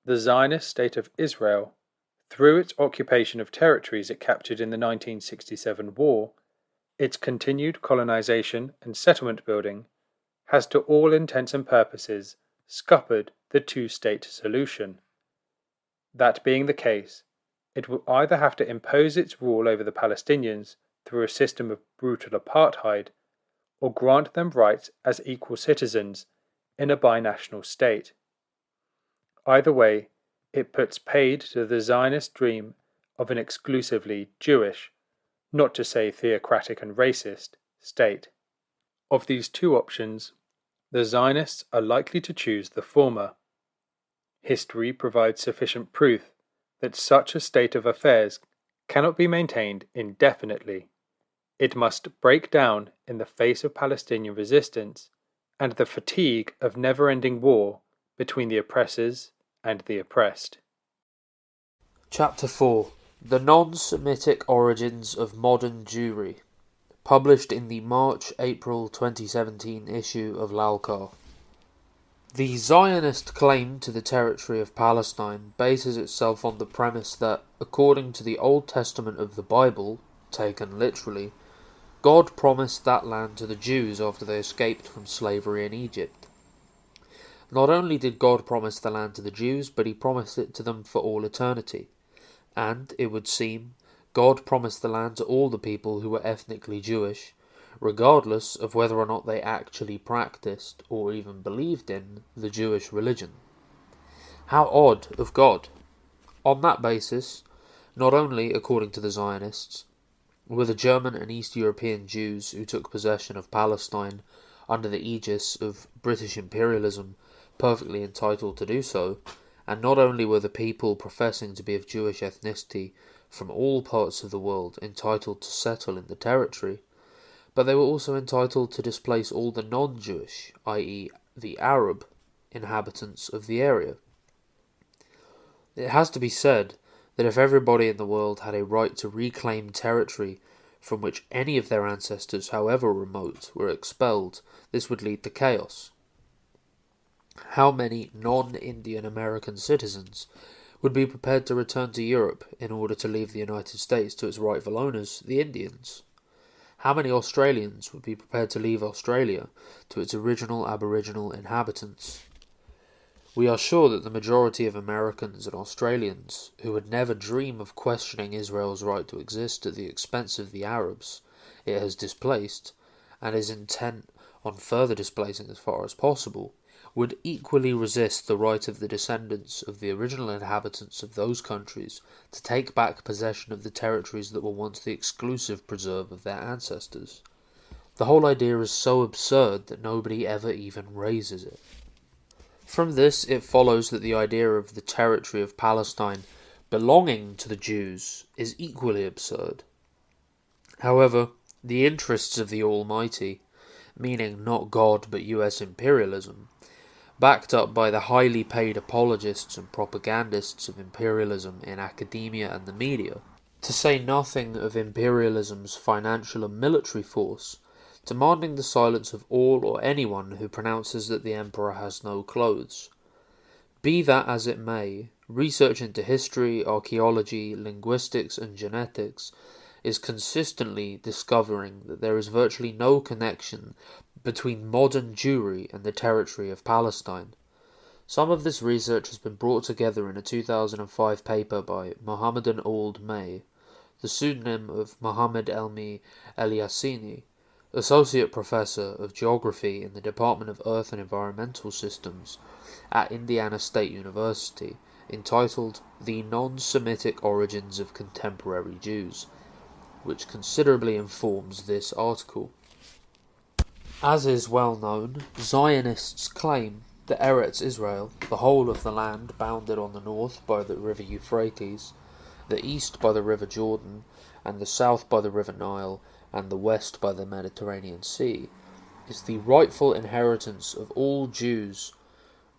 the Zionist state of Israel, through its occupation of territories it captured in the 1967 war, its continued colonization and settlement building, has to all intents and purposes scuppered the two-state solution. That being the case, it will either have to impose its rule over the Palestinians through a system of brutal apartheid, or grant them rights as equal citizens in a binational state. Either way, it puts paid to the Zionist dream of an exclusively Jewish, not to say theocratic and racist, state. Of these two options, the Zionists are likely to choose the former. History provides sufficient proof that such a state of affairs cannot be maintained indefinitely. It must break down in the face of Palestinian resistance and the fatigue of never-ending war between the oppressors and the oppressed. Chapter 4. The Non-Semitic Origins of Modern Jewry, published in the March-April 2017 issue of Lalkar. The Zionist claim to the territory of Palestine bases itself on the premise that, according to the Old Testament of the Bible, taken literally, God promised that land to the Jews after they escaped from slavery in Egypt. Not only did God promise the land to the Jews, but he promised it to them for all eternity. And, it would seem, God promised the land to all the people who were ethnically Jewish, regardless of whether or not they actually practiced, or even believed in, the Jewish religion. How odd of God! On that basis, not only, according to the Zionists, were the German and East European Jews who took possession of Palestine under the aegis of British imperialism perfectly entitled to do so, and not only were the people professing to be of Jewish ethnicity from all parts of the world entitled to settle in the territory, but they were also entitled to displace all the non-Jewish, i.e. the Arab, inhabitants of the area. It has to be said that if everybody in the world had a right to reclaim territory from which any of their ancestors, however remote, were expelled, this would lead to chaos. How many non-Indian American citizens would be prepared to return to Europe in order to leave the United States to its rightful owners, the Indians? How many Australians would be prepared to leave Australia to its original Aboriginal inhabitants? We are sure that the majority of Americans and Australians, who would never dream of questioning Israel's right to exist at the expense of the Arabs it has displaced, and is intent on further displacing as far as possible, would equally resist the right of the descendants of the original inhabitants of those countries to take back possession of the territories that were once the exclusive preserve of their ancestors. The whole idea is so absurd that nobody ever even raises it. From this it follows that the idea of the territory of Palestine belonging to the Jews is equally absurd. However, the interests of the Almighty, meaning not God but US imperialism, backed up by the highly paid apologists and propagandists of imperialism in academia and the media, to say nothing of imperialism's financial and military force, demanding the silence of all or anyone who pronounces that the emperor has no clothes. Be that as it may, research into history, archaeology, linguistics and genetics is consistently discovering that there is virtually no connection between modern Jewry and the territory of Palestine. Some of this research has been brought together in a 2005 paper by Mohammedan Old May, the pseudonym of Mohammed Elmi Eliasini, Associate Professor of Geography in the Department of Earth and Environmental Systems at Indiana State University, entitled The Non-Semitic Origins of Contemporary Jews, which considerably informs this article. As is well known, Zionists claim The Eretz Israel, the whole of the land bounded on the north by the river Euphrates, the east by the river Jordan, and the south by the river Nile, and the west by the Mediterranean Sea, is the rightful inheritance of all Jews,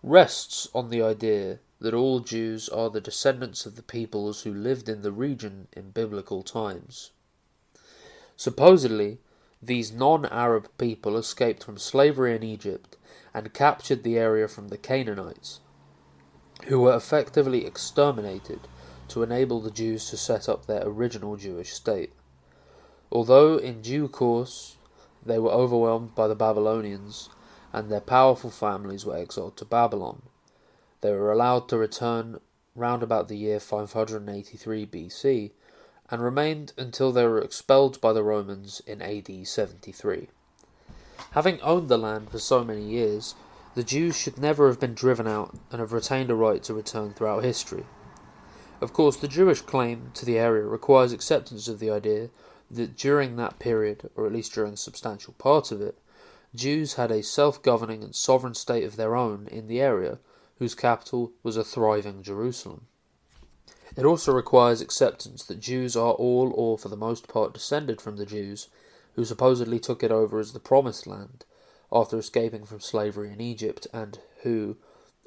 rests on the idea that all Jews are the descendants of the peoples who lived in the region in biblical times. Supposedly, these non-Arab people escaped from slavery in Egypt and captured the area from the Canaanites, who were effectively exterminated to enable the Jews to set up their original Jewish state. Although in due course they were overwhelmed by the Babylonians and their powerful families were exiled to Babylon, they were allowed to return round about the year 583 BC and remained until they were expelled by the Romans in AD 73. Having owned the land for so many years, the Jews should never have been driven out and have retained a right to return throughout history. Of course, the Jewish claim to the area requires acceptance of the idea that during that period, or at least during substantial parts of it, Jews had a self-governing and sovereign state of their own in the area, whose capital was a thriving Jerusalem. It also requires acceptance that Jews are all, or for the most part, descended from the Jews who supposedly took it over as the Promised Land after escaping from slavery in Egypt, and who,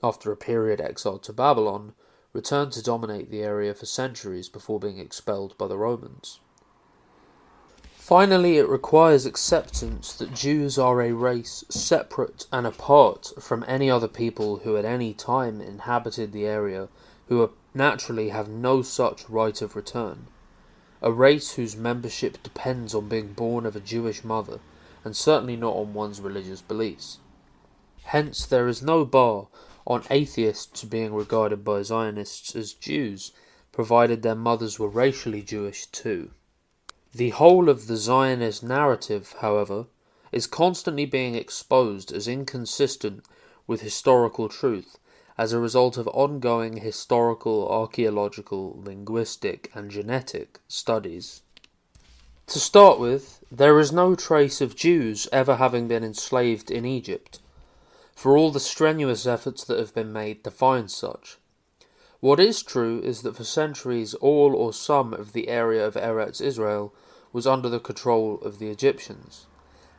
after a period exiled to Babylon, returned to dominate the area for centuries before being expelled by the Romans. Finally, it requires acceptance that Jews are a race separate and apart from any other people who at any time inhabited the area, who naturally have no such right of return. A race whose membership depends on being born of a Jewish mother, and certainly not on one's religious beliefs. Hence, there is no bar on atheists being regarded by Zionists as Jews, provided their mothers were racially Jewish too. The whole of the Zionist narrative, however, is constantly being exposed as inconsistent with historical truth as a result of ongoing historical, archaeological, linguistic, and genetic studies. To start with, there is no trace of Jews ever having been enslaved in Egypt, for all the strenuous efforts that have been made to find such. What is true is that for centuries all or some of the area of Eretz Israel was under the control of the Egyptians,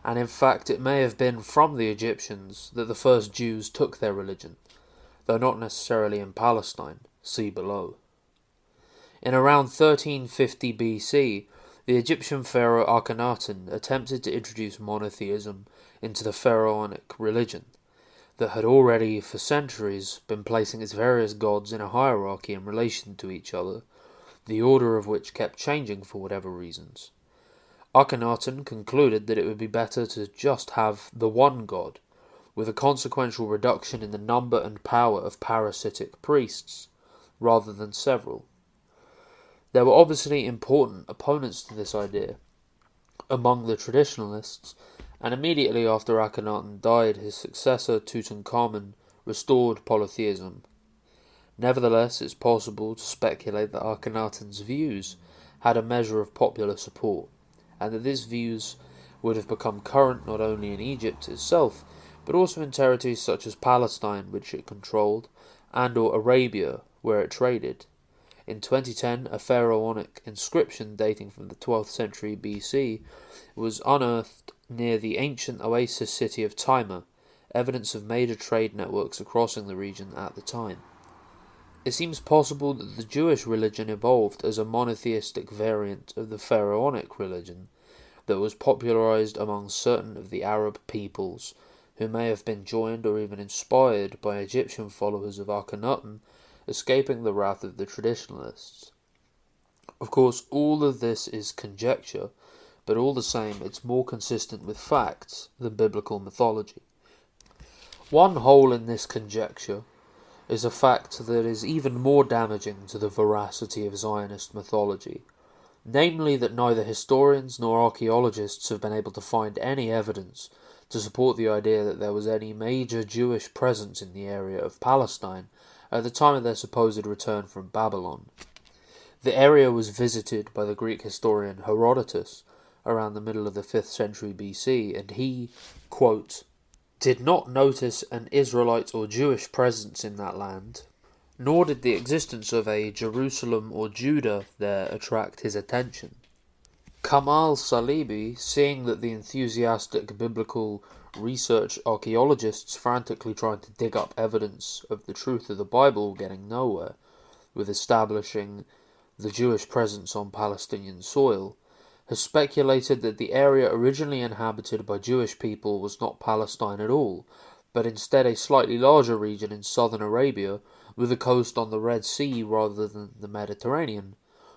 and in fact it may have been from the Egyptians that the first Jews took their religion, though not necessarily in Palestine, see below. In around 1350 BC, the Egyptian pharaoh Akhenaten attempted to introduce monotheism into the pharaonic religion, that had already for centuries been placing its various gods in a hierarchy in relation to each other, the order of which kept changing for whatever reasons. Akhenaten concluded that it would be better to just have the one god, with a consequential reduction in the number and power of parasitic priests, rather than several. There were obviously important opponents to this idea among the traditionalists, and immediately after Akhenaten died, his successor Tutankhamun restored polytheism. Nevertheless, it's possible to speculate that Akhenaten's views had a measure of popular support, and that these views would have become current not only in Egypt itself, but also in territories such as Palestine, which it controlled, and or Arabia, where it traded. In 2010, a pharaonic inscription dating from the 12th century BC was unearthed near the ancient oasis city of Timur, evidence of major trade networks crossing the region at the time. It seems possible that the Jewish religion evolved as a monotheistic variant of the pharaonic religion that was popularized among certain of the Arab peoples, who may have been joined or even inspired by Egyptian followers of Akhenaten, escaping the wrath of the traditionalists. Of course, all of this is conjecture, but all the same it's more consistent with facts than biblical mythology. One hole in this conjecture is a fact that is even more damaging to the veracity of Zionist mythology, namely that neither historians nor archaeologists have been able to find any evidence to support the idea that there was any major Jewish presence in the area of Palestine at the time of their supposed return from Babylon. The area was visited by the Greek historian Herodotus around the middle of the 5th century BC, and he, quote, did not notice an Israelite or Jewish presence in that land, nor did the existence of a Jerusalem or Judah there attract his attention. Kamal Salibi, seeing that the enthusiastic biblical research archaeologists frantically trying to dig up evidence of the truth of the Bible were getting nowhere with establishing the Jewish presence on Palestinian soil, has speculated that the area originally inhabited by Jewish people was not Palestine at all, but instead a slightly larger region in southern Arabia with a coast on the Red Sea rather than the Mediterranean,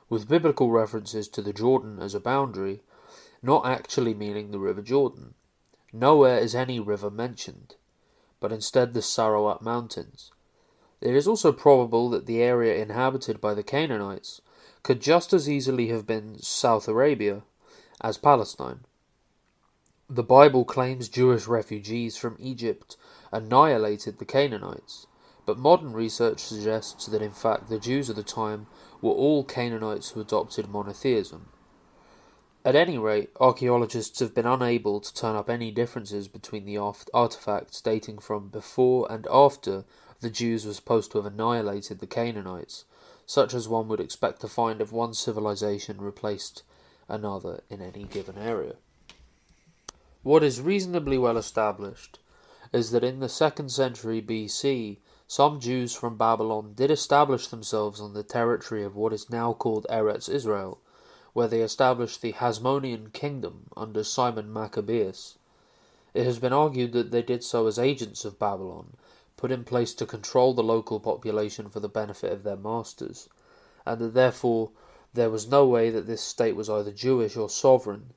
with biblical references to the Jordan as a boundary, not actually meaning the River Jordan. Nowhere is any river mentioned, but instead the Sarawat Mountains. It is also probable that the area inhabited by the Canaanites could just as easily have been South Arabia as Palestine. The Bible claims Jewish refugees from Egypt annihilated the Canaanites, but modern research suggests that in fact the Jews of the time were all Canaanites who adopted monotheism. At any rate, archaeologists have been unable to turn up any differences between the artifacts dating from before and after the Jews were supposed to have annihilated the Canaanites, such as one would expect to find if one civilization replaced another in any given area. What is reasonably well established is that in the 2nd century BC, some Jews from Babylon did establish themselves on the territory of what is now called Eretz Israel, where they established the Hasmonean kingdom under Simon Maccabeus. It has been argued that they did so as agents of Babylon, put in place to control the local population for the benefit of their masters, and that therefore there was no way that this state was either Jewish or sovereign.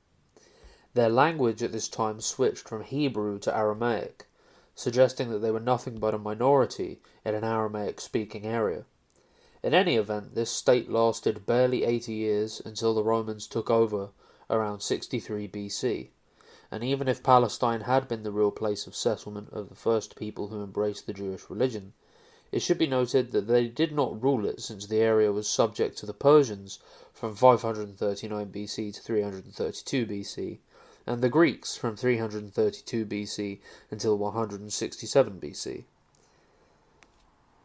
Their language at this time switched from Hebrew to Aramaic, suggesting that they were nothing but a minority in an Aramaic-speaking area. In any event, this state lasted barely 80 years until the Romans took over around 63 BC. And even if Palestine had been the real place of settlement of the first people who embraced the Jewish religion, it should be noted that they did not rule it, since the area was subject to the Persians from 539 BC to 332 BC, and the Greeks from 332 BC until 167 BC.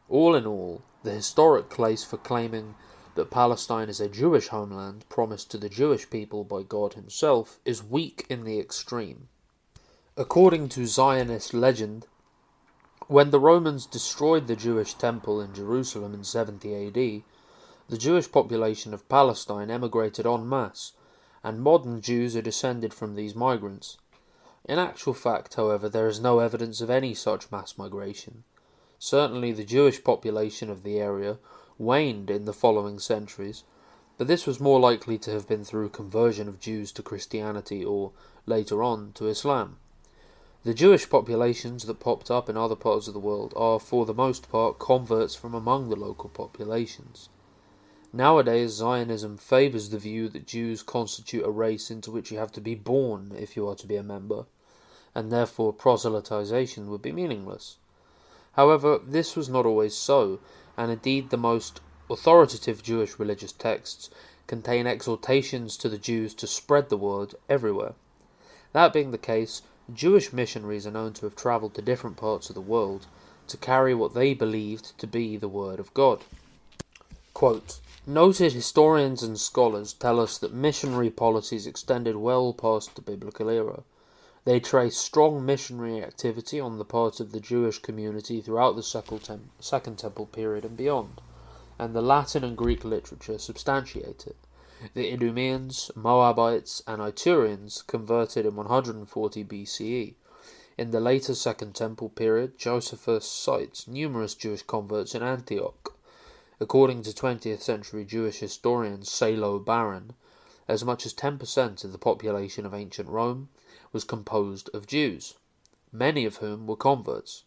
All in all, the historic case for claiming that Palestine is a Jewish homeland promised to the Jewish people by God himself is weak in the extreme. According to Zionist legend, when the Romans destroyed the Jewish temple in Jerusalem in 70 AD, the Jewish population of Palestine emigrated en masse, and modern Jews are descended from these migrants. In actual fact, however, there is no evidence of any such mass migration. Certainly the Jewish population of the area waned in the following centuries, but this was more likely to have been through conversion of Jews to Christianity or, later on, to Islam. The Jewish populations that popped up in other parts of the world are, for the most part, converts from among the local populations. Nowadays, Zionism favours the view that Jews constitute a race into which you have to be born if you are to be a member, and therefore proselytization would be meaningless. However, this was not always so, and indeed the most authoritative Jewish religious texts contain exhortations to the Jews to spread the word everywhere. That being the case, Jewish missionaries are known to have travelled to different parts of the world to carry what they believed to be the word of God. Quote, "Noted historians and scholars tell us that missionary policies extended well past the biblical era. They trace strong missionary activity on the part of the Jewish community throughout the Second Temple period and beyond, and the Latin and Greek literature substantiate it. The Idumeans, Moabites, and Iturians converted in 140 BCE. In the later Second Temple period, Josephus cites numerous Jewish converts in Antioch. According to 20th century Jewish historian Salo Baron, as much as 10% of the population of ancient Rome was composed of Jews, many of whom were converts.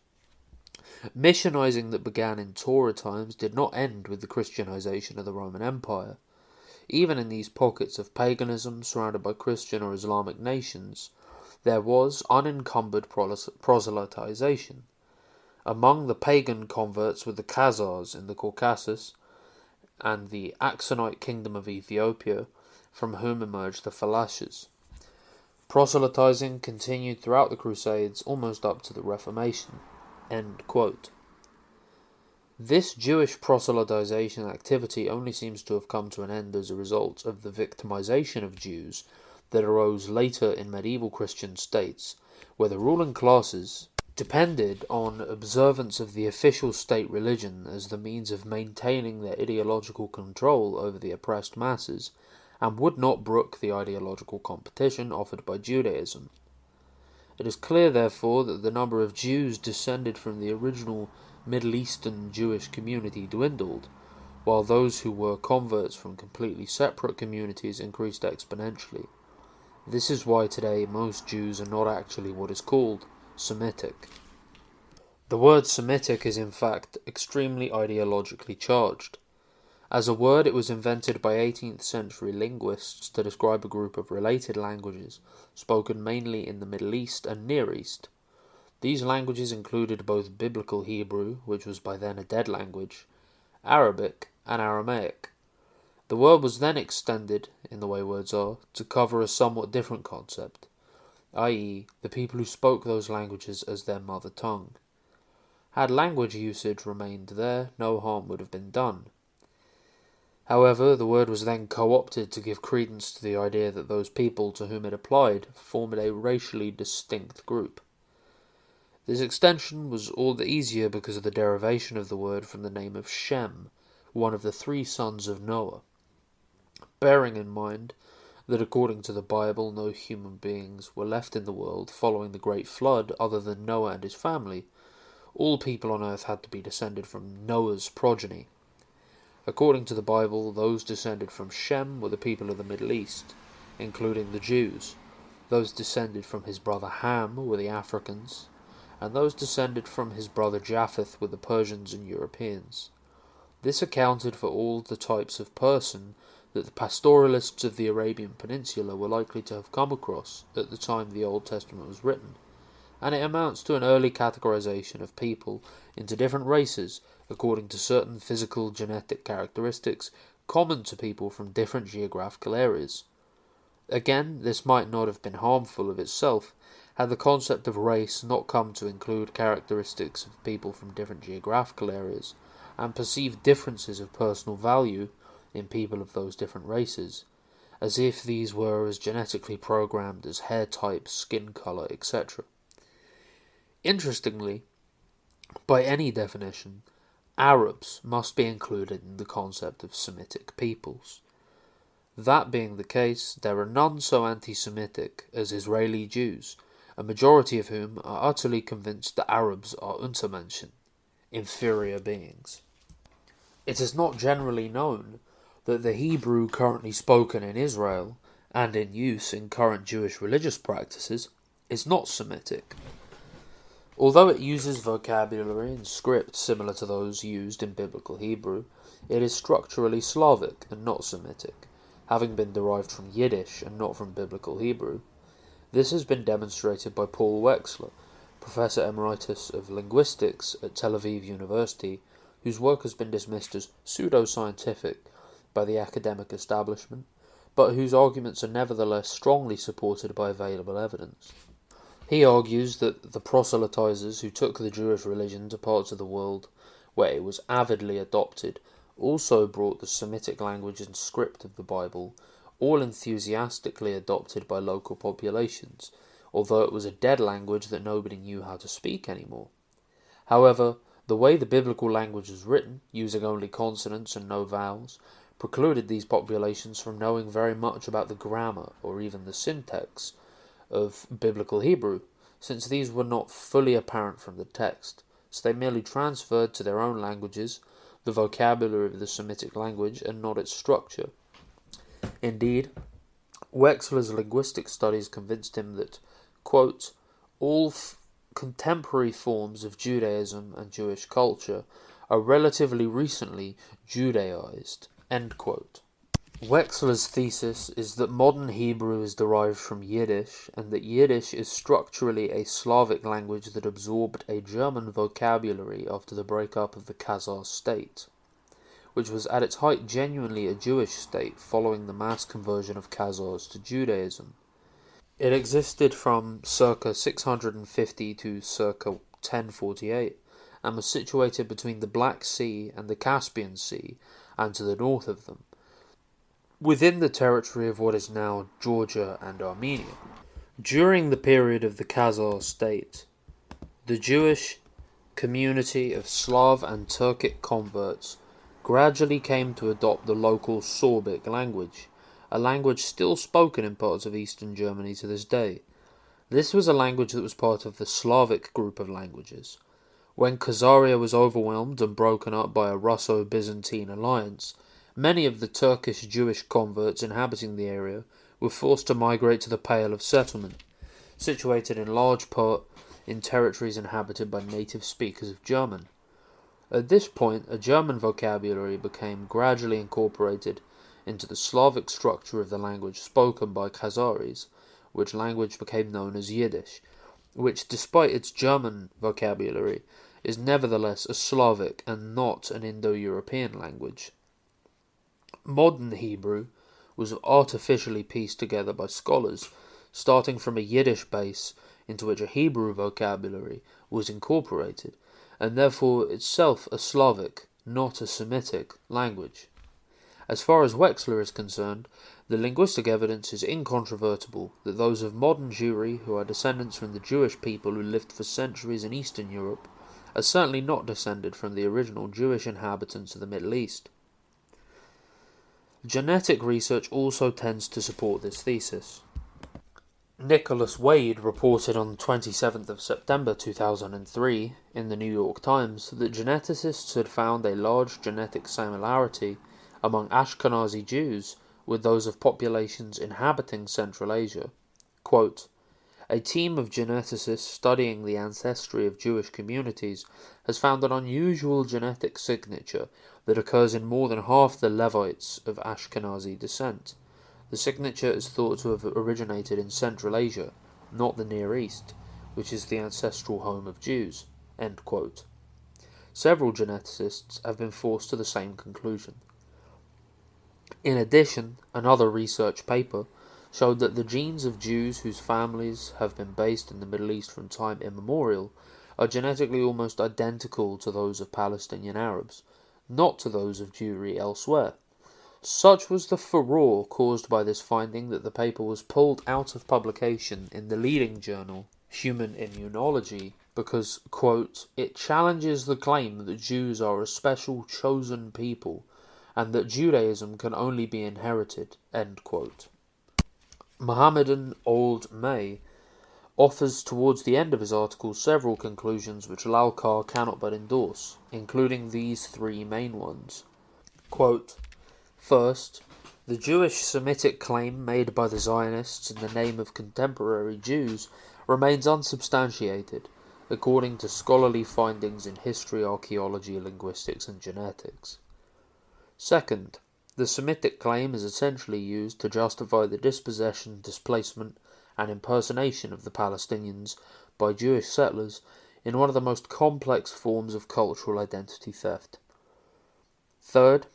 Missionizing that began in Torah times did not end with the Christianization of the Roman Empire. Even in these pockets of paganism surrounded by Christian or Islamic nations, there was unencumbered proselytization. Among the pagan converts were the Khazars in the Caucasus and the Axonite kingdom of Ethiopia, from whom emerged the Falashas. Proselytizing continued throughout the Crusades almost up to the Reformation." End quote. This Jewish proselytization activity only seems to have come to an end as a result of the victimization of Jews that arose later in medieval Christian states, where the ruling classes depended on observance of the official state religion as the means of maintaining their ideological control over the oppressed masses, and would not brook the ideological competition offered by Judaism. It is clear, therefore, that the number of Jews descended from the original Middle Eastern Jewish community dwindled, while those who were converts from completely separate communities increased exponentially. This is why today most Jews are not actually what is called Semitic. The word Semitic is in fact extremely ideologically charged. As a word, it was invented by 18th century linguists to describe a group of related languages spoken mainly in the Middle East and Near East. These languages included both Biblical Hebrew, which was by then a dead language, Arabic, and Aramaic. The word was then extended, in the way words are, to cover a somewhat different concept, i.e., the people who spoke those languages as their mother tongue. Had language usage remained there, no harm would have been done. However, the word was then co-opted to give credence to the idea that those people to whom it applied formed a racially distinct group. This extension was all the easier because of the derivation of the word from the name of Shem, one of the 3 sons of Noah. Bearing in mind that according to the Bible no human beings were left in the world following the Great Flood other than Noah and his family, all people on earth had to be descended from Noah's progeny. According to the Bible, those descended from Shem were the people of the Middle East, including the Jews. Those descended from his brother Ham were the Africans, and those descended from his brother Japheth were the Persians and Europeans. This accounted for all the types of person that the pastoralists of the Arabian Peninsula were likely to have come across at the time the Old Testament was written, and it amounts to an early categorization of people into different races according to certain physical genetic characteristics common to people from different geographical areas. Again, this might not have been harmful of itself had the concept of race not come to include characteristics of people from different geographical areas and perceived differences of personal value in people of those different races, as if these were as genetically programmed as hair type, skin colour, etc. Interestingly, by any definition, Arabs must be included in the concept of Semitic peoples. That being the case, there are none so anti-Semitic as Israeli Jews, a majority of whom are utterly convinced that Arabs are Untermenschen, inferior beings. It is not generally known that the Hebrew currently spoken in Israel, and in use in current Jewish religious practices, is not Semitic. Although it uses vocabulary and script similar to those used in Biblical Hebrew, it is structurally Slavic and not Semitic, having been derived from Yiddish and not from Biblical Hebrew. This has been demonstrated by Paul Wechsler, Professor Emeritus of Linguistics at Tel Aviv University, whose work has been dismissed as pseudo-scientific by the academic establishment, but whose arguments are nevertheless strongly supported by available evidence. He argues that the proselytizers who took the Jewish religion to parts of the world where it was avidly adopted also brought the Semitic language and script of the Bible, all enthusiastically adopted by local populations, although it was a dead language that nobody knew how to speak anymore. However, the way the biblical language was written, using only consonants and no vowels, precluded these populations from knowing very much about the grammar or even the syntax of Biblical Hebrew, since these were not fully apparent from the text, so they merely transferred to their own languages the vocabulary of the Semitic language and not its structure. Indeed, Wechsler's linguistic studies convinced him that, quote, all contemporary forms of Judaism and Jewish culture are relatively recently Judaized, end quote. Wechsler's thesis is that modern Hebrew is derived from Yiddish, and that Yiddish is structurally a Slavic language that absorbed a German vocabulary after the breakup of the Khazar state, which was at its height genuinely a Jewish state following the mass conversion of Khazars to Judaism. It existed from circa 650 to circa 1048 and was situated between the Black Sea and the Caspian Sea and to the north of them, within the territory of what is now Georgia and Armenia. During the period of the Khazar state, the Jewish community of Slav and Turkic converts gradually came to adopt the local Sorbic language, a language still spoken in parts of eastern Germany to this day. This was a language that was part of the Slavic group of languages. When Khazaria was overwhelmed and broken up by a Russo-Byzantine alliance, many of the Turkish Jewish converts inhabiting the area were forced to migrate to the Pale of Settlement, situated in large part in territories inhabited by native speakers of German. At this point, a German vocabulary became gradually incorporated into the Slavic structure of the language spoken by Khazaris, which language became known as Yiddish, which, despite its German vocabulary, is nevertheless a Slavic and not an Indo-European language. Modern Hebrew was artificially pieced together by scholars, starting from a Yiddish base into which a Hebrew vocabulary was incorporated, and therefore itself a Slavic, not a Semitic, language. As far as Wexler is concerned, the linguistic evidence is incontrovertible that those of modern Jewry, who are descendants from the Jewish people who lived for centuries in Eastern Europe, are certainly not descended from the original Jewish inhabitants of the Middle East. Genetic research also tends to support this thesis. Nicholas Wade reported on the 27th of September 2003 in the New York Times that geneticists had found a large genetic similarity among Ashkenazi Jews with those of populations inhabiting Central Asia. Quote, "A team of geneticists studying the ancestry of Jewish communities has found an unusual genetic signature that occurs in more than half the Levites of Ashkenazi descent. The signature is thought to have originated in Central Asia, not the Near East, which is the ancestral home of Jews." End quote. Several geneticists have been forced to the same conclusion. In addition, another research paper showed that the genes of Jews whose families have been based in the Middle East from time immemorial are genetically almost identical to those of Palestinian Arabs, not to those of Jewry elsewhere. Such was the furore caused by this finding that the paper was pulled out of publication in the leading journal, Human Immunology, because, quote, "it challenges the claim that Jews are a special chosen people and that Judaism can only be inherited," end quote. Mohammedan Old May offers towards the end of his article several conclusions which Lalkar cannot but endorse, including these three main ones. Quote, "First, the Jewish Semitic claim made by the Zionists in the name of contemporary Jews remains unsubstantiated, according to scholarly findings in history, archaeology, linguistics, and genetics. Second, the Semitic claim is essentially used to justify the dispossession, displacement, and impersonation of the Palestinians by Jewish settlers in one of the most complex forms of cultural identity theft. Third,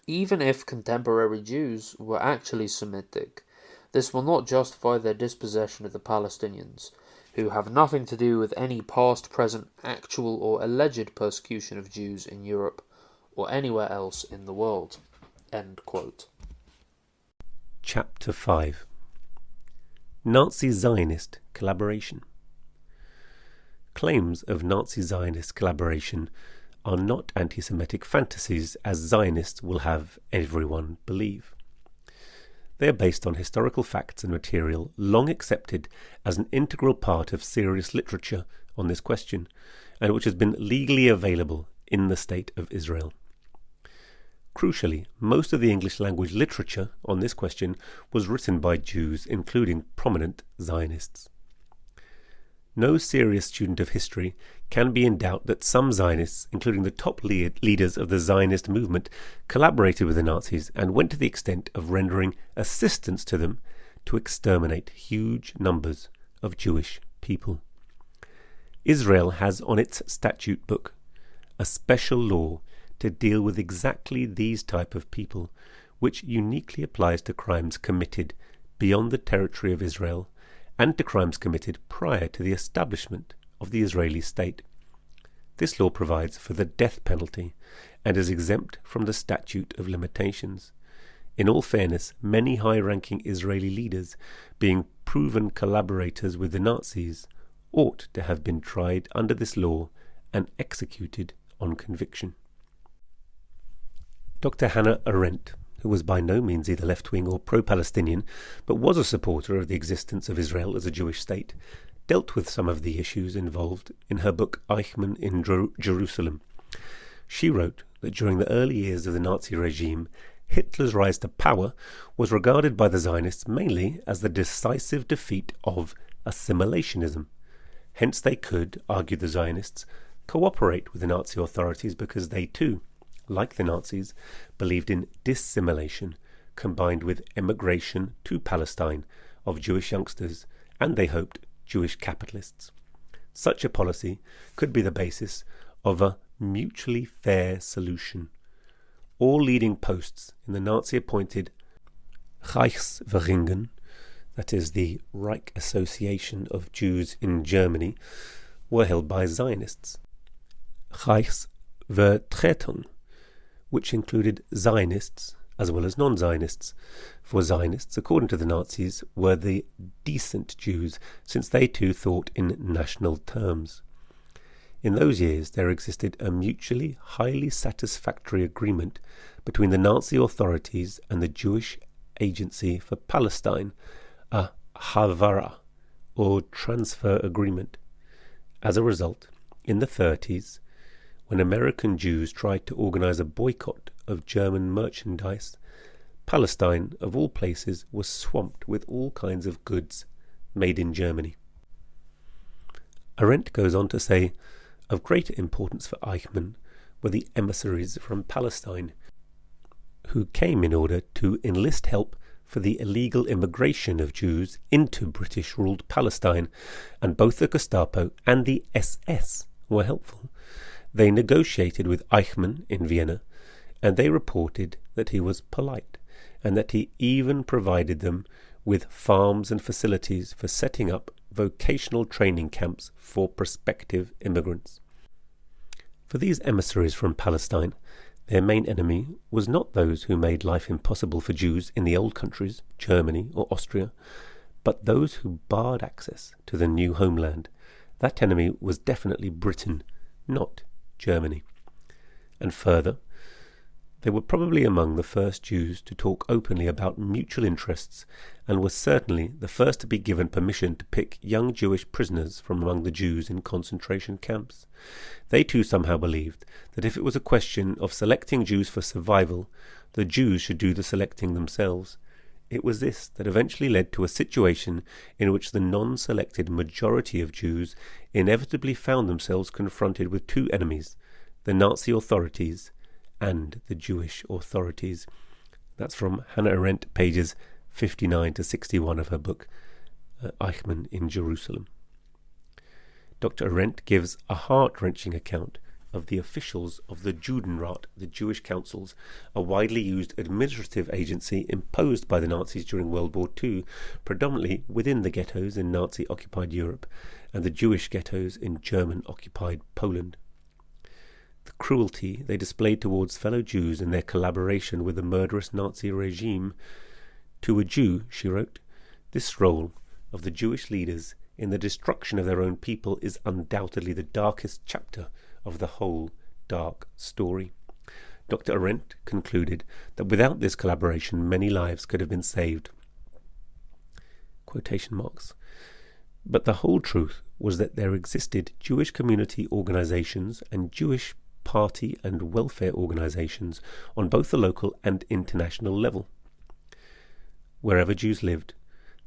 even if contemporary Jews were actually Semitic, this will not justify their dispossession of the Palestinians, who have nothing to do with any past, present, actual, or alleged persecution of Jews in Europe or anywhere else in the world." End quote. Chapter 5. Nazi-Zionist Collaboration. Claims of Nazi-Zionist collaboration are not anti-Semitic fantasies, as Zionists will have everyone believe. They are based on historical facts and material long accepted as an integral part of serious literature on this question, and which has been legally available in the State of Israel. Crucially, most of the English-language literature on this question was written by Jews, including prominent Zionists. No serious student of history can be in doubt that some Zionists, including the top leaders of the Zionist movement, collaborated with the Nazis and went to the extent of rendering assistance to them to exterminate huge numbers of Jewish people. Israel has on its statute book a special law to deal with exactly these type of people, which uniquely applies to crimes committed beyond the territory of Israel and to crimes committed prior to the establishment of the Israeli state. This law provides for the death penalty and is exempt from the statute of limitations. In all fairness, many high-ranking Israeli leaders, being proven collaborators with the Nazis, ought to have been tried under this law and executed on conviction. Dr. Hannah Arendt, who was by no means either left-wing or pro-Palestinian, but was a supporter of the existence of Israel as a Jewish state, dealt with some of the issues involved in her book Eichmann in Jerusalem. She wrote that during the early years of the Nazi regime, Hitler's rise to power was regarded by the Zionists mainly as the decisive defeat of assimilationism. Hence they could, argued the Zionists, cooperate with the Nazi authorities because they too, like the Nazis, believed in dissimilation combined with emigration to Palestine of Jewish youngsters and, they hoped, Jewish capitalists. Such a policy could be the basis of a mutually fair solution. All leading posts in the Nazi-appointed Reichsvereinigung, that is the Reich Association of Jews in Germany, were held by Zionists. Reichsvertretung, which included Zionists as well as non-Zionists. For Zionists, according to the Nazis, were the decent Jews, since they too thought in national terms. In those years there existed a mutually highly satisfactory agreement between the Nazi authorities and the Jewish Agency for Palestine, a Haavara, or transfer agreement. As a result, in the 30s, when American Jews tried to organize a boycott of German merchandise, Palestine, of all places, was swamped with all kinds of goods made in Germany. Arendt goes on to say, of greater importance for Eichmann were the emissaries from Palestine, who came in order to enlist help for the illegal immigration of Jews into British-ruled Palestine, and both the Gestapo and the SS were helpful. They negotiated with Eichmann in Vienna, and they reported that he was polite, and that he even provided them with farms and facilities for setting up vocational training camps for prospective immigrants. For these emissaries from Palestine, their main enemy was not those who made life impossible for Jews in the old countries, Germany or Austria, but those who barred access to the new homeland. That enemy was definitely Britain, not Germany. And further, they were probably among the first Jews to talk openly about mutual interests, and were certainly the first to be given permission to pick young Jewish prisoners from among the Jews in concentration camps. They too somehow believed that if it was a question of selecting Jews for survival, the Jews should do the selecting themselves. It was this that eventually led to a situation in which the non-selected majority of Jews inevitably found themselves confronted with two enemies, the Nazi authorities and the Jewish authorities. That's from Hannah Arendt, pages 59 to 61 of her book, Eichmann in Jerusalem. Dr. Arendt gives a heart-wrenching account of the officials of the Judenrat, the Jewish councils, a widely used administrative agency imposed by the Nazis during World War II, predominantly within the ghettos in Nazi-occupied Europe and the Jewish ghettos in German-occupied Poland. The cruelty they displayed towards fellow Jews in their collaboration with the murderous Nazi regime. To a Jew, she wrote, this role of the Jewish leaders in the destruction of their own people is undoubtedly the darkest chapter of the whole dark story. Dr. Arendt concluded that without this collaboration many lives could have been saved. Quotation marks. But the whole truth was that there existed Jewish community organizations and Jewish party and welfare organizations on both the local and international level. Wherever Jews lived,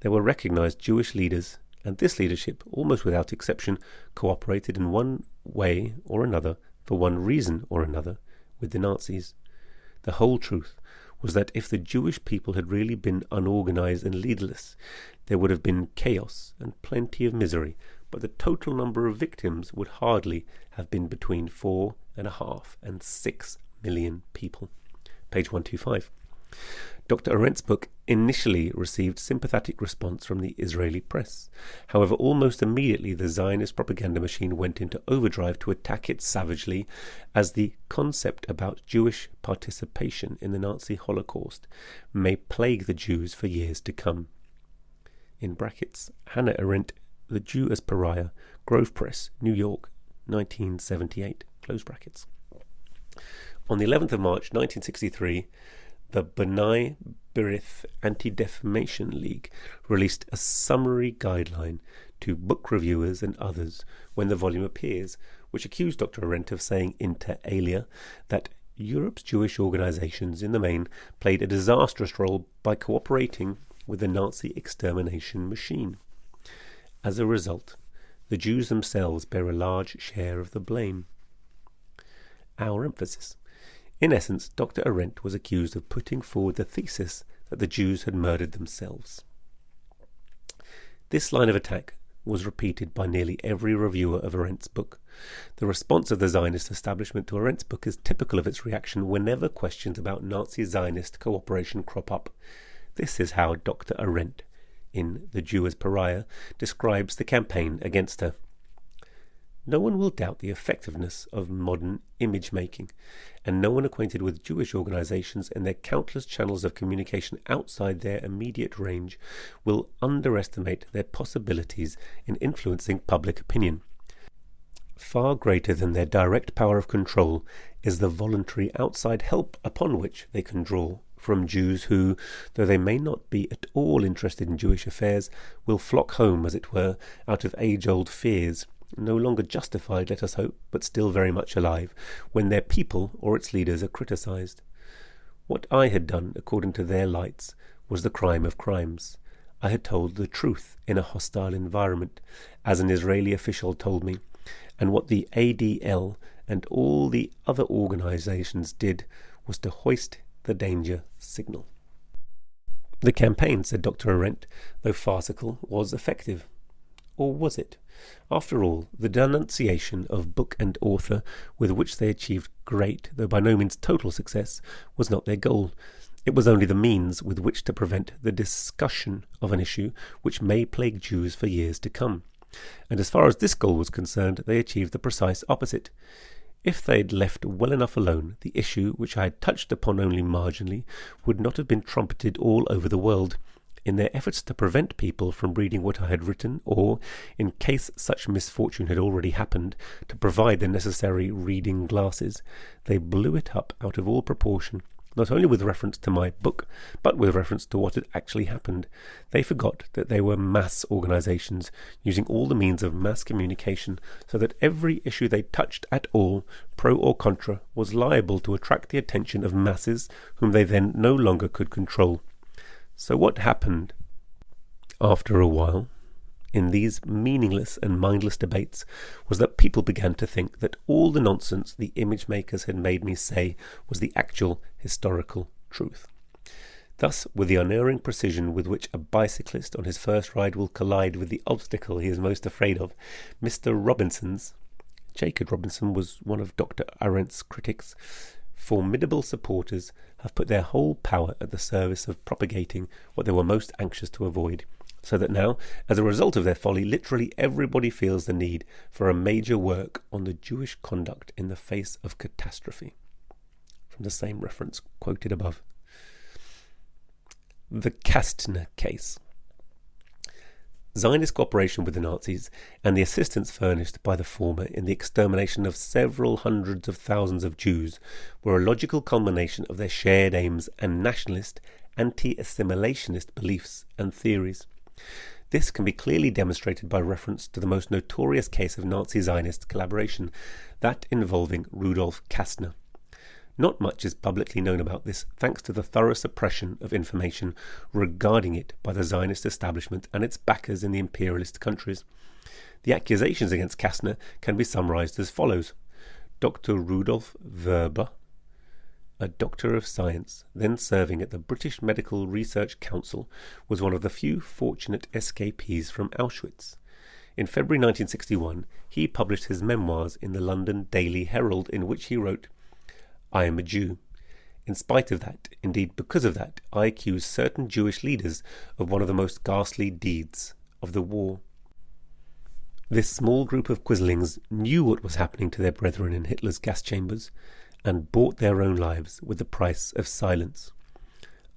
there were recognized Jewish leaders, and this leadership, almost without exception, cooperated in one way or another, for one reason or another, with the Nazis. The whole truth was that if the Jewish people had really been unorganized and leaderless, there would have been chaos and plenty of misery, but the total number of victims would hardly have been between 4.5 and 6 million people. Page 125. Dr. Arendt's book initially received sympathetic response from the Israeli press. However, almost immediately the Zionist propaganda machine went into overdrive to attack it savagely, as the concept about Jewish participation in the Nazi Holocaust may plague the Jews for years to come. In brackets, Hannah Arendt, The Jew as Pariah, Grove Press, New York, 1978, close brackets. On the 11th of March 1963, the B'nai B'rith Anti-Defamation League released a summary guideline to book reviewers and others when the volume appears, which accused Dr. Arendt of saying inter alia that Europe's Jewish organizations in the main played a disastrous role by cooperating with the Nazi extermination machine. As a result, the Jews themselves bear a large share of the blame. Our emphasis. In essence, Dr. Arendt was accused of putting forward the thesis that the Jews had murdered themselves. This line of attack was repeated by nearly every reviewer of Arendt's book. The response of the Zionist establishment to Arendt's book is typical of its reaction whenever questions about Nazi-Zionist cooperation crop up. This is how Dr. Arendt, in The Jew as Pariah, describes the campaign against her. No one will doubt the effectiveness of modern image-making, and no one acquainted with Jewish organizations and their countless channels of communication outside their immediate range will underestimate their possibilities in influencing public opinion. Far greater than their direct power of control is the voluntary outside help upon which they can draw from Jews who, though they may not be at all interested in Jewish affairs, will flock home, as it were, out of age-old fears, no longer justified, let us hope, but still very much alive, when their people or its leaders are criticized. What I had done, according to their lights, was the crime of crimes. I had told the truth in a hostile environment, as an Israeli official told me, and what the ADL and all the other organizations did was to hoist the danger signal. The campaign, said Dr. Arendt, though farcical, was effective. Or was it? After all, the denunciation of book and author, with which they achieved great, though by no means total success, was not their goal. It was only the means with which to prevent the discussion of an issue which may plague Jews for years to come. And as far as this goal was concerned, they achieved the precise opposite. If they had left well enough alone, the issue, which I had touched upon only marginally, would not have been trumpeted all over the world. In their efforts to prevent people from reading what I had written, or, in case such misfortune had already happened, to provide the necessary reading glasses, they blew it up out of all proportion, not only with reference to my book, but with reference to what had actually happened. They forgot that they were mass organizations, using all the means of mass communication, so that every issue they touched at all, pro or contra, was liable to attract the attention of masses whom they then no longer could control. So what happened after a while in these meaningless and mindless debates was that people began to think that all the nonsense the image makers had made me say was the actual historical truth. Thus, with the unerring precision with which a bicyclist on his first ride will collide with the obstacle he is most afraid of, Jacob Robinson was one of Dr. Arendt's critics, formidable supporters have put their whole power at the service of propagating what they were most anxious to avoid, so that now, as a result of their folly, literally everybody feels the need for a major work on the Jewish conduct in the face of catastrophe. From the same reference quoted above. The Kastner case. Zionist cooperation with the Nazis and the assistance furnished by the former in the extermination of several hundreds of thousands of Jews were a logical culmination of their shared aims and nationalist, anti-assimilationist beliefs and theories. This can be clearly demonstrated by reference to the most notorious case of Nazi-Zionist collaboration, that involving Rudolf Kastner. Not much is publicly known about this, thanks to the thorough suppression of information regarding it by the Zionist establishment and its backers in the imperialist countries. The accusations against Kastner can be summarized as follows. Dr. Rudolf Verber, a doctor of science, then serving at the British Medical Research Council, was one of the few fortunate escapees from Auschwitz. In February 1961, he published his memoirs in the London Daily Herald, in which he wrote, "I am a Jew. In spite of that, indeed because of that, I accuse certain Jewish leaders of one of the most ghastly deeds of the war. This small group of quislings knew what was happening to their brethren in Hitler's gas chambers and bought their own lives with the price of silence.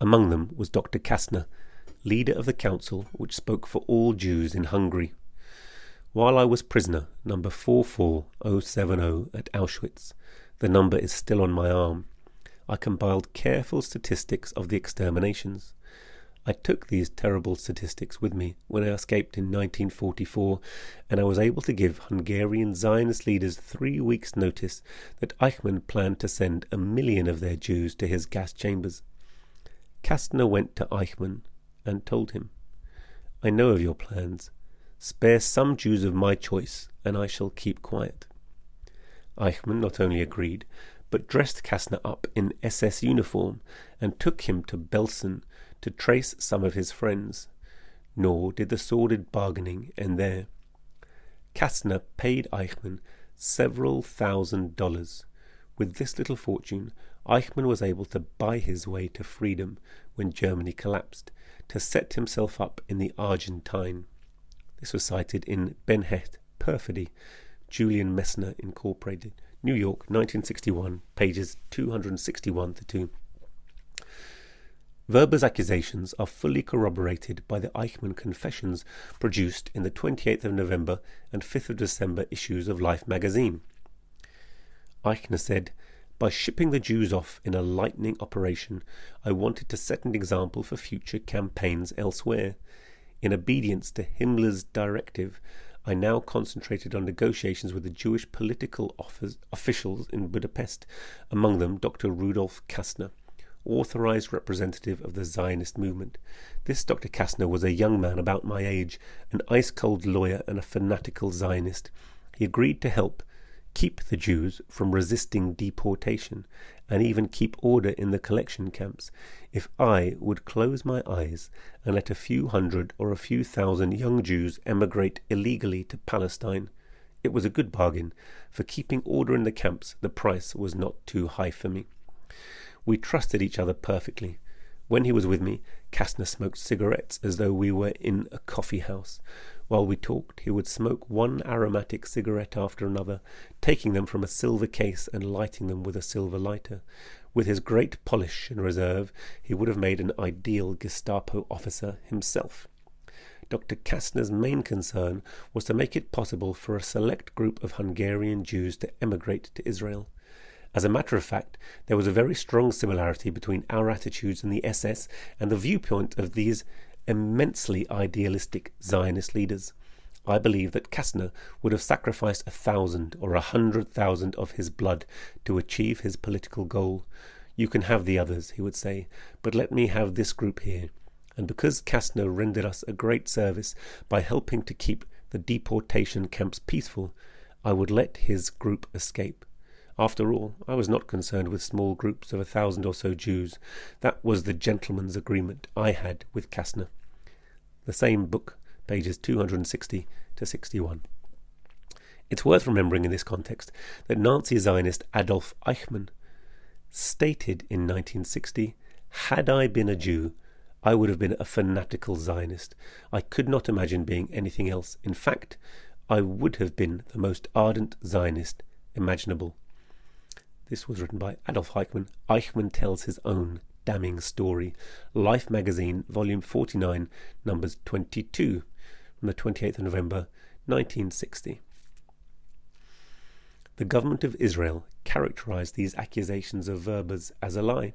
Among them was Dr. Kastner, leader of the council which spoke for all Jews in Hungary. While I was prisoner, number 44070 at Auschwitz, the number is still on my arm, I compiled careful statistics of the exterminations. I took these terrible statistics with me when I escaped in 1944, and I was able to give Hungarian Zionist leaders 3 weeks' notice that Eichmann planned to send 1 million of their Jews to his gas chambers. Kastner went to Eichmann and told him, "I know of your plans. Spare some Jews of my choice, and I shall keep quiet." Eichmann not only agreed, but dressed Kastner up in SS uniform and took him to Belsen to trace some of his friends. Nor did the sordid bargaining end there. Kastner paid Eichmann several $1,000s. With this little fortune, Eichmann was able to buy his way to freedom when Germany collapsed, to set himself up in the Argentine. This was cited in Ben Hecht, Perfidy, Julian Messner Incorporated, New York, 1961, pages 261-2. Weber's accusations are fully corroborated by the Eichmann confessions produced in the 28th of November and 5th of December issues of Life magazine. Eichmann said, "By shipping the Jews off in a lightning operation, I wanted to set an example for future campaigns elsewhere. In obedience to Himmler's directive, I now concentrated on negotiations with the Jewish political officials in Budapest, among them Dr. Rudolf Kastner, authorized representative of the Zionist movement. This Dr. Kastner was a young man about my age, an ice-cold lawyer and a fanatical Zionist. He agreed to help keep the Jews from resisting deportation and even keep order in the collection camps if I would close my eyes and let a few hundred or a few thousand young Jews emigrate illegally to Palestine. It was a good bargain. For keeping order in the camps, the price was not too high for me. We trusted each other perfectly. When he was with me, Kastner smoked cigarettes as though we were in a coffee house. While we talked, he would smoke one aromatic cigarette after another, taking them from a silver case and lighting them with a silver lighter. With his great polish and reserve, he would have made an ideal Gestapo officer himself. Dr. Kastner's main concern was to make it possible for a select group of Hungarian Jews to emigrate to Israel. As a matter of fact, there was a very strong similarity between our attitudes in the SS and the viewpoint of these immensely idealistic Zionist leaders. I believe that Kastner would have sacrificed 1,000 or 100,000 of his blood to achieve his political goal. "You can have the others," he would say, "but let me have this group here." And because Kastner rendered us a great service by helping to keep the deportation camps peaceful, I would let his group escape. After all, I was not concerned with small groups of 1,000 or so Jews. That was the gentleman's agreement I had with Kastner. The same book, pages 260-61. It's worth remembering in this context that Nazi Zionist Adolf Eichmann stated in 1960, "Had I been a Jew, I would have been a fanatical Zionist. I could not imagine being anything else. In fact, I would have been the most ardent Zionist imaginable." This was written by Adolf Eichmann. Eichmann tells his own damning story. Life magazine, volume 49, numbers 22, from the 28th of November, 1960. The government of Israel characterized these accusations of Weber's as a lie.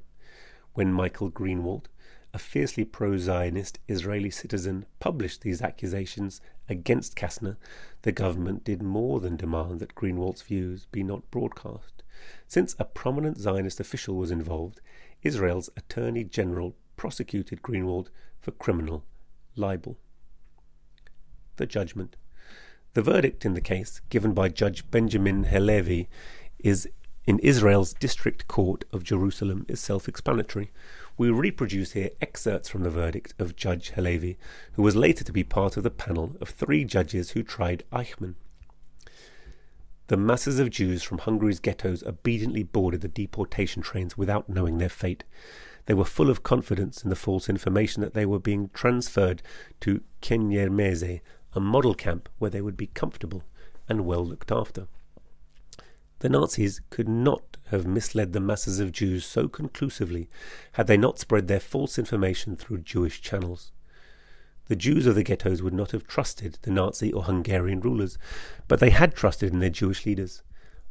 When Michael Greenwald, a fiercely pro-Zionist Israeli citizen, published these accusations against Kastner, the government did more than demand that Greenwald's views be not broadcast. Since a prominent Zionist official was involved, Israel's Attorney General prosecuted Greenwald for criminal libel. The judgment. The verdict in the case, given by Judge Benjamin Halevi, in Israel's District Court of Jerusalem, is self-explanatory. We reproduce here excerpts from the verdict of Judge Halevi, who was later to be part of the panel of 3 judges who tried Eichmann. the masses of Jews from Hungary's ghettos obediently boarded the deportation trains without knowing their fate. They were full of confidence in the false information that they were being transferred to Kényelmező, a model camp where they would be comfortable and well looked after. The Nazis could not have misled the masses of Jews so conclusively had they not spread their false information through Jewish channels. The Jews of the ghettos would not have trusted the Nazi or Hungarian rulers, but they had trusted in their Jewish leaders.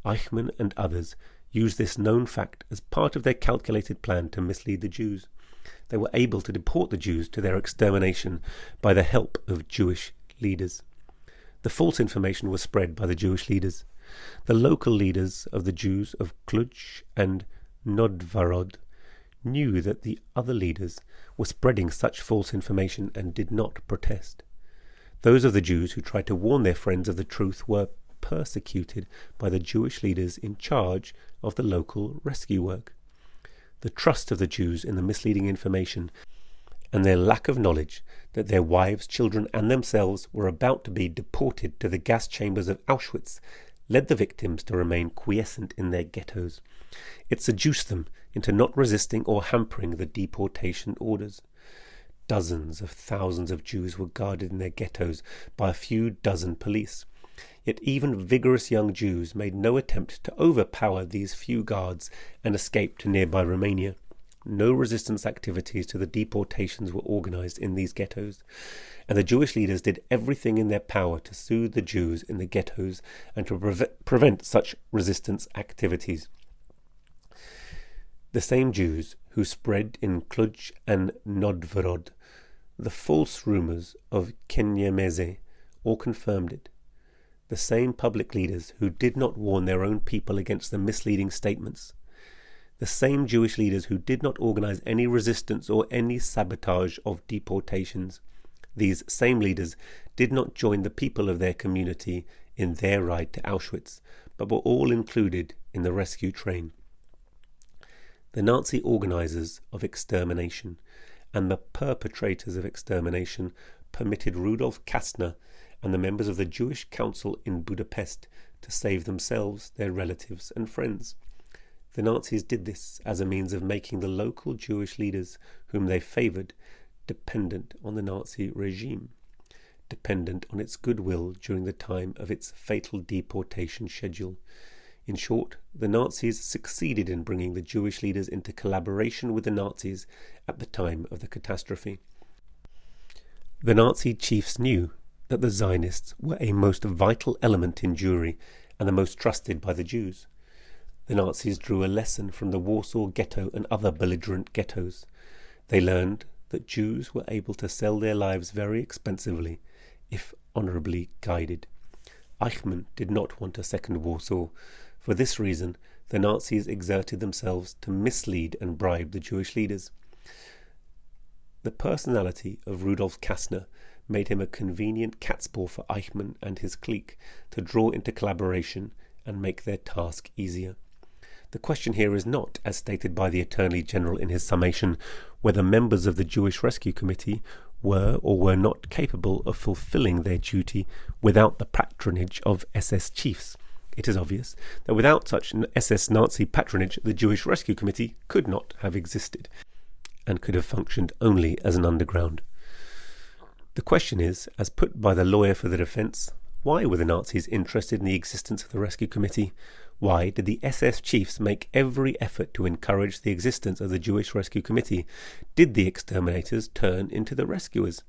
Eichmann and others used this known fact as part of their calculated plan to mislead the Jews. They were able to deport the Jews to their extermination by the help of Jewish leaders. The false information was spread by the Jewish leaders. The local leaders of the Jews of Cluj and Novgorod knew that the other leaders were spreading such false information and did not protest. Those of the Jews who tried to warn their friends of the truth were persecuted by the Jewish leaders in charge of the local rescue work. The trust of the Jews in the misleading information and their lack of knowledge that their wives, children and themselves were about to be deported to the gas chambers of Auschwitz led the victims to remain quiescent in their ghettos. It seduced them into not resisting or hampering the deportation orders. Dozens of thousands of Jews were guarded in their ghettos by a few dozen police. Yet even vigorous young Jews made no attempt to overpower these few guards and escape to nearby Romania. No resistance activities to the deportations were organized in these ghettos, and the Jewish leaders did everything in their power to soothe the Jews in the ghettos and to prevent such resistance activities. The same Jews who spread in Cluj and Novgorod the false rumours of Kényelmező or confirmed it. The same public leaders who did not warn their own people against the misleading statements. The same Jewish leaders who did not organize any resistance or any sabotage of deportations. These same leaders did not join the people of their community in their ride to Auschwitz, but were all included in the rescue train. The Nazi organizers of extermination and the perpetrators of extermination permitted Rudolf Kastner and the members of the Jewish Council in Budapest to save themselves, their relatives and friends. The Nazis did this as a means of making the local Jewish leaders, whom they favoured, dependent on the Nazi regime, dependent on its goodwill during the time of its fatal deportation schedule. In short, the Nazis succeeded in bringing the Jewish leaders into collaboration with the Nazis at the time of the catastrophe. The Nazi chiefs knew that the Zionists were a most vital element in Jewry and the most trusted by the Jews. The Nazis drew a lesson from the Warsaw Ghetto and other belligerent ghettos. They learned that Jews were able to sell their lives very expensively if honourably guided. Eichmann did not want a second Warsaw. For this reason, the Nazis exerted themselves to mislead and bribe the Jewish leaders. The personality of Rudolf Kastner made him a convenient catspaw for Eichmann and his clique to draw into collaboration and make their task easier. The question here is not, as stated by the Attorney General in his summation, whether members of the Jewish Rescue Committee were or were not capable of fulfilling their duty without the patronage of SS chiefs. It is obvious that without such SS Nazi patronage, the Jewish Rescue Committee could not have existed, and could have functioned only as an underground. The question is, as put by the lawyer for the defence, why were the Nazis interested in the existence of the Rescue Committee? Why did the SS chiefs make every effort to encourage the existence of the Jewish Rescue Committee? Did the exterminators turn into the rescuers?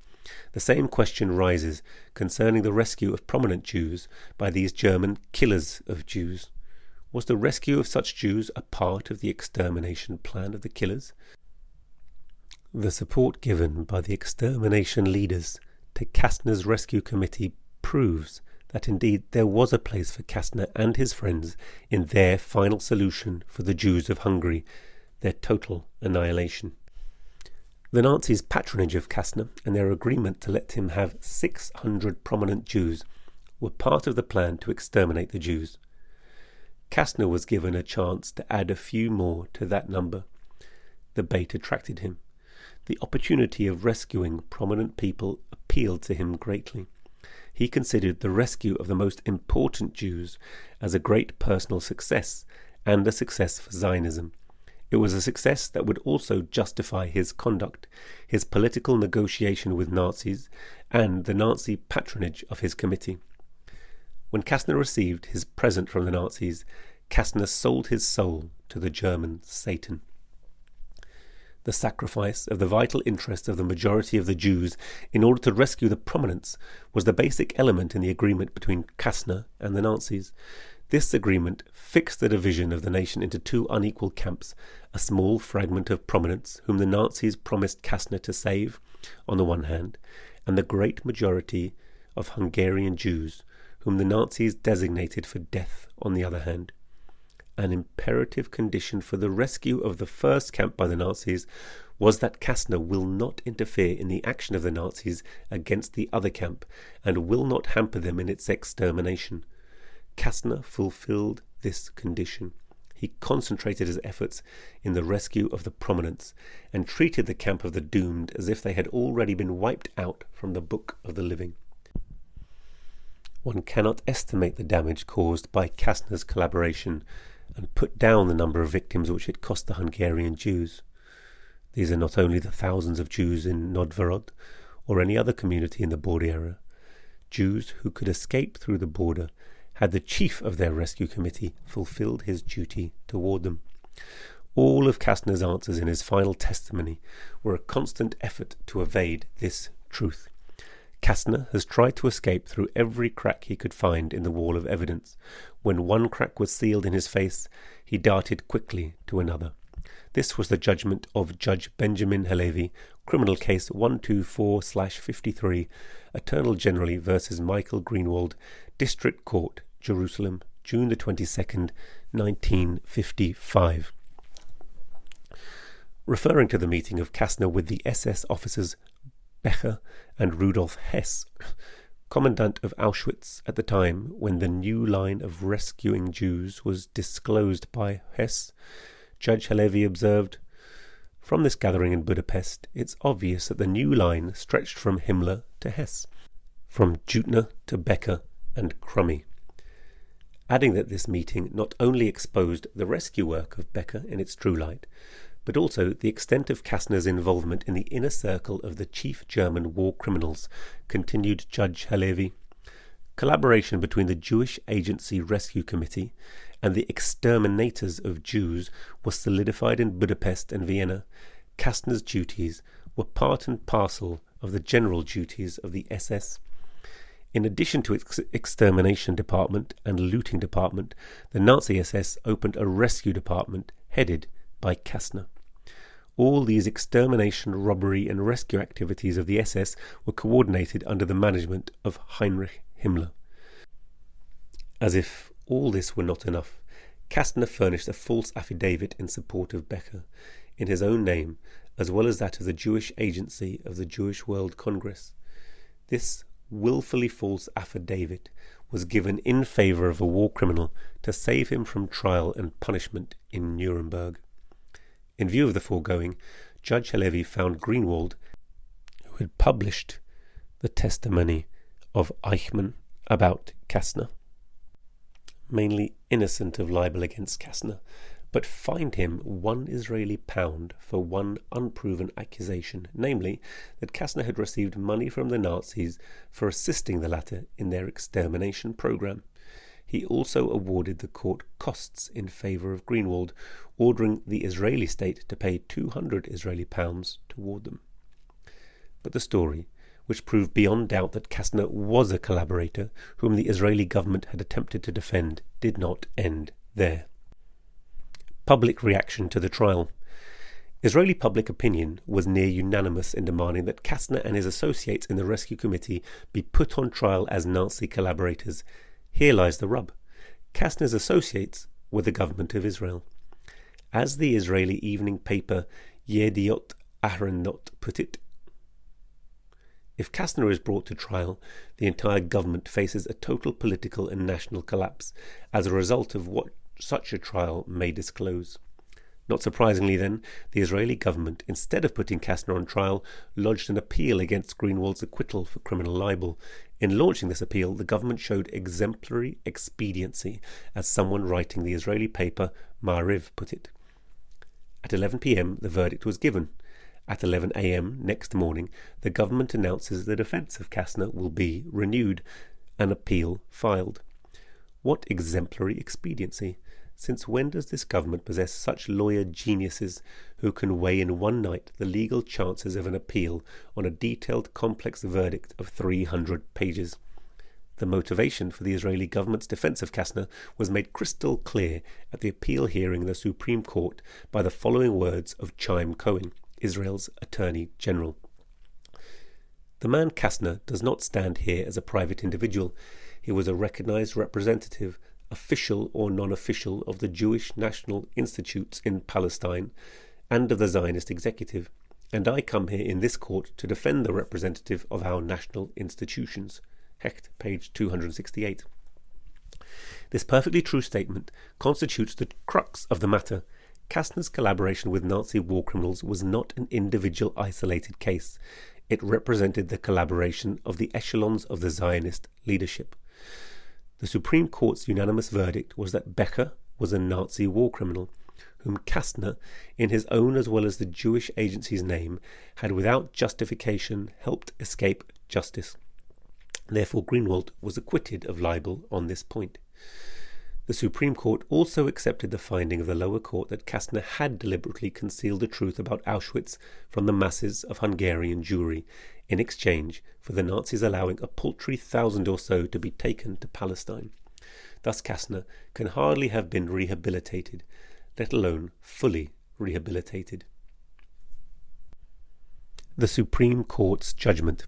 The same question rises concerning the rescue of prominent Jews by these German killers of Jews. Was the rescue of such Jews a part of the extermination plan of the killers? The support given by the extermination leaders to Kastner's rescue committee proves that indeed there was a place for Kastner and his friends in their final solution for the Jews of Hungary, their total annihilation. The Nazis' patronage of Kastner and their agreement to let him have 600 prominent Jews were part of the plan to exterminate the Jews. Kastner was given a chance to add a few more to that number. The bait attracted him. The opportunity of rescuing prominent people appealed to him greatly. He considered the rescue of the most important Jews as a great personal success and a success for Zionism. It was a success that would also justify his conduct, his political negotiation with Nazis, and the Nazi patronage of his committee. When Kastner received his present from the Nazis, Kastner sold his soul to the German Satan. The sacrifice of the vital interests of the majority of the Jews in order to rescue the prominents was the basic element in the agreement between Kastner and the Nazis. This agreement fixed the division of the nation into two unequal camps, a small fragment of prominents whom the Nazis promised Kastner to save, on the one hand, and the great majority of Hungarian Jews, whom the Nazis designated for death, on the other hand. An imperative condition for the rescue of the first camp by the Nazis was that Kastner will not interfere in the action of the Nazis against the other camp and will not hamper them in its extermination. Kastner fulfilled this condition. He concentrated his efforts in the rescue of the prominents and treated the camp of the doomed as if they had already been wiped out from the book of the living. One cannot estimate the damage caused by Kastner's collaboration and put down the number of victims which it cost the Hungarian Jews. These are not only the thousands of Jews in Novgorod or any other community in the border area. Jews who could escape through the border had the chief of their rescue committee fulfilled his duty toward them. All of Kastner's answers in his final testimony were a constant effort to evade this truth. Kastner has tried to escape through every crack he could find in the wall of evidence. When one crack was sealed in his face, he darted quickly to another. This was the judgment of Judge Benjamin Halevi, Criminal Case 124/53, Attorney General versus Michael Greenwald, District Court, Jerusalem, June the 22nd, 1955. Referring to the meeting of Kastner with the SS officers Becher and Rudolf Hess, commandant of Auschwitz at the time when the new line of rescuing Jews was disclosed by Hess, Judge Halevi observed, "From this gathering in Budapest, it's obvious that the new line stretched from Himmler to Hess, from Jutner to Becher and Crummy," adding that this meeting not only exposed the rescue work of Becher in its true light, but also the extent of Kastner's involvement in the inner circle of the chief German war criminals, continued Judge Halevi. Collaboration between the Jewish Agency Rescue Committee and the exterminators of Jews was solidified in Budapest and Vienna. Kastner's duties were part and parcel of the general duties of the SS. In addition to its extermination department and looting department, the Nazi SS opened a rescue department headed by Kastner. All these extermination, robbery and rescue activities of the SS were coordinated under the management of Heinrich Himmler. As if all this were not enough, Kastner furnished a false affidavit in support of Becher, in his own name, as well as that of the Jewish Agency of the Jewish World Congress. This willfully false affidavit was given in favour of a war criminal to save him from trial and punishment in Nuremberg. In view of the foregoing, Judge Halevi found Greenwald, who had published the testimony of Eichmann about Kastner, mainly innocent of libel against Kastner, but fined him £1 Israeli for one unproven accusation, namely that Kastner had received money from the Nazis for assisting the latter in their extermination program. He also awarded the court costs in favour of Greenwald, ordering the Israeli state to pay £200 Israeli toward them. But the story, which proved beyond doubt that Kastner was a collaborator whom the Israeli government had attempted to defend, did not end there. Public reaction to the trial. Israeli public opinion was near unanimous in demanding that Kastner and his associates in the rescue committee be put on trial as Nazi collaborators. Here lies the rub. Kastner's associates were the government of Israel. As the Israeli evening paper Yediot Ahronot put it, if Kastner is brought to trial, the entire government faces a total political and national collapse as a result of what such a trial may disclose. Not surprisingly then, the Israeli government, instead of putting Kastner on trial, lodged an appeal against Greenwald's acquittal for criminal libel. In launching this appeal, the government showed exemplary expediency, as someone writing the Israeli paper Ma'ariv put it. At 11 p.m, the verdict was given. At 11 a.m. next morning, the government announces the defence of Kastner will be renewed, an appeal filed. What exemplary expediency! Since when does this government possess such lawyer geniuses who can weigh in one night the legal chances of an appeal on a detailed, complex verdict of 300 pages? The motivation for the Israeli government's defence of Kastner was made crystal clear at the appeal hearing in the Supreme Court by the following words of Chaim Cohen, Israel's Attorney General. The man Kastner does not stand here as a private individual. He was a recognised representative, official or non-official, of the Jewish National Institutes in Palestine and of the Zionist executive, and I come here in this court to defend the representative of our national institutions. Hecht, page 268. This perfectly true statement constitutes the crux of the matter. Kastner's collaboration with Nazi war criminals was not an individual isolated case. It represented the collaboration of the echelons of the Zionist leadership. The Supreme Court's unanimous verdict was that Becker was a Nazi war criminal, whom Kastner, in his own as well as the Jewish agency's name, had without justification helped escape justice. Therefore Greenwald was acquitted of libel on this point. The Supreme Court also accepted the finding of the lower court that Kastner had deliberately concealed the truth about Auschwitz from the masses of Hungarian Jewry in exchange for the Nazis allowing a paltry 1,000 or so to be taken to Palestine. Thus Kastner can hardly have been rehabilitated, let alone fully rehabilitated. The Supreme Court's judgment.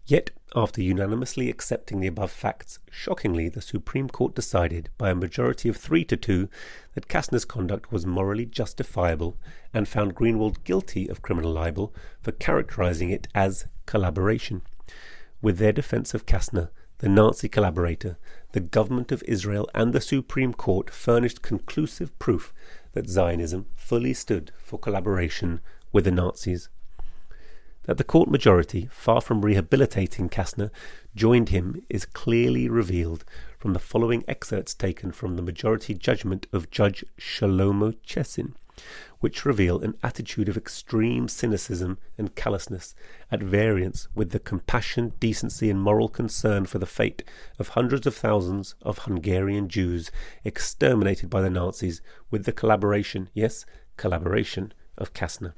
Yet, after unanimously accepting the above facts, shockingly the Supreme Court decided by a majority of 3-2 that Kastner's conduct was morally justifiable and found Greenwald guilty of criminal libel for characterizing it as collaboration. With their defense of Kastner, the Nazi collaborator, the government of Israel and the Supreme Court furnished conclusive proof that Zionism fully stood for collaboration with the Nazis. That the court majority, far from rehabilitating Kastner, joined him is clearly revealed from the following excerpts taken from the majority judgment of Judge Shlomo Chessin, which reveal an attitude of extreme cynicism and callousness at variance with the compassion, decency and moral concern for the fate of hundreds of thousands of Hungarian Jews exterminated by the Nazis with the collaboration, yes, collaboration, of Kastner.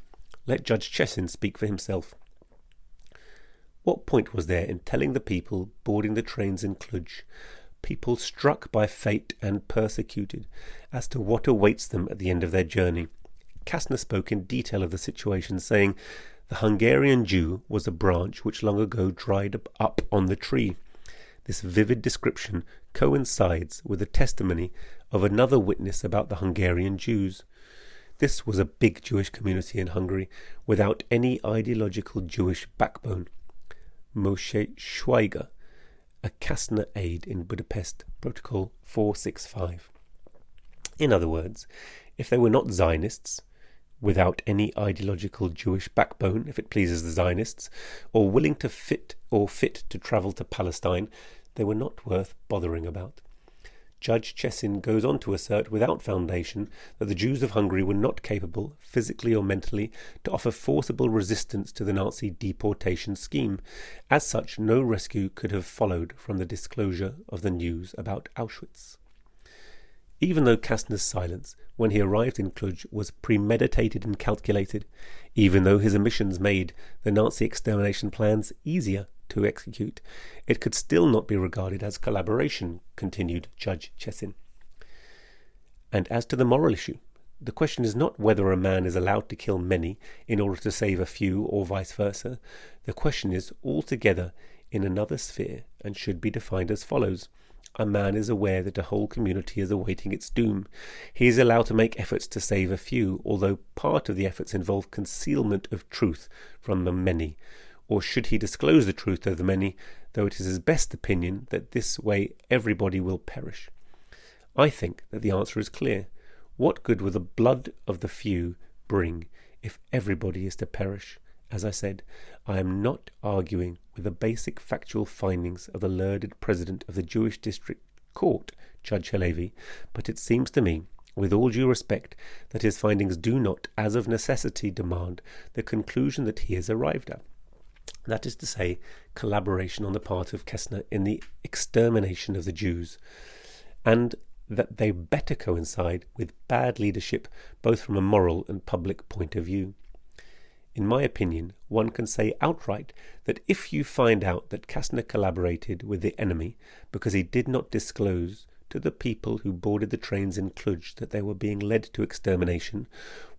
Let Judge Chessin speak for himself. What point was there in telling the people boarding the trains in Cluj, people struck by fate and persecuted, as to what awaits them at the end of their journey? Kastner spoke in detail of the situation, saying, "The Hungarian Jew was a branch which long ago dried up on the tree." This vivid description coincides with the testimony of another witness about the Hungarian Jews. This was a big Jewish community in Hungary without any ideological Jewish backbone. Moshe Schweiger, a Kastner aide in Budapest, Protocol 465. In other words, if they were not Zionists, without any ideological Jewish backbone, if it pleases the Zionists, or willing to fit to travel to Palestine, they were not worth bothering about. Judge Chessin goes on to assert without foundation that the Jews of Hungary were not capable, physically or mentally, to offer forcible resistance to the Nazi deportation scheme. As such, no rescue could have followed from the disclosure of the news about Auschwitz. Even though Kastner's silence, when he arrived in Cluj, was premeditated and calculated, even though his omissions made the Nazi extermination plans easier to execute, it could still not be regarded as collaboration, continued Judge Chessin. And as to the moral issue, the question is not whether a man is allowed to kill many in order to save a few or vice versa. The question is altogether in another sphere and should be defined as follows. A man is aware that a whole community is awaiting its doom. He is allowed to make efforts to save a few, although part of the efforts involve concealment of truth from the many. Or should he disclose the truth to the many, though it is his best opinion that this way everybody will perish? I think that the answer is clear. What good will the blood of the few bring if everybody is to perish? As I said, I am not arguing with the basic factual findings of the learned president of the Jewish District Court, Judge Halevi, but it seems to me, with all due respect, that his findings do not, as of necessity, demand the conclusion that he has arrived at. That is to say, collaboration on the part of Kastner in the extermination of the Jews, and that they better coincide with bad leadership both from a moral and public point of view. In my opinion, one can say outright that if you find out that Kastner collaborated with the enemy because he did not disclose to the people who boarded the trains in Cluj that they were being led to extermination,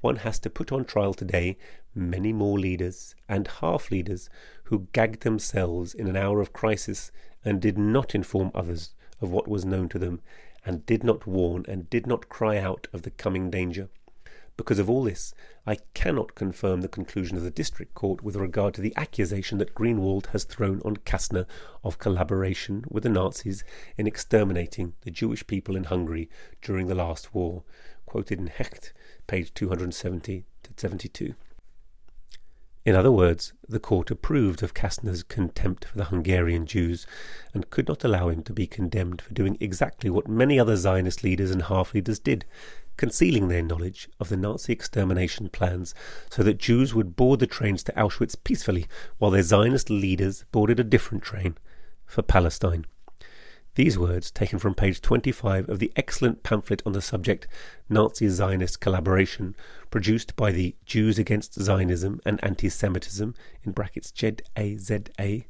one has to put on trial today many more leaders and half-leaders who gagged themselves in an hour of crisis and did not inform others of what was known to them, and did not warn and did not cry out of the coming danger. Because of all this, I cannot confirm the conclusion of the District Court with regard to the accusation that Greenwald has thrown on Kastner of collaboration with the Nazis in exterminating the Jewish people in Hungary during the last war, quoted in Hecht, page 270-72. In other words, the court approved of Kastner's contempt for the Hungarian Jews and could not allow him to be condemned for doing exactly what many other Zionist leaders and half-leaders did, concealing their knowledge of the Nazi extermination plans so that Jews would board the trains to Auschwitz peacefully while their Zionist leaders boarded a different train for Palestine. These words, taken from page 25 of the excellent pamphlet on the subject Nazi-Zionist Collaboration, produced by the Jews Against Zionism and Antisemitism in brackets JAZA,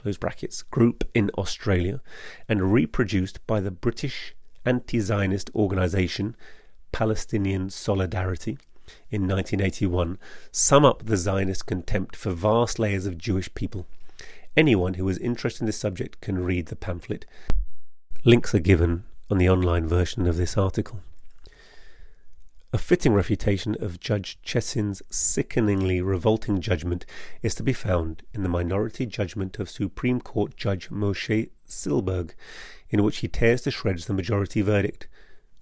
close brackets, group in Australia, and reproduced by the British anti-Zionist organisation Palestinian Solidarity in 1981, sum up the Zionist contempt for vast layers of Jewish people. Anyone who is interested in this subject can read the pamphlet. Links are given on the online version of this article. A fitting refutation of Judge Chessin's sickeningly revolting judgment is to be found in the minority judgment of Supreme Court Judge Moshe Silberg, in which he tears to shreds the majority verdict.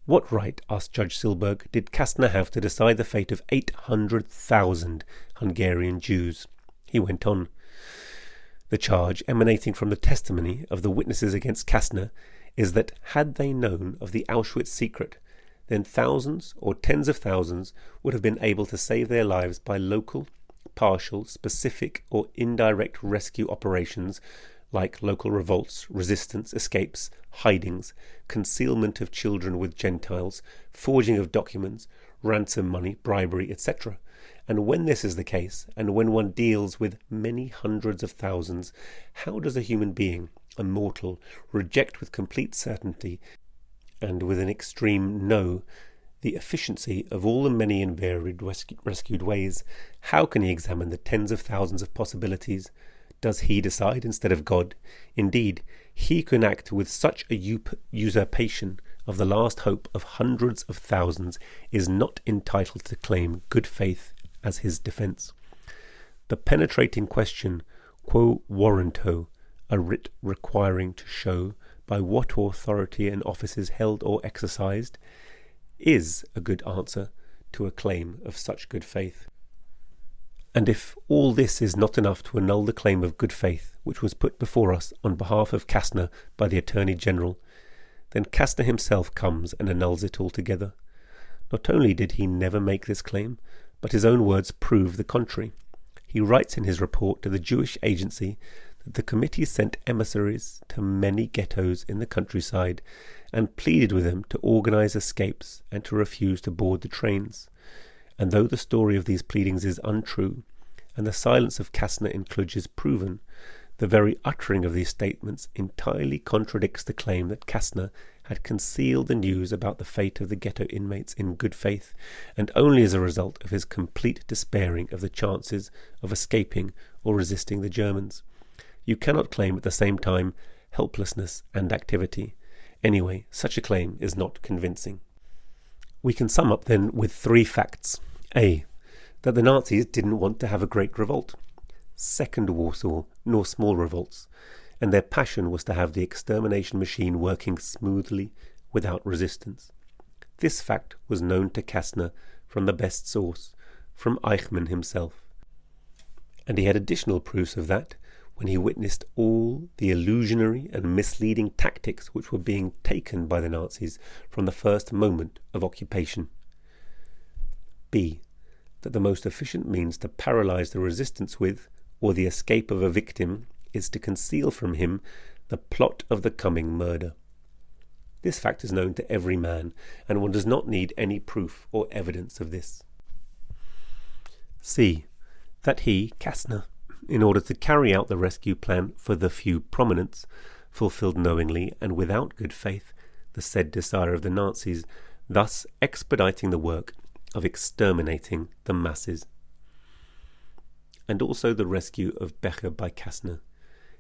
What right, asked Judge Silberg, did Kastner have to decide the fate of 800,000 Hungarian Jews? He went on. The charge, emanating from the testimony of the witnesses against Kastner, is that had they known of the Auschwitz secret, then thousands or tens of thousands would have been able to save their lives by local, partial, specific or indirect rescue operations like local revolts, resistance, escapes, hidings, concealment of children with Gentiles, forging of documents, ransom money, bribery, etc. And when this is the case, and when one deals with many hundreds of thousands, how does a human being, a mortal, reject with complete certainty and with an extreme no the efficiency of all the many and varied rescued ways? How can he examine the tens of thousands of possibilities? Does he decide instead of God? Indeed, he can act with such a usurpation of the last hope of hundreds of thousands is not entitled to claim good faith as his defence. The penetrating question, quo warranto, a writ requiring to show by what authority an office is held or exercised, is a good answer to a claim of such good faith. And if all this is not enough to annul the claim of good faith which was put before us on behalf of Kastner by the Attorney General, then Kastner himself comes and annuls it altogether. Not only did he never make this claim, but his own words prove the contrary. He writes in his report to the Jewish Agency that the committee sent emissaries to many ghettos in the countryside and pleaded with them to organize escapes and to refuse to board the trains. And though the story of these pleadings is untrue, and the silence of Kastner in Cluj is proven, the very uttering of these statements entirely contradicts the claim that Kastner had concealed the news about the fate of the ghetto inmates in good faith, and only as a result of his complete despairing of the chances of escaping or resisting the Germans. You cannot claim at the same time helplessness and activity. Anyway, such a claim is not convincing. We can sum up then with three facts. A. That the Nazis didn't want to have a great revolt. Second Warsaw, nor small revolts, and their passion was to have the extermination machine working smoothly without resistance. This fact was known to Kastner from the best source, from Eichmann himself. And he had additional proofs of that when he witnessed all the illusionary and misleading tactics which were being taken by the Nazis from the first moment of occupation. B. That the most efficient means to paralyze the resistance with, or the escape of a victim, is to conceal from him the plot of the coming murder. This fact is known to every man, and one does not need any proof or evidence of this. C. That he, Kastner, in order to carry out the rescue plan for the few prominents, fulfilled knowingly and without good faith the said desire of the Nazis, thus expediting the work of exterminating the masses. And also the rescue of Becher by Kastner.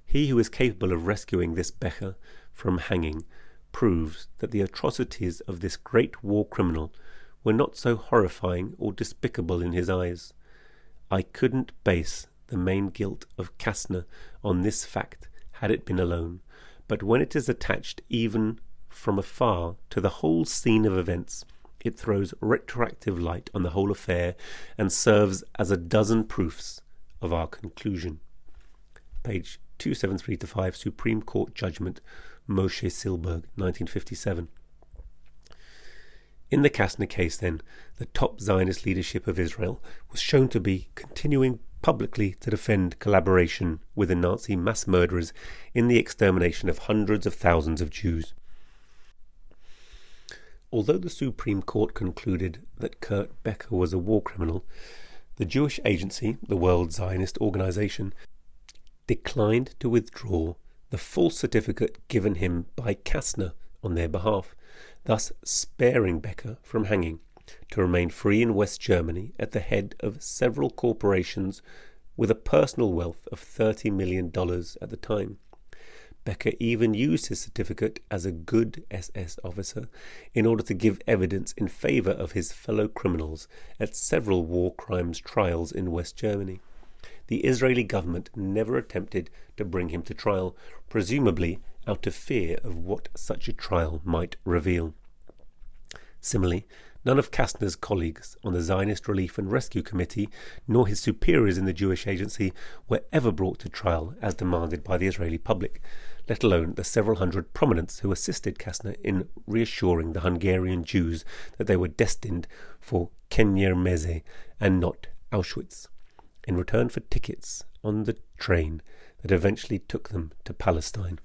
He who is capable of rescuing this Becher from hanging proves that the atrocities of this great war criminal were not so horrifying or despicable in his eyes. I couldn't base the main guilt of Kastner on this fact had it been alone, but when it is attached even from afar to the whole scene of events, it throws retroactive light on the whole affair and serves as a dozen proofs of our conclusion. Page 273-5, Supreme Court Judgment, Moshe Silberg, 1957. In the Kastner case, then, the top Zionist leadership of Israel was shown to be continuing publicly to defend collaboration with the Nazi mass murderers in the extermination of hundreds of thousands of Jews. Although the Supreme Court concluded that Kurt Becher was a war criminal, the Jewish Agency, the World Zionist Organization, declined to withdraw the false certificate given him by Kastner on their behalf, thus sparing Becher from hanging, to remain free in West Germany at the head of several corporations with a personal wealth of $30 million at the time. Becher even used his certificate as a good SS officer in order to give evidence in favour of his fellow criminals at several war crimes trials in West Germany. The Israeli government never attempted to bring him to trial, presumably out of fear of what such a trial might reveal. Similarly, none of Kastner's colleagues on the Zionist Relief and Rescue Committee, nor his superiors in the Jewish Agency, were ever brought to trial as demanded by the Israeli public, let alone the several hundred prominents who assisted Kastner in reassuring the Hungarian Jews that they were destined for Kenyermeze and not Auschwitz, in return for tickets on the train that eventually took them to Palestine.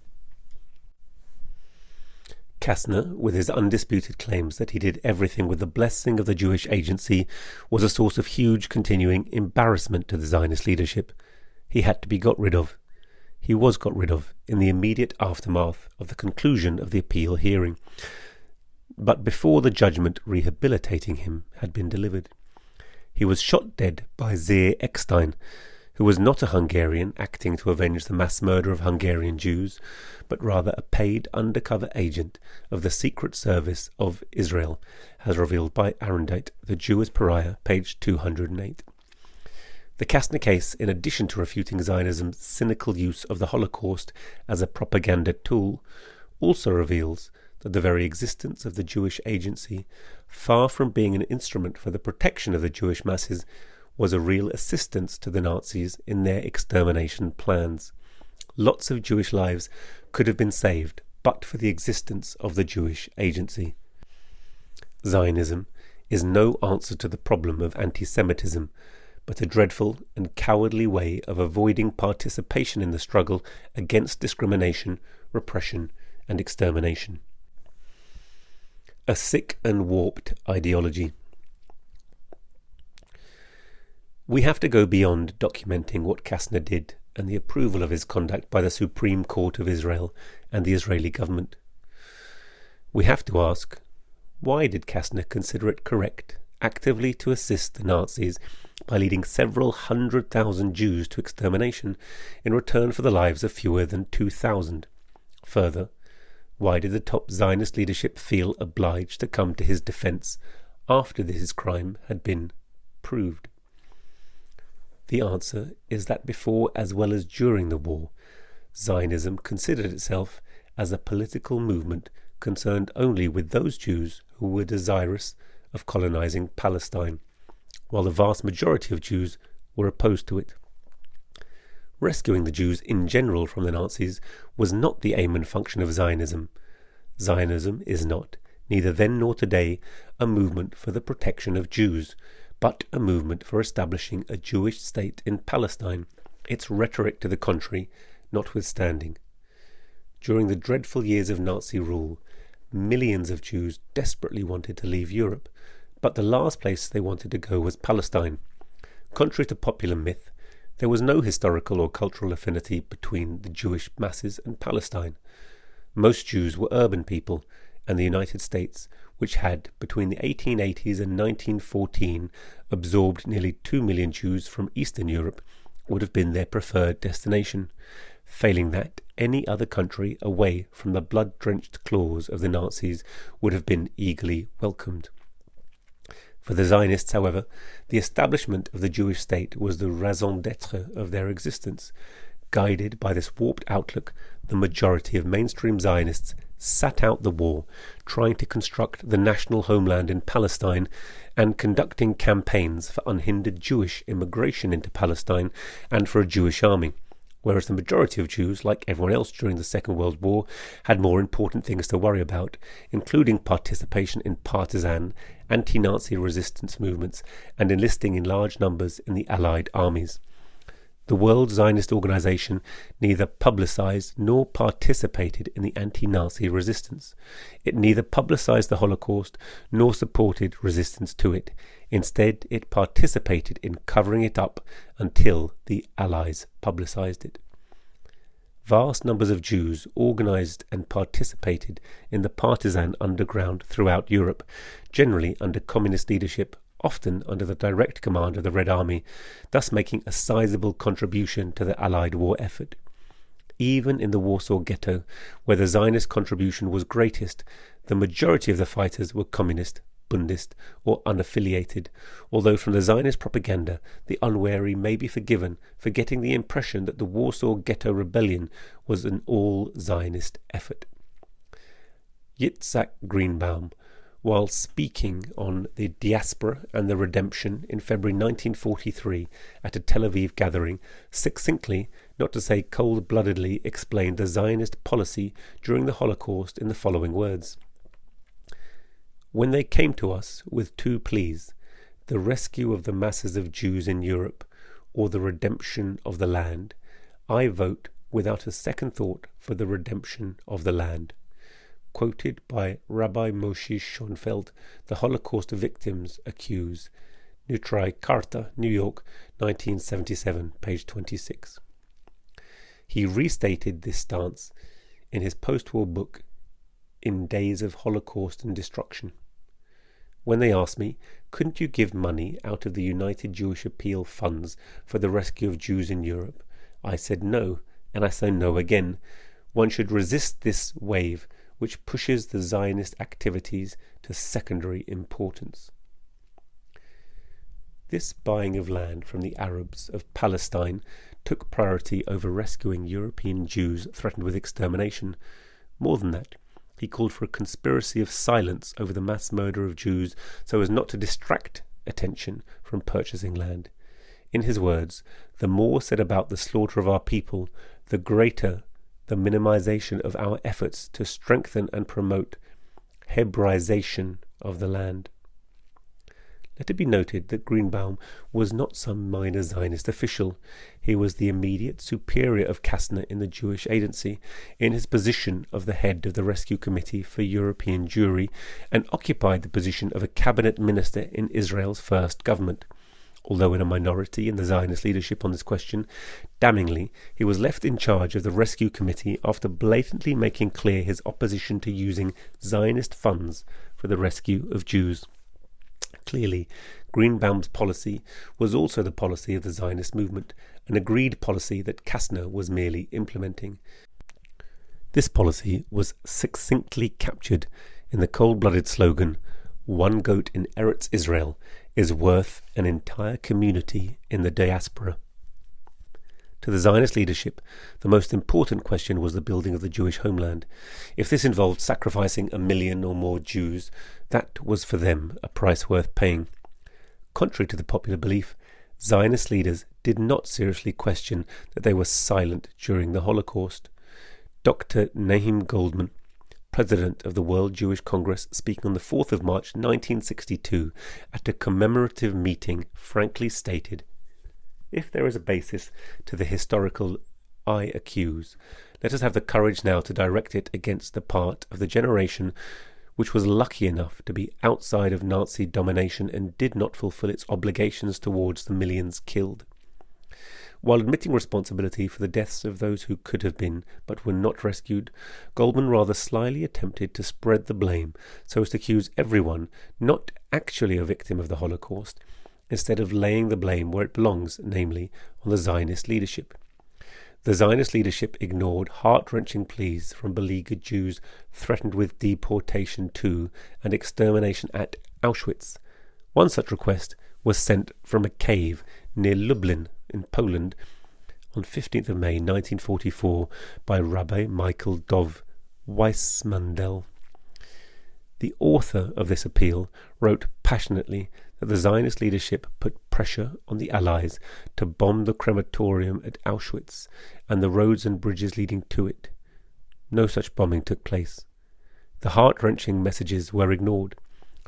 Kastner, with his undisputed claims that he did everything with the blessing of the Jewish Agency, was a source of huge continuing embarrassment to the Zionist leadership. He had to be got rid of. He was got rid of in the immediate aftermath of the conclusion of the appeal hearing, but before the judgment rehabilitating him had been delivered. He was shot dead by Zeer Eckstein, who was not a Hungarian acting to avenge the mass murder of Hungarian Jews, but rather a paid undercover agent of the Secret Service of Israel, as revealed by Arendite, The Jewish Pariah, page 208. The Kastner case, in addition to refuting Zionism's cynical use of the Holocaust as a propaganda tool, also reveals that the very existence of the Jewish Agency, far from being an instrument for the protection of the Jewish masses, was a real assistance to the Nazis in their extermination plans. Lots of Jewish lives could have been saved but for the existence of the Jewish Agency. Zionism is no answer to the problem of anti-Semitism, but a dreadful and cowardly way of avoiding participation in the struggle against discrimination, repression, and extermination. A sick and warped ideology. We have to go beyond documenting what Kastner did and the approval of his conduct by the Supreme Court of Israel and the Israeli government. We have to ask, why did Kastner consider it correct actively to assist the Nazis by leading several 100,000 Jews to extermination in return for the lives of fewer than 2,000? Further, why did the top Zionist leadership feel obliged to come to his defense after his crime had been proved? The answer is that before as well as during the war, Zionism considered itself as a political movement concerned only with those Jews who were desirous of colonizing Palestine, while the vast majority of Jews were opposed to it. Rescuing the Jews in general from the Nazis was not the aim and function of Zionism. Zionism is not, neither then nor today, a movement for the protection of Jews, but a movement for establishing a Jewish state in Palestine, its rhetoric to the contrary notwithstanding. During the dreadful years of Nazi rule, millions of Jews desperately wanted to leave Europe, but the last place they wanted to go was Palestine. Contrary to popular myth, there was no historical or cultural affinity between the Jewish masses and Palestine. Most Jews were urban people, and the United States, which had, between the 1880s and 1914, absorbed nearly 2 million Jews from Eastern Europe, would have been their preferred destination. Failing that, any other country away from the blood-drenched claws of the Nazis would have been eagerly welcomed. For the Zionists, however, the establishment of the Jewish state was the raison d'être of their existence. Guided by this warped outlook, the majority of mainstream Zionists sat out the war, trying to construct the national homeland in Palestine and conducting campaigns for unhindered Jewish immigration into Palestine and for a Jewish army, whereas the majority of Jews, like everyone else during the Second World War, had more important things to worry about, including participation in partisan, anti-Nazi resistance movements and enlisting in large numbers in the Allied armies. The World Zionist Organization neither publicized nor participated in the anti-Nazi resistance. It neither publicized the Holocaust nor supported resistance to it. Instead, it participated in covering it up until the Allies publicized it. Vast numbers of Jews organized and participated in the partisan underground throughout Europe, generally under communist leadership, often under the direct command of the Red Army, thus making a sizable contribution to the Allied war effort. Even in the Warsaw Ghetto, where the Zionist contribution was greatest, the majority of the fighters were communist, Bundist, or unaffiliated, although from the Zionist propaganda the unwary may be forgiven for getting the impression that the Warsaw Ghetto Rebellion was an all-Zionist effort. Yitzhak Greenbaum, while speaking on the diaspora and the redemption in February 1943 at a Tel Aviv gathering, succinctly, not to say cold-bloodedly, explained the Zionist policy during the Holocaust in the following words. When they came to us with two pleas, the rescue of the masses of Jews in Europe or the redemption of the land, I vote without a second thought for the redemption of the land. Quoted by Rabbi Moshe Schoenfeld, the Holocaust victims accuse. Neutral Karta, New York, 1977, page 26. He restated this stance in his post-war book, In Days of Holocaust and Destruction. When they asked me, couldn't you give money out of the United Jewish Appeal funds for the rescue of Jews in Europe, I said no, and I say no again. One should resist this wave which pushes the Zionist activities to secondary importance. This buying of land from the Arabs of Palestine took priority over rescuing European Jews threatened with extermination. More than that, he called for a conspiracy of silence over the mass murder of Jews so as not to distract attention from purchasing land. In his words, the more said about the slaughter of our people, the greater the minimization of our efforts to strengthen and promote Hebraization of the land. Let it be noted that Greenbaum was not some minor Zionist official. He was the immediate superior of Kastner in the Jewish Agency, in his position of the head of the Rescue Committee for European Jewry, and occupied the position of a cabinet minister in Israel's first government. Although in a minority in the Zionist leadership on this question, damningly, he was left in charge of the Rescue Committee after blatantly making clear his opposition to using Zionist funds for the rescue of Jews. Clearly, Greenbaum's policy was also the policy of the Zionist movement, an agreed policy that Kastner was merely implementing. This policy was succinctly captured in the cold-blooded slogan, "One goat in Eretz Israel is worth an entire community in the diaspora." To the Zionist leadership, the most important question was the building of the Jewish homeland. If this involved sacrificing 1 million or more Jews, that was for them a price worth paying. Contrary to the popular belief, Zionist leaders did not seriously question that they were silent during the Holocaust. Dr. Nahum Goldman, president of the World Jewish Congress, speaking on the 4th of March 1962 at a commemorative meeting, frankly stated, "If there is a basis to the historical I accuse, let us have the courage now to direct it against the part of the generation which was lucky enough to be outside of Nazi domination and did not fulfill its obligations towards the millions killed." While admitting responsibility for the deaths of those who could have been but were not rescued, Goldman rather slyly attempted to spread the blame so as to accuse everyone not actually a victim of the Holocaust, instead of laying the blame where it belongs, namely on the Zionist leadership. The Zionist leadership ignored heart-wrenching pleas from beleaguered Jews threatened with deportation to and extermination at Auschwitz. One such request was sent from a cave near Lublin in Poland on 15th of May 1944 by Rabbi Michael Dov Weissmandel. The author of this appeal wrote passionately that the Zionist leadership put pressure on the Allies to bomb the crematorium at Auschwitz and the roads and bridges leading to it. No such bombing took place. The heart-wrenching messages were ignored.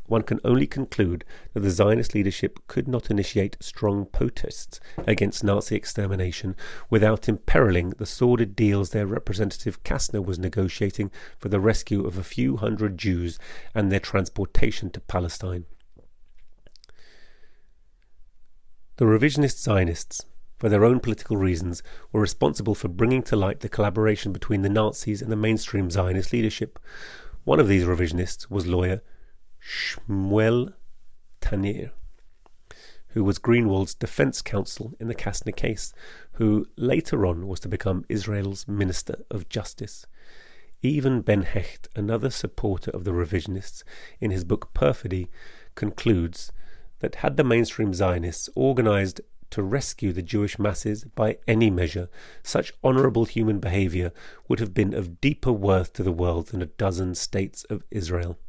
One can only conclude that the Zionist leadership could not initiate strong protests against Nazi extermination without imperiling the sordid deals their representative Kastner was negotiating for the rescue of a few hundred Jews and their transportation to Palestine. The revisionist Zionists, for their own political reasons, were responsible for bringing to light the collaboration between the Nazis and the mainstream Zionist leadership. One of these revisionists was lawyer Shmuel Tanier, who was Greenwald's defense counsel in the Kastner case, who later on was to become Israel's Minister of Justice. Even Ben Hecht, another supporter of the revisionists, in his book Perfidy, concludes that had the mainstream Zionists organized to rescue the Jewish masses by any measure, such honorable human behavior would have been of deeper worth to the world than a dozen states of Israel.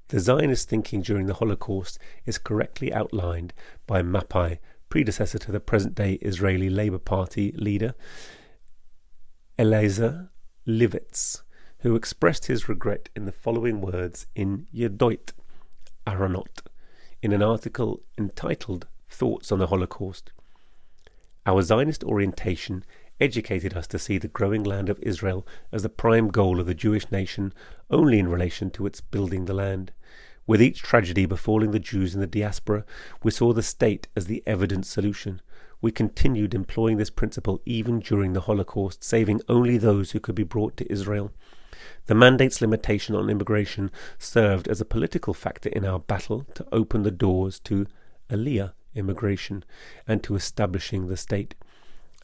The Zionist thinking during the Holocaust is correctly outlined by Mappai, predecessor to the present-day Israeli Labour Party leader Eliezer Livitz, who expressed his regret in the following words in Yedoit Aronot, in an article entitled Thoughts on the Holocaust. Our Zionist orientation educated us to see the growing land of Israel as the prime goal of the Jewish nation only in relation to its building the land. With each tragedy befalling the Jews in the diaspora, we saw the state as the evident solution. We continued employing this principle even during the Holocaust, saving only those who could be brought to Israel. The mandate's limitation on immigration served as a political factor in our battle to open the doors to Aliyah immigration and to establishing the state.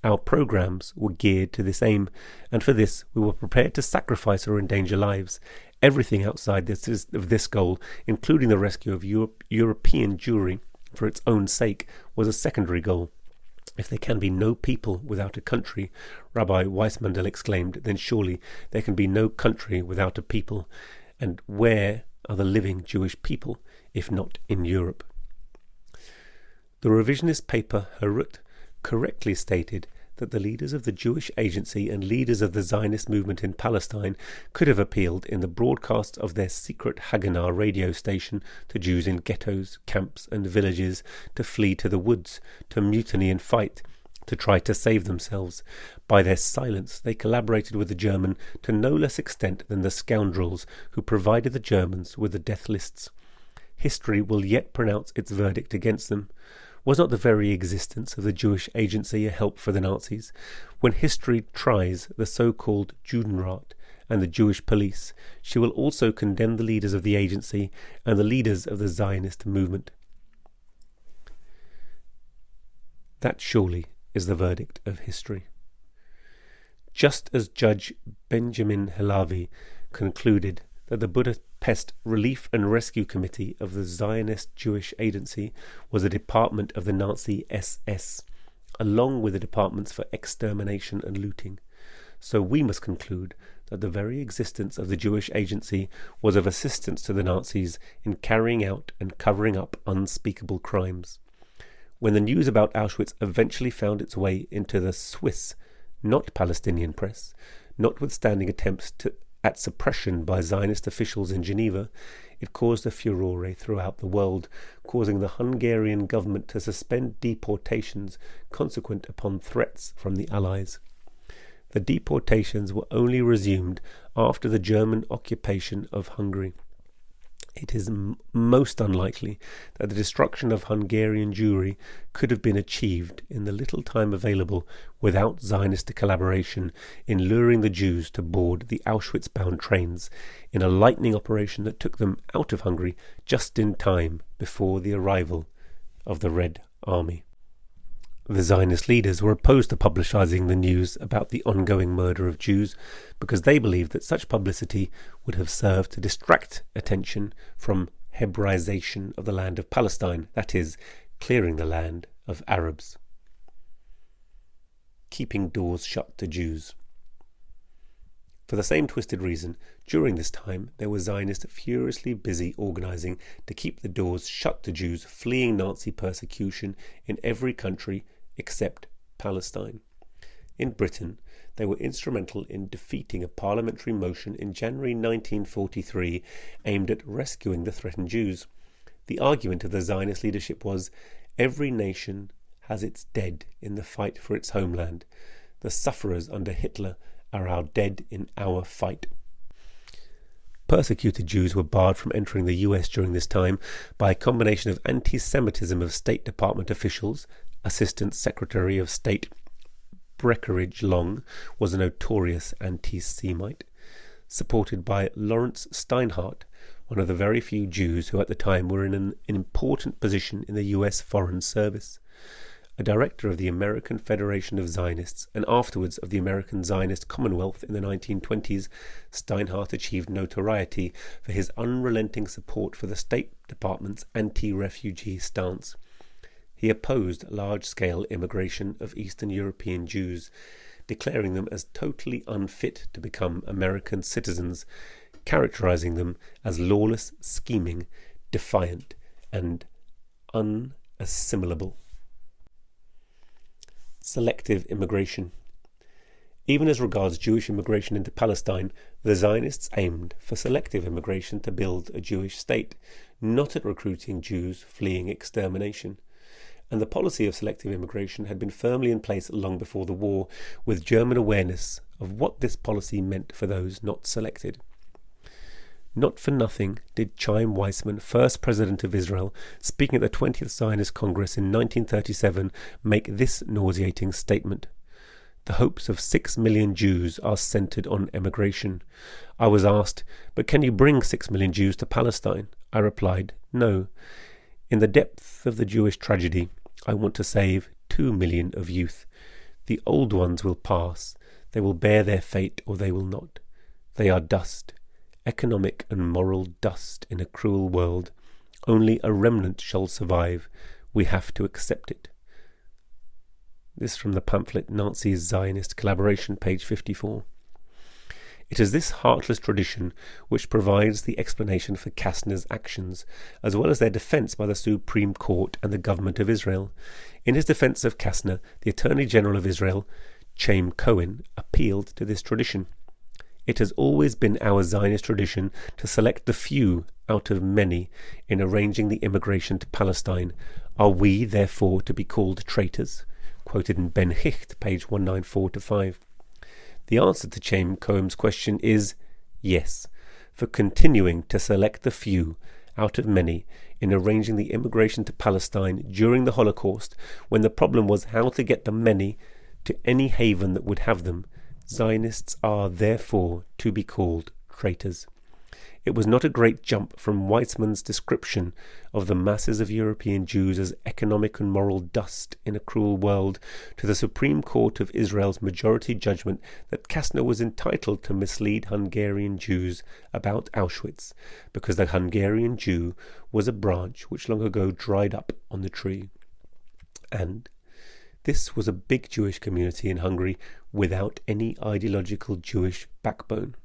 Our programs were geared to this aim, and for this we were prepared to sacrifice or endanger lives. Everything outside this goal, including the rescue of European Jewry for its own sake, was a secondary goal. If there can be no people without a country, Rabbi Weissmandel exclaimed, then surely there can be no country without a people. And where are the living Jewish people, if not in Europe? The revisionist paper Harut correctly stated that the leaders of the Jewish Agency and leaders of the Zionist movement in Palestine could have appealed in the broadcasts of their secret Haganah radio station to Jews in ghettos, camps and villages to flee to the woods, to mutiny and fight, to try to save themselves. By their silence they collaborated with the German to no less extent than the scoundrels who provided the Germans with the death lists. History will yet pronounce its verdict against them. Was not the very existence of the Jewish Agency a help for the Nazis? When history tries the so-called Judenrat and the Jewish police, she will also condemn the leaders of the Agency and the leaders of the Zionist movement. That surely is the verdict of history. Just as Judge Benjamin Halavi concluded that the Budapest Relief and Rescue Committee of the Zionist Jewish Agency was a department of the Nazi SS, along with the departments for extermination and looting. So we must conclude that the very existence of the Jewish agency was of assistance to the Nazis in carrying out and covering up unspeakable crimes. When the news about Auschwitz eventually found its way into the Swiss, not Palestinian press, notwithstanding attempts at suppression by Zionist officials in Geneva, it caused a furore throughout the world, causing the Hungarian government to suspend deportations consequent upon threats from the Allies. The deportations were only resumed after the German occupation of Hungary. It is most unlikely that the destruction of Hungarian Jewry could have been achieved in the little time available without Zionist collaboration in luring the Jews to board the Auschwitz-bound trains in a lightning operation that took them out of Hungary just in time before the arrival of the Red Army. The Zionist leaders were opposed to publicizing the news about the ongoing murder of Jews because they believed that such publicity would have served to distract attention from Hebraization of the land of Palestine, that is, clearing the land of Arabs. Keeping doors shut to Jews. For the same twisted reason, during this time there were Zionists furiously busy organizing to keep the doors shut to Jews fleeing Nazi persecution in every country except Palestine. In Britain, they were instrumental in defeating a parliamentary motion in January 1943 aimed at rescuing the threatened Jews. The argument of the Zionist leadership was, every nation has its dead in the fight for its homeland. The sufferers under Hitler are our dead in our fight. Persecuted Jews were barred from entering the US during this time by a combination of anti-Semitism of State Department officials. Assistant Secretary of State Breckinridge Long was a notorious anti-Semite, supported by Lawrence Steinhardt, one of the very few Jews who at the time were in an important position in the US Foreign Service. A director of the American Federation of Zionists and afterwards of the American Zionist Commonwealth in the 1920s, Steinhardt achieved notoriety for his unrelenting support for the State Department's anti-refugee stance. He opposed large-scale immigration of Eastern European Jews, declaring them as totally unfit to become American citizens, characterizing them as lawless, scheming, defiant, and unassimilable. Selective immigration. Even as regards Jewish immigration into Palestine, the Zionists aimed for selective immigration to build a Jewish state, not at recruiting Jews fleeing extermination. And the policy of selective immigration had been firmly in place long before the war, with German awareness of what this policy meant for those not selected. Not for nothing did Chaim Weizmann, first president of Israel, speaking at the 20th Zionist Congress in 1937, make this nauseating statement. The hopes of 6 million Jews are centered on emigration. I was asked, but can you bring 6 million Jews to Palestine? I replied, no. In the depth of the Jewish tragedy, I want to save 2 million of youth. The old ones will pass. They will bear their fate or they will not. They are dust, economic and moral dust in a cruel world. Only a remnant shall survive. We have to accept it. This from the pamphlet Nazi-Zionist Collaboration, page 54. It is this heartless tradition which provides the explanation for Kastner's actions, as well as their defence by the Supreme Court and the government of Israel. In his defence of Kastner, the Attorney General of Israel, Chaim Cohen, appealed to this tradition. It has always been our Zionist tradition to select the few out of many in arranging the immigration to Palestine. Are we, therefore, to be called traitors? Quoted in Ben Hicht, page 194-5. The answer to Chaim Cohen's question is yes, for continuing to select the few out of many in arranging the immigration to Palestine during the Holocaust, when the problem was how to get the many to any haven that would have them. Zionists are therefore to be called traitors. It was not a great jump from Weizmann's description of the masses of European Jews as economic and moral dust in a cruel world to the Supreme Court of Israel's majority judgment that Kastner was entitled to mislead Hungarian Jews about Auschwitz, because the Hungarian Jew was a branch which long ago dried up on the tree. And This was a big Jewish community in Hungary without any ideological Jewish backbone,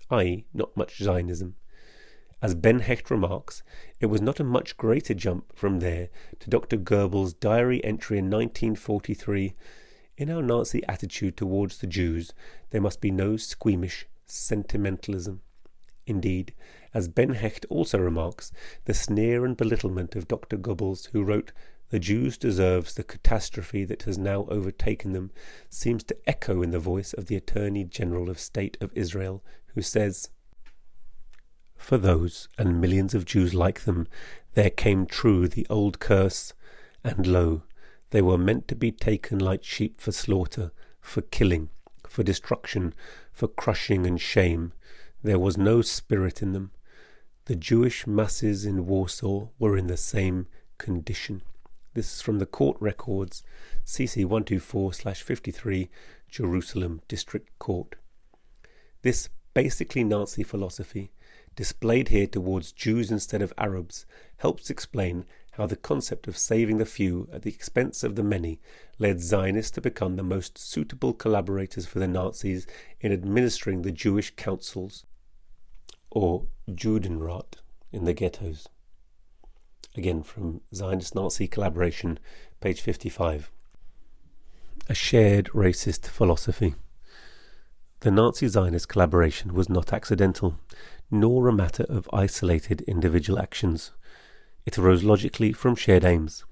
i.e. not much Zionism. As Ben Hecht remarks, it was not a much greater jump from there to Dr. Goebbels' diary entry in 1943, "In our Nazi attitude towards the Jews, there must be no squeamish sentimentalism." Indeed, as Ben Hecht also remarks, the sneer and belittlement of Dr. Goebbels, who wrote, "The Jews deserves the catastrophe that has now overtaken them," seems to echo in the voice of the Attorney General of State of Israel, who says, "For those, and millions of Jews like them, there came true the old curse, and lo, they were meant to be taken like sheep for slaughter, for killing, for destruction, for crushing and shame. There was no spirit in them. The Jewish masses in Warsaw were in the same condition." This is from the court records, CC 124/53, Jerusalem District Court. This basically Nazi philosophy, displayed here towards Jews instead of Arabs, helps explain how the concept of saving the few at the expense of the many led Zionists to become the most suitable collaborators for the Nazis in administering the Jewish councils, or Judenrat, in the ghettos. Again from Zionist-Nazi Collaboration, page 55. A shared racist philosophy. The Nazi-Zionist collaboration was not accidental, nor a matter of isolated individual actions. It arose logically from shared aims.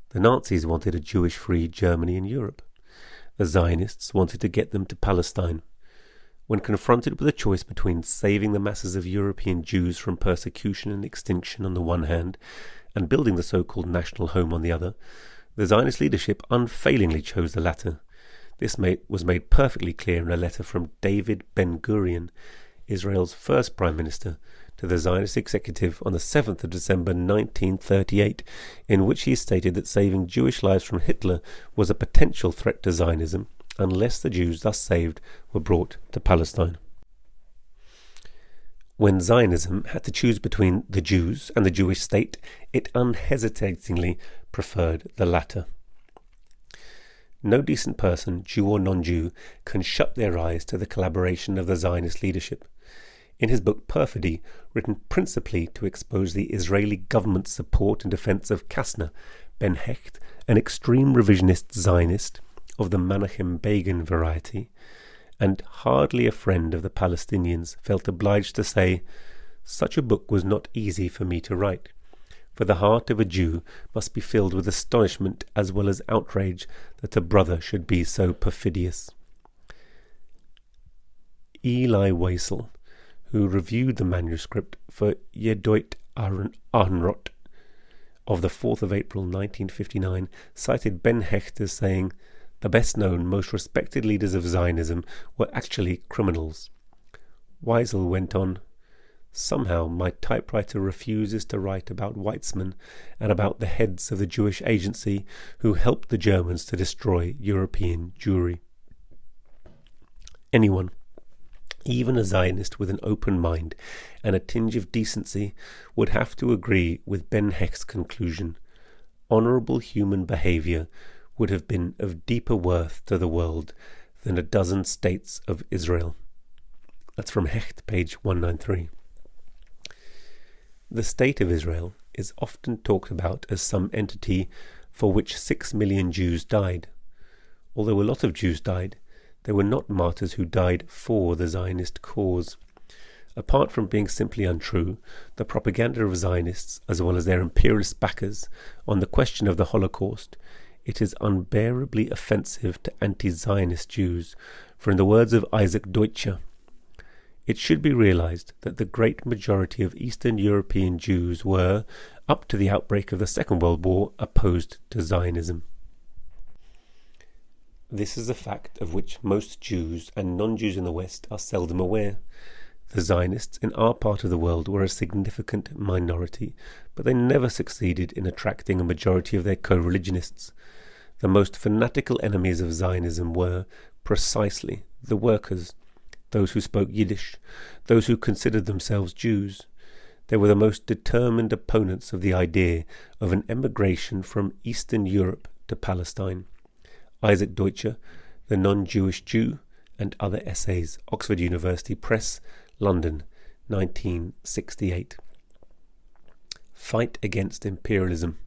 The Nazis wanted a Jewish-free Germany in Europe. The Zionists wanted to get them to Palestine. When confronted with a choice between saving the masses of European Jews from persecution and extinction on the one hand, and building the so-called national home on the other, the Zionist leadership unfailingly chose the latter. This was made perfectly clear in a letter from David Ben-Gurion, Israel's first Prime Minister, to the Zionist executive on the 7th of December 1938, in which he stated that saving Jewish lives from Hitler was a potential threat to Zionism, unless the Jews thus saved were brought to Palestine. When Zionism had to choose between the Jews and the Jewish state, it unhesitatingly preferred the latter. No decent person, Jew or non-Jew, can shut their eyes to the collaboration of the Zionist leadership. In his book Perfidy, written principally to expose the Israeli government's support and defense of Kastner, Ben Hecht, an extreme revisionist Zionist of the Menachem Begin variety, and hardly a friend of the Palestinians, felt obliged to say, "Such a book was not easy for me to write, for the heart of a Jew must be filled with astonishment as well as outrage that a brother should be so perfidious." Eli Wiesel, who reviewed the manuscript for Yedoit Aharonot of the 4th of April 1959, cited Ben Hecht as saying, "The best-known, most respected leaders of Zionism were actually criminals." Wiesel went on, "Somehow my typewriter refuses to write about Weizmann and about the heads of the Jewish agency who helped the Germans to destroy European Jewry." Anyone, even a Zionist with an open mind and a tinge of decency, would have to agree with Ben Hecht's conclusion. Honourable human behaviour would have been of deeper worth to the world than a dozen states of Israel. That's from Hecht, page 193. The State of Israel is often talked about as some entity for which 6 million Jews died. Although a lot of Jews died, they were not martyrs who died for the Zionist cause. Apart from being simply untrue, the propaganda of Zionists, as well as their imperialist backers, on the question of the Holocaust, it is unbearably offensive to anti-Zionist Jews, for in the words of Isaac Deutscher, "It should be realized that the great majority of Eastern European Jews were, up to the outbreak of the Second World War, opposed to Zionism." This is a fact of which most Jews and non-Jews in the West are seldom aware. The Zionists in our part of the world were a significant minority, but they never succeeded in attracting a majority of their co-religionists. The most fanatical enemies of Zionism were, precisely, the workers, those who spoke Yiddish, those who considered themselves Jews. They were the most determined opponents of the idea of an emigration from Eastern Europe to Palestine. Isaac Deutscher, The Non-Jewish Jew, and Other Essays, Oxford University Press, London, 1968. Fight Against Imperialism.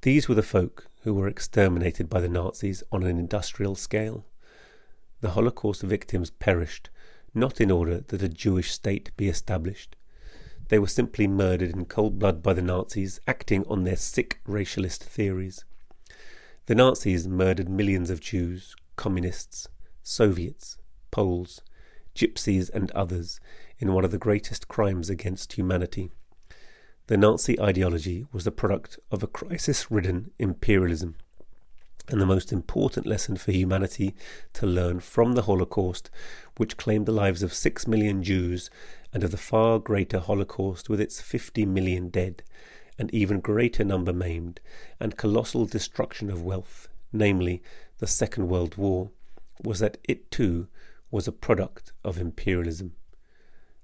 These were the folk who were exterminated by the Nazis on an industrial scale. The Holocaust victims perished, not in order that a Jewish state be established. They were simply murdered in cold blood by the Nazis, acting on their sick racialist theories. The Nazis murdered millions of Jews, Communists, Soviets, Poles, Gypsies and others in one of the greatest crimes against humanity. The Nazi ideology was the product of a crisis-ridden imperialism, and the most important lesson for humanity to learn from the Holocaust, which claimed the lives of 6 million Jews, and of the far greater Holocaust with its 50 million dead, and even greater number maimed, and colossal destruction of wealth, namely the Second World War, was that it too was a product of imperialism.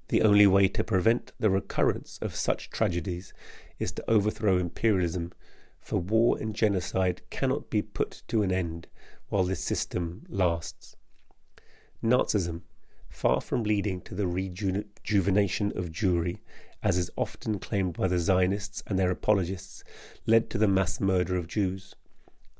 The only way to prevent the recurrence of such tragedies is to overthrow imperialism, for war and genocide cannot be put to an end while this system lasts. Nazism, far from leading to the rejuvenation of Jewry, as is often claimed by the Zionists and their apologists, led to the mass murder of Jews.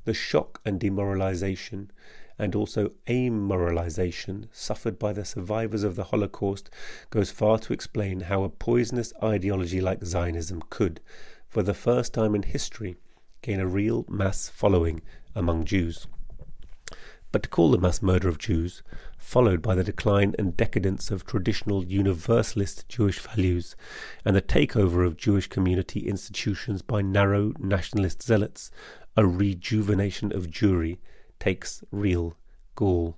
The shock and demoralization, and also amoralization, suffered by the survivors of the Holocaust goes far to explain how a poisonous ideology like Zionism could, for the first time in history, gain a real mass following among Jews. But to call the mass murder of Jews, followed by the decline and decadence of traditional universalist Jewish values, and the takeover of Jewish community institutions by narrow nationalist zealots, a rejuvenation of Jewry, takes real gall.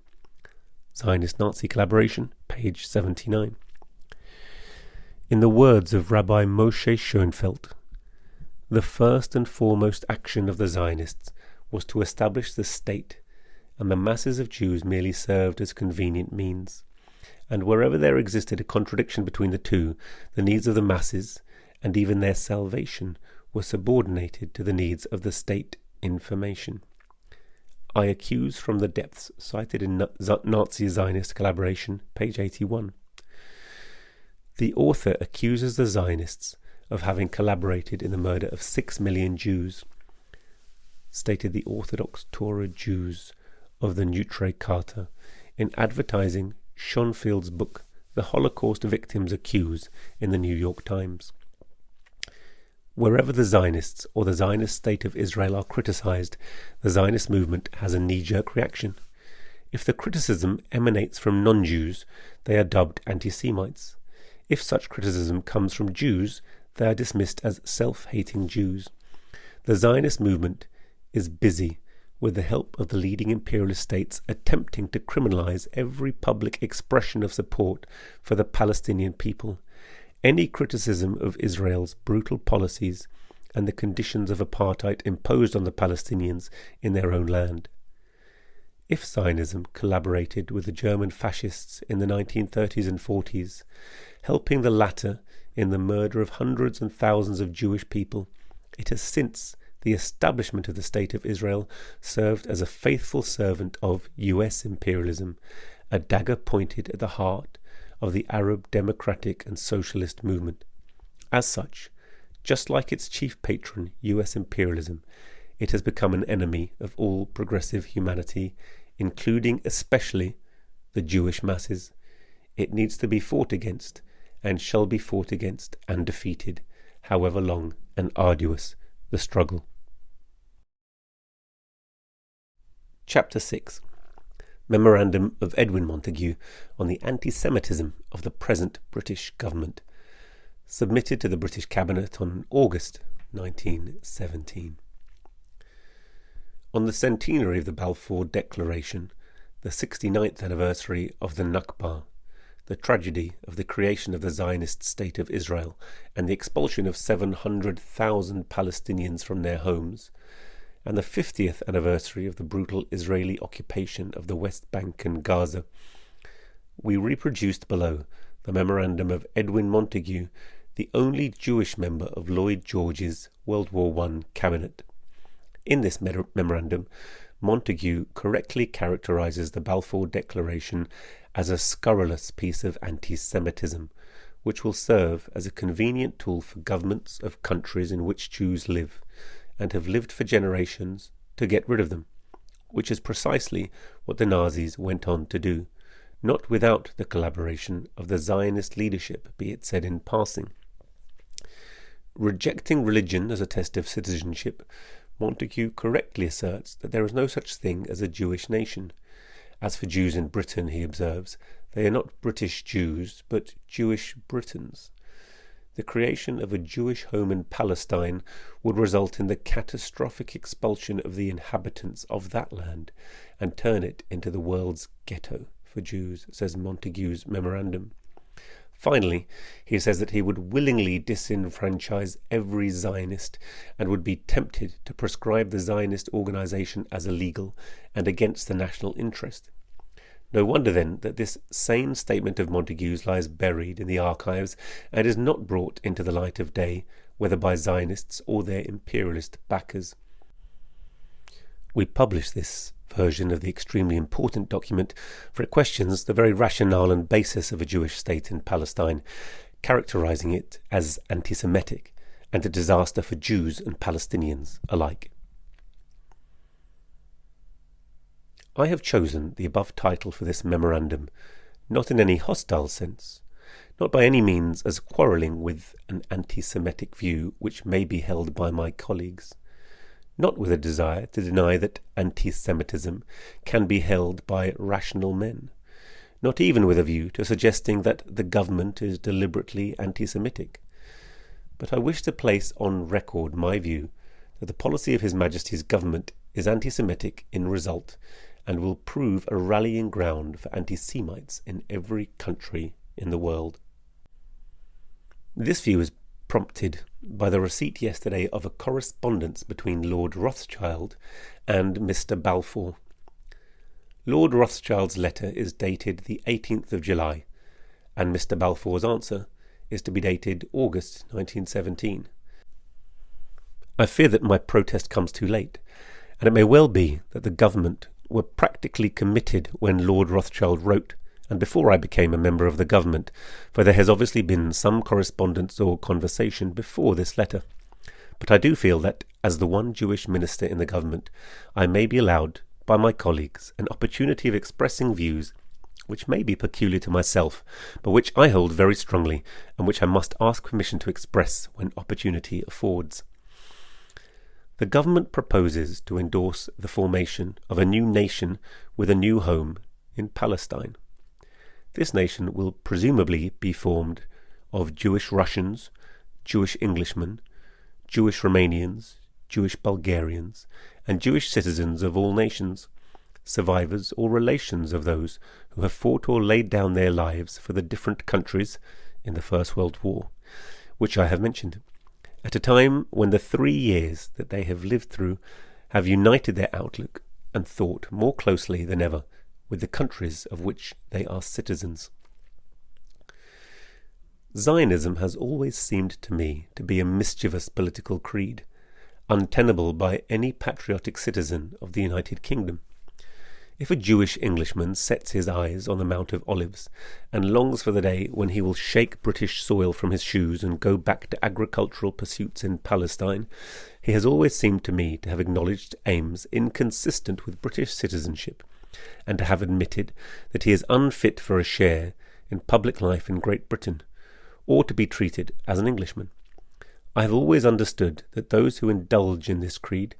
Zionist-Nazi collaboration, page 79. In the words of Rabbi Moshe Schoenfeld, the first and foremost action of the Zionists was to establish the state, and the masses of Jews merely served as convenient means. And wherever there existed a contradiction between the two, the needs of the masses, and even their salvation, were subordinated to the needs of the state information. I accuse from the depths cited in Nazi-Zionist collaboration, page 81. The author accuses the Zionists of having collaborated in the murder of 6 million Jews, stated the Orthodox Torah Jews of the Neutre Charta, in advertising Schoenfeld's book, The Holocaust Victims Accuse, in the New York Times. Wherever the Zionists or the Zionist state of Israel are criticized, the Zionist movement has a knee-jerk reaction. If the criticism emanates from non-Jews, they are dubbed anti-Semites. If such criticism comes from Jews, they are dismissed as self-hating Jews. The Zionist movement is busy, with the help of the leading imperialist states, attempting to criminalize every public expression of support for the Palestinian people. Any criticism of Israel's brutal policies and the conditions of apartheid imposed on the Palestinians in their own land. If Zionism collaborated with the German fascists in the 1930s and 40s, helping the latter in the murder of hundreds and thousands of Jewish people, it has since the establishment of the State of Israel served as a faithful servant of US imperialism, a dagger pointed at the heart of the Arab democratic and socialist movement. As such, just like its chief patron, US imperialism, it has become an enemy of all progressive humanity, including especially the Jewish masses. It needs to be fought against, and shall be fought against and defeated, however long and arduous the struggle. Chapter 6. Memorandum of Edwin Montagu on the anti-Semitism of the present British government, submitted to the British Cabinet on August 1917. On the centenary of the Balfour Declaration, the 69th anniversary of the Nakba, the tragedy of the creation of the Zionist State of Israel and the expulsion of 700,000 Palestinians from their homes, and the 50th anniversary of the brutal Israeli occupation of the West Bank and Gaza, we reproduced below the memorandum of Edwin Montagu, the only Jewish member of Lloyd George's World War I cabinet. In this memorandum, Montagu correctly characterises the Balfour Declaration as a scurrilous piece of anti-Semitism, which will serve as a convenient tool for governments of countries in which Jews live, and have lived for generations, to get rid of them, which is precisely what the Nazis went on to do, not without the collaboration of the Zionist leadership, be it said in passing. Rejecting religion as a test of citizenship, Montagu correctly asserts that there is no such thing as a Jewish nation. As for Jews in Britain, he observes, they are not British Jews, but Jewish Britons. The creation of a Jewish home in Palestine would result in the catastrophic expulsion of the inhabitants of that land and turn it into the world's ghetto for Jews, says Montagu's memorandum. Finally, he says that he would willingly disenfranchise every Zionist and would be tempted to prescribe the Zionist organisation as illegal and against the national interest. No wonder then that this sane statement of Montagu's lies buried in the archives and is not brought into the light of day, whether by Zionists or their imperialist backers. We publish this version of the extremely important document, for it questions the very rationale and basis of a Jewish state in Palestine, characterising it as anti-Semitic and a disaster for Jews and Palestinians alike. I have chosen the above title for this memorandum, not in any hostile sense, not by any means as quarrelling with an anti-Semitic view which may be held by my colleagues, not with a desire to deny that anti-Semitism can be held by rational men, not even with a view to suggesting that the government is deliberately anti-Semitic. But I wish to place on record my view that the policy of His Majesty's government is anti-Semitic in result and will prove a rallying ground for anti-Semites in every country in the world. This view is prompted by the receipt yesterday of a correspondence between Lord Rothschild and Mr. Balfour. Lord Rothschild's letter is dated the 18th of July, and Mr. Balfour's answer is to be dated August 1917. I fear that my protest comes too late, and it may well be that the government were practically committed when Lord Rothschild wrote, and before I became a member of the government, for there has obviously been some correspondence or conversation before this letter. But I do feel that, as the one Jewish minister in the government, I may be allowed, by my colleagues, an opportunity of expressing views which may be peculiar to myself, but which I hold very strongly, and which I must ask permission to express when opportunity affords. The government proposes to endorse the formation of a new nation with a new home in Palestine. This nation will presumably be formed of Jewish Russians, Jewish Englishmen, Jewish Romanians, Jewish Bulgarians, and Jewish citizens of all nations, survivors or relations of those who have fought or laid down their lives for the different countries in the First World War, which I have mentioned, at a time when the 3 years that they have lived through have united their outlook and thought more closely than ever with the countries of which they are citizens. Zionism has always seemed to me to be a mischievous political creed, untenable by any patriotic citizen of the United Kingdom. If a Jewish Englishman sets his eyes on the Mount of Olives and longs for the day when he will shake British soil from his shoes and go back to agricultural pursuits in Palestine, he has always seemed to me to have acknowledged aims inconsistent with British citizenship, and to have admitted that he is unfit for a share in public life in Great Britain, or to be treated as an Englishman. I have always understood that those who indulge in this creed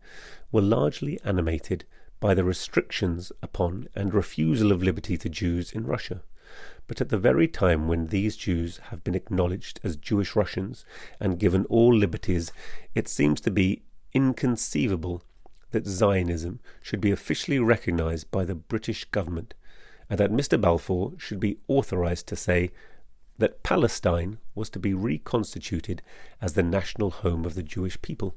were largely animated by the restrictions upon and refusal of liberty to Jews in Russia. But at the very time when these Jews have been acknowledged as Jewish Russians and given all liberties, it seems to be inconceivable that Zionism should be officially recognised by the British government, and that Mr. Balfour should be authorised to say that Palestine was to be reconstituted as the national home of the Jewish people.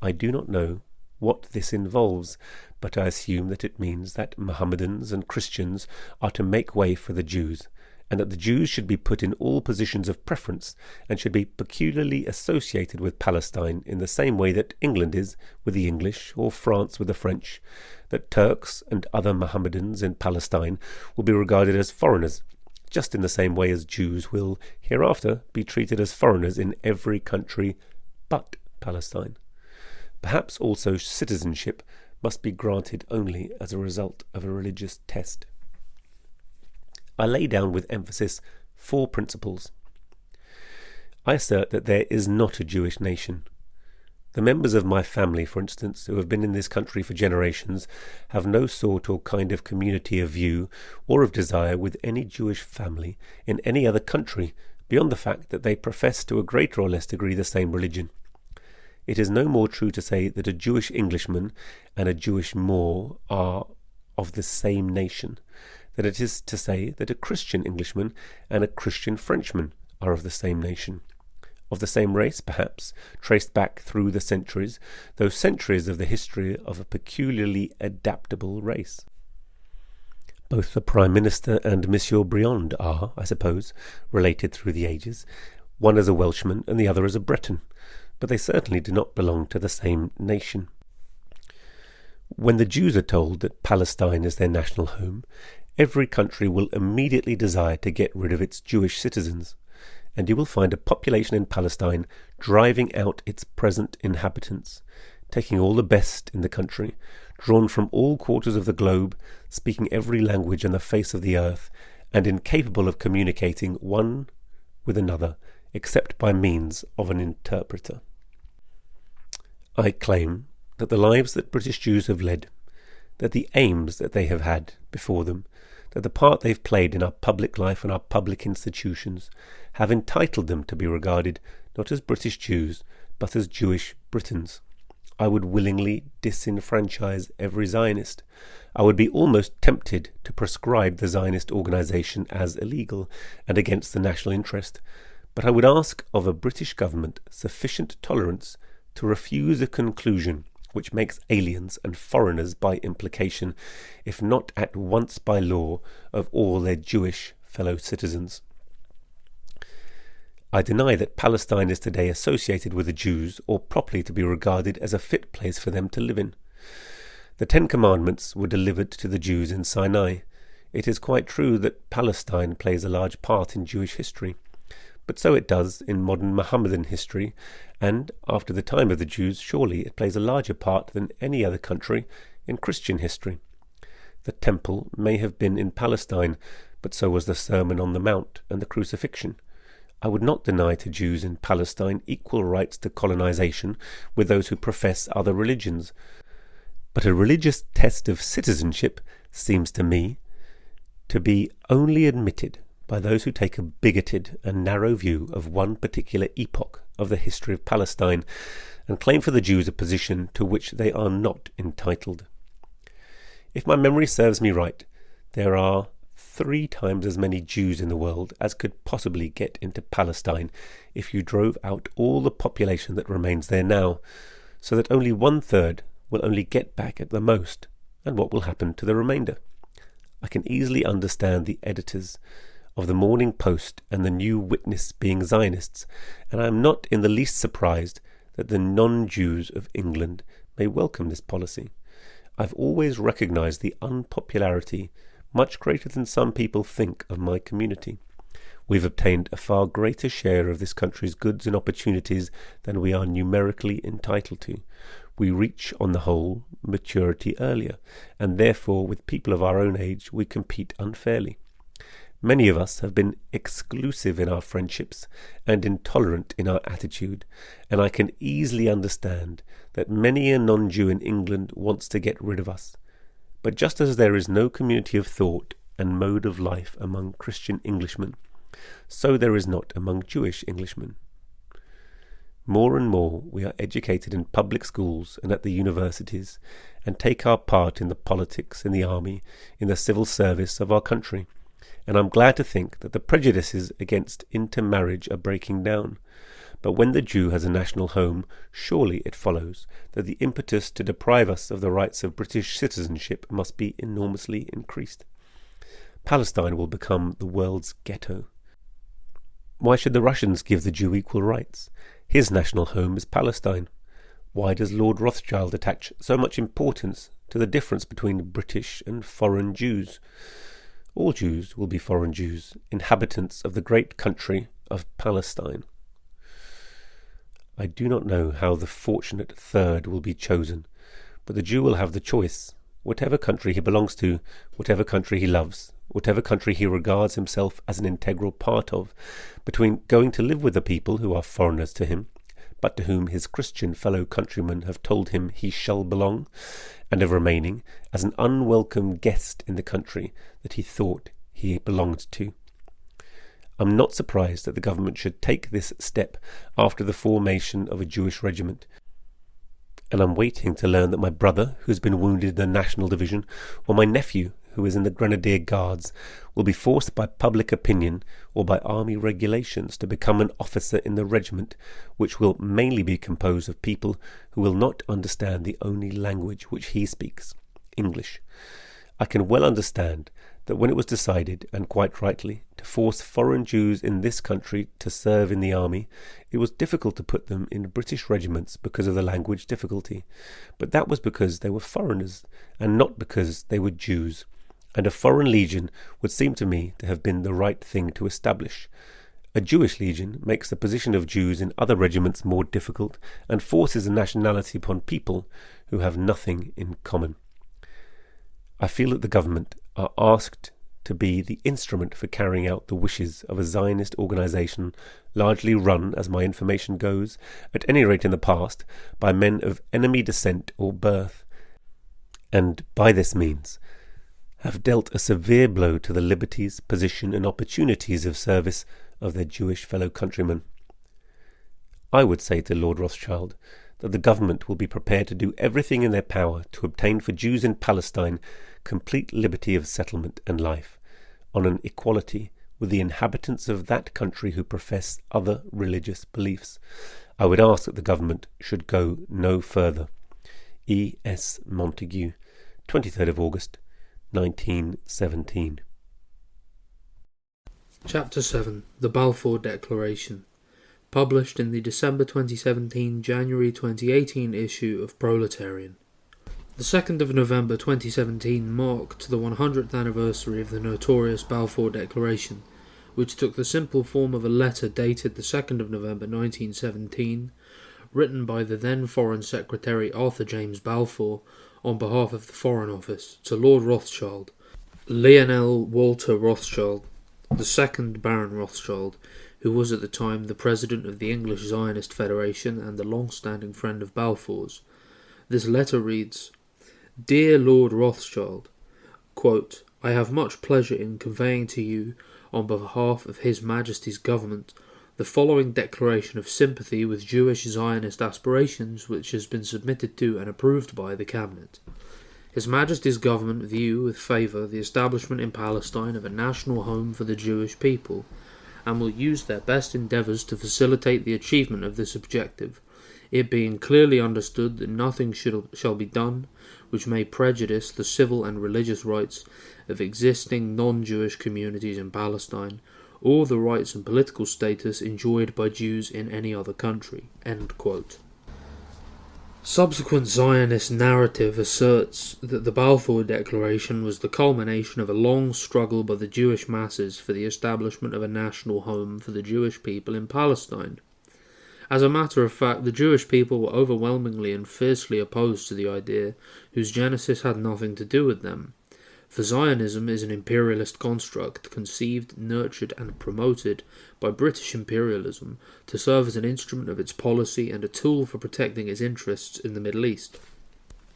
I do not know what this involves, but I assume that it means that Mohammedans and Christians are to make way for the Jews, and that the Jews should be put in all positions of preference and should be peculiarly associated with Palestine in the same way that England is with the English or France with the French, that Turks and other Mohammedans in Palestine will be regarded as foreigners, just in the same way as Jews will hereafter be treated as foreigners in every country but Palestine. Perhaps also citizenship must be granted only as a result of a religious test. I lay down with emphasis 4 principles. I assert that there is not a Jewish nation. The members of my family, for instance, who have been in this country for generations, have no sort or kind of community of view or of desire with any Jewish family in any other country, beyond the fact that they profess to a greater or less degree the same religion. It is no more true to say that a Jewish Englishman and a Jewish Moor are of the same nation than it is to say that a Christian Englishman and a Christian Frenchman are of the same nation. Of the same race, perhaps, traced back through the centuries, though centuries of the history of a peculiarly adaptable race. Both the Prime Minister and Monsieur Briand are, I suppose, related through the ages, one as a Welshman and the other as a Breton, but they certainly do not belong to the same nation. When the Jews are told that Palestine is their national home, every country will immediately desire to get rid of its Jewish citizens, and you will find a population in Palestine driving out its present inhabitants, taking all the best in the country, drawn from all quarters of the globe, speaking every language on the face of the earth, and incapable of communicating one with another except by means of an interpreter. I claim that the lives that British Jews have led, that the aims that they have had before them, that the part they've played in our public life and our public institutions have entitled them to be regarded not as British Jews, but as Jewish Britons. I would willingly disenfranchise every Zionist. I would be almost tempted to proscribe the Zionist organisation as illegal and against the national interest, but I would ask of a British government sufficient tolerance to refuse a conclusion which makes aliens and foreigners by implication, if not at once by law, of all their Jewish fellow citizens. I deny that Palestine is today associated with the Jews or properly to be regarded as a fit place for them to live in. The 10 Commandments were delivered to the Jews in Sinai. It is quite true that Palestine plays a large part in Jewish history, but so it does in modern Mohammedan history, and, after the time of the Jews, surely it plays a larger part than any other country in Christian history. The Temple may have been in Palestine, but so was the Sermon on the Mount and the Crucifixion. I would not deny to Jews in Palestine equal rights to colonization with those who profess other religions, but a religious test of citizenship seems to me to be only admitted by those who take a bigoted and narrow view of one particular epoch of the history of Palestine and claim for the Jews a position to which they are not entitled. If my memory serves me right, there are 3 times as many Jews in the world as could possibly get into Palestine if you drove out all the population that remains there now, so that only 1/3 will only get back at the most, and what will happen to the remainder? I can easily understand the editors of the Morning Post and the New Witness being Zionists, and I am not in the least surprised that the non-Jews of England may welcome this policy. I've always recognised the unpopularity, much greater than some people think, of my community. We've obtained a far greater share of this country's goods and opportunities than we are numerically entitled to. We reach, on the whole, maturity earlier, and therefore with people of our own age we compete unfairly. Many of us have been exclusive in our friendships and intolerant in our attitude, and I can easily understand that many a non-Jew in England wants to get rid of us. But just as there is no community of thought and mode of life among Christian Englishmen, so there is not among Jewish Englishmen. More and more we are educated in public schools and at the universities, and take our part in the politics, in the army, in the civil service of our country. And I'm glad to think that the prejudices against intermarriage are breaking down. But when the Jew has a national home, surely it follows that the impetus to deprive us of the rights of British citizenship must be enormously increased. Palestine will become the world's ghetto. Why should the Russians give the Jew equal rights? His national home is Palestine. Why does Lord Rothschild attach so much importance to the difference between British and foreign Jews? All Jews will be foreign Jews, inhabitants of the great country of Palestine. I do not know how the fortunate third will be chosen, but the Jew will have the choice. Whatever country he belongs to, whatever country he loves, whatever country he regards himself as an integral part of, between going to live with the people who are foreigners to him, but to whom his Christian fellow countrymen have told him he shall belong, and of remaining as an unwelcome guest in the country that he thought he belonged to. I'm not surprised that the government should take this step after the formation of a Jewish regiment, and I'm waiting to learn that my brother, who has been wounded in the National Division, or my nephew, who is in the Grenadier Guards, will be forced by public opinion or by army regulations to become an officer in the regiment, which will mainly be composed of people who will not understand the only language which he speaks, English. I can well understand that when it was decided, and quite rightly, to force foreign Jews in this country to serve in the army, it was difficult to put them in British regiments because of the language difficulty. But that was because they were foreigners, and not because they were Jews. And a foreign legion would seem to me to have been the right thing to establish. A Jewish legion makes the position of Jews in other regiments more difficult, and forces a nationality upon people who have nothing in common. I feel that the government are asked to be the instrument for carrying out the wishes of a Zionist organisation largely run, as my information goes, at any rate in the past, by men of enemy descent or birth, and by this means have dealt a severe blow to the liberties, position and opportunities of service of their Jewish fellow countrymen. I would say to Lord Rothschild that the government will be prepared to do everything in their power to obtain for Jews in Palestine complete liberty of settlement and life, on an equality with the inhabitants of that country who profess other religious beliefs. I would ask that the government should go no further. E. S. Montagu, 23rd of August, 1917. Chapter 7. The Balfour Declaration. Published in the December 2017, January 2018 issue of Proletarian. The 2nd of November 2017 marked the 100th anniversary of the notorious Balfour Declaration, which took the simple form of a letter dated the 2nd of November 1917, written by the then Foreign Secretary Arthur James Balfour on behalf of the Foreign Office to Lord Rothschild, Lionel Walter Rothschild, the second Baron Rothschild, who was at the time the President of the English Zionist Federation and a long-standing friend of Balfour's. This letter reads, Dear Lord Rothschild, quote, I have much pleasure in conveying to you, on behalf of His Majesty's Government, the following declaration of sympathy with Jewish Zionist aspirations which has been submitted to and approved by the Cabinet. His Majesty's Government view with favour the establishment in Palestine of a national home for the Jewish people, and will use their best endeavours to facilitate the achievement of this objective, it being clearly understood that nothing shall be done which may prejudice the civil and religious rights of existing non-Jewish communities in Palestine, or the rights and political status enjoyed by Jews in any other country. End quote. Subsequent Zionist narrative asserts that the Balfour Declaration was the culmination of a long struggle by the Jewish masses for the establishment of a national home for the Jewish people in Palestine. As a matter of fact, the Jewish people were overwhelmingly and fiercely opposed to the idea, whose genesis had nothing to do with them. For Zionism is an imperialist construct conceived, nurtured and promoted by British imperialism to serve as an instrument of its policy and a tool for protecting its interests in the Middle East.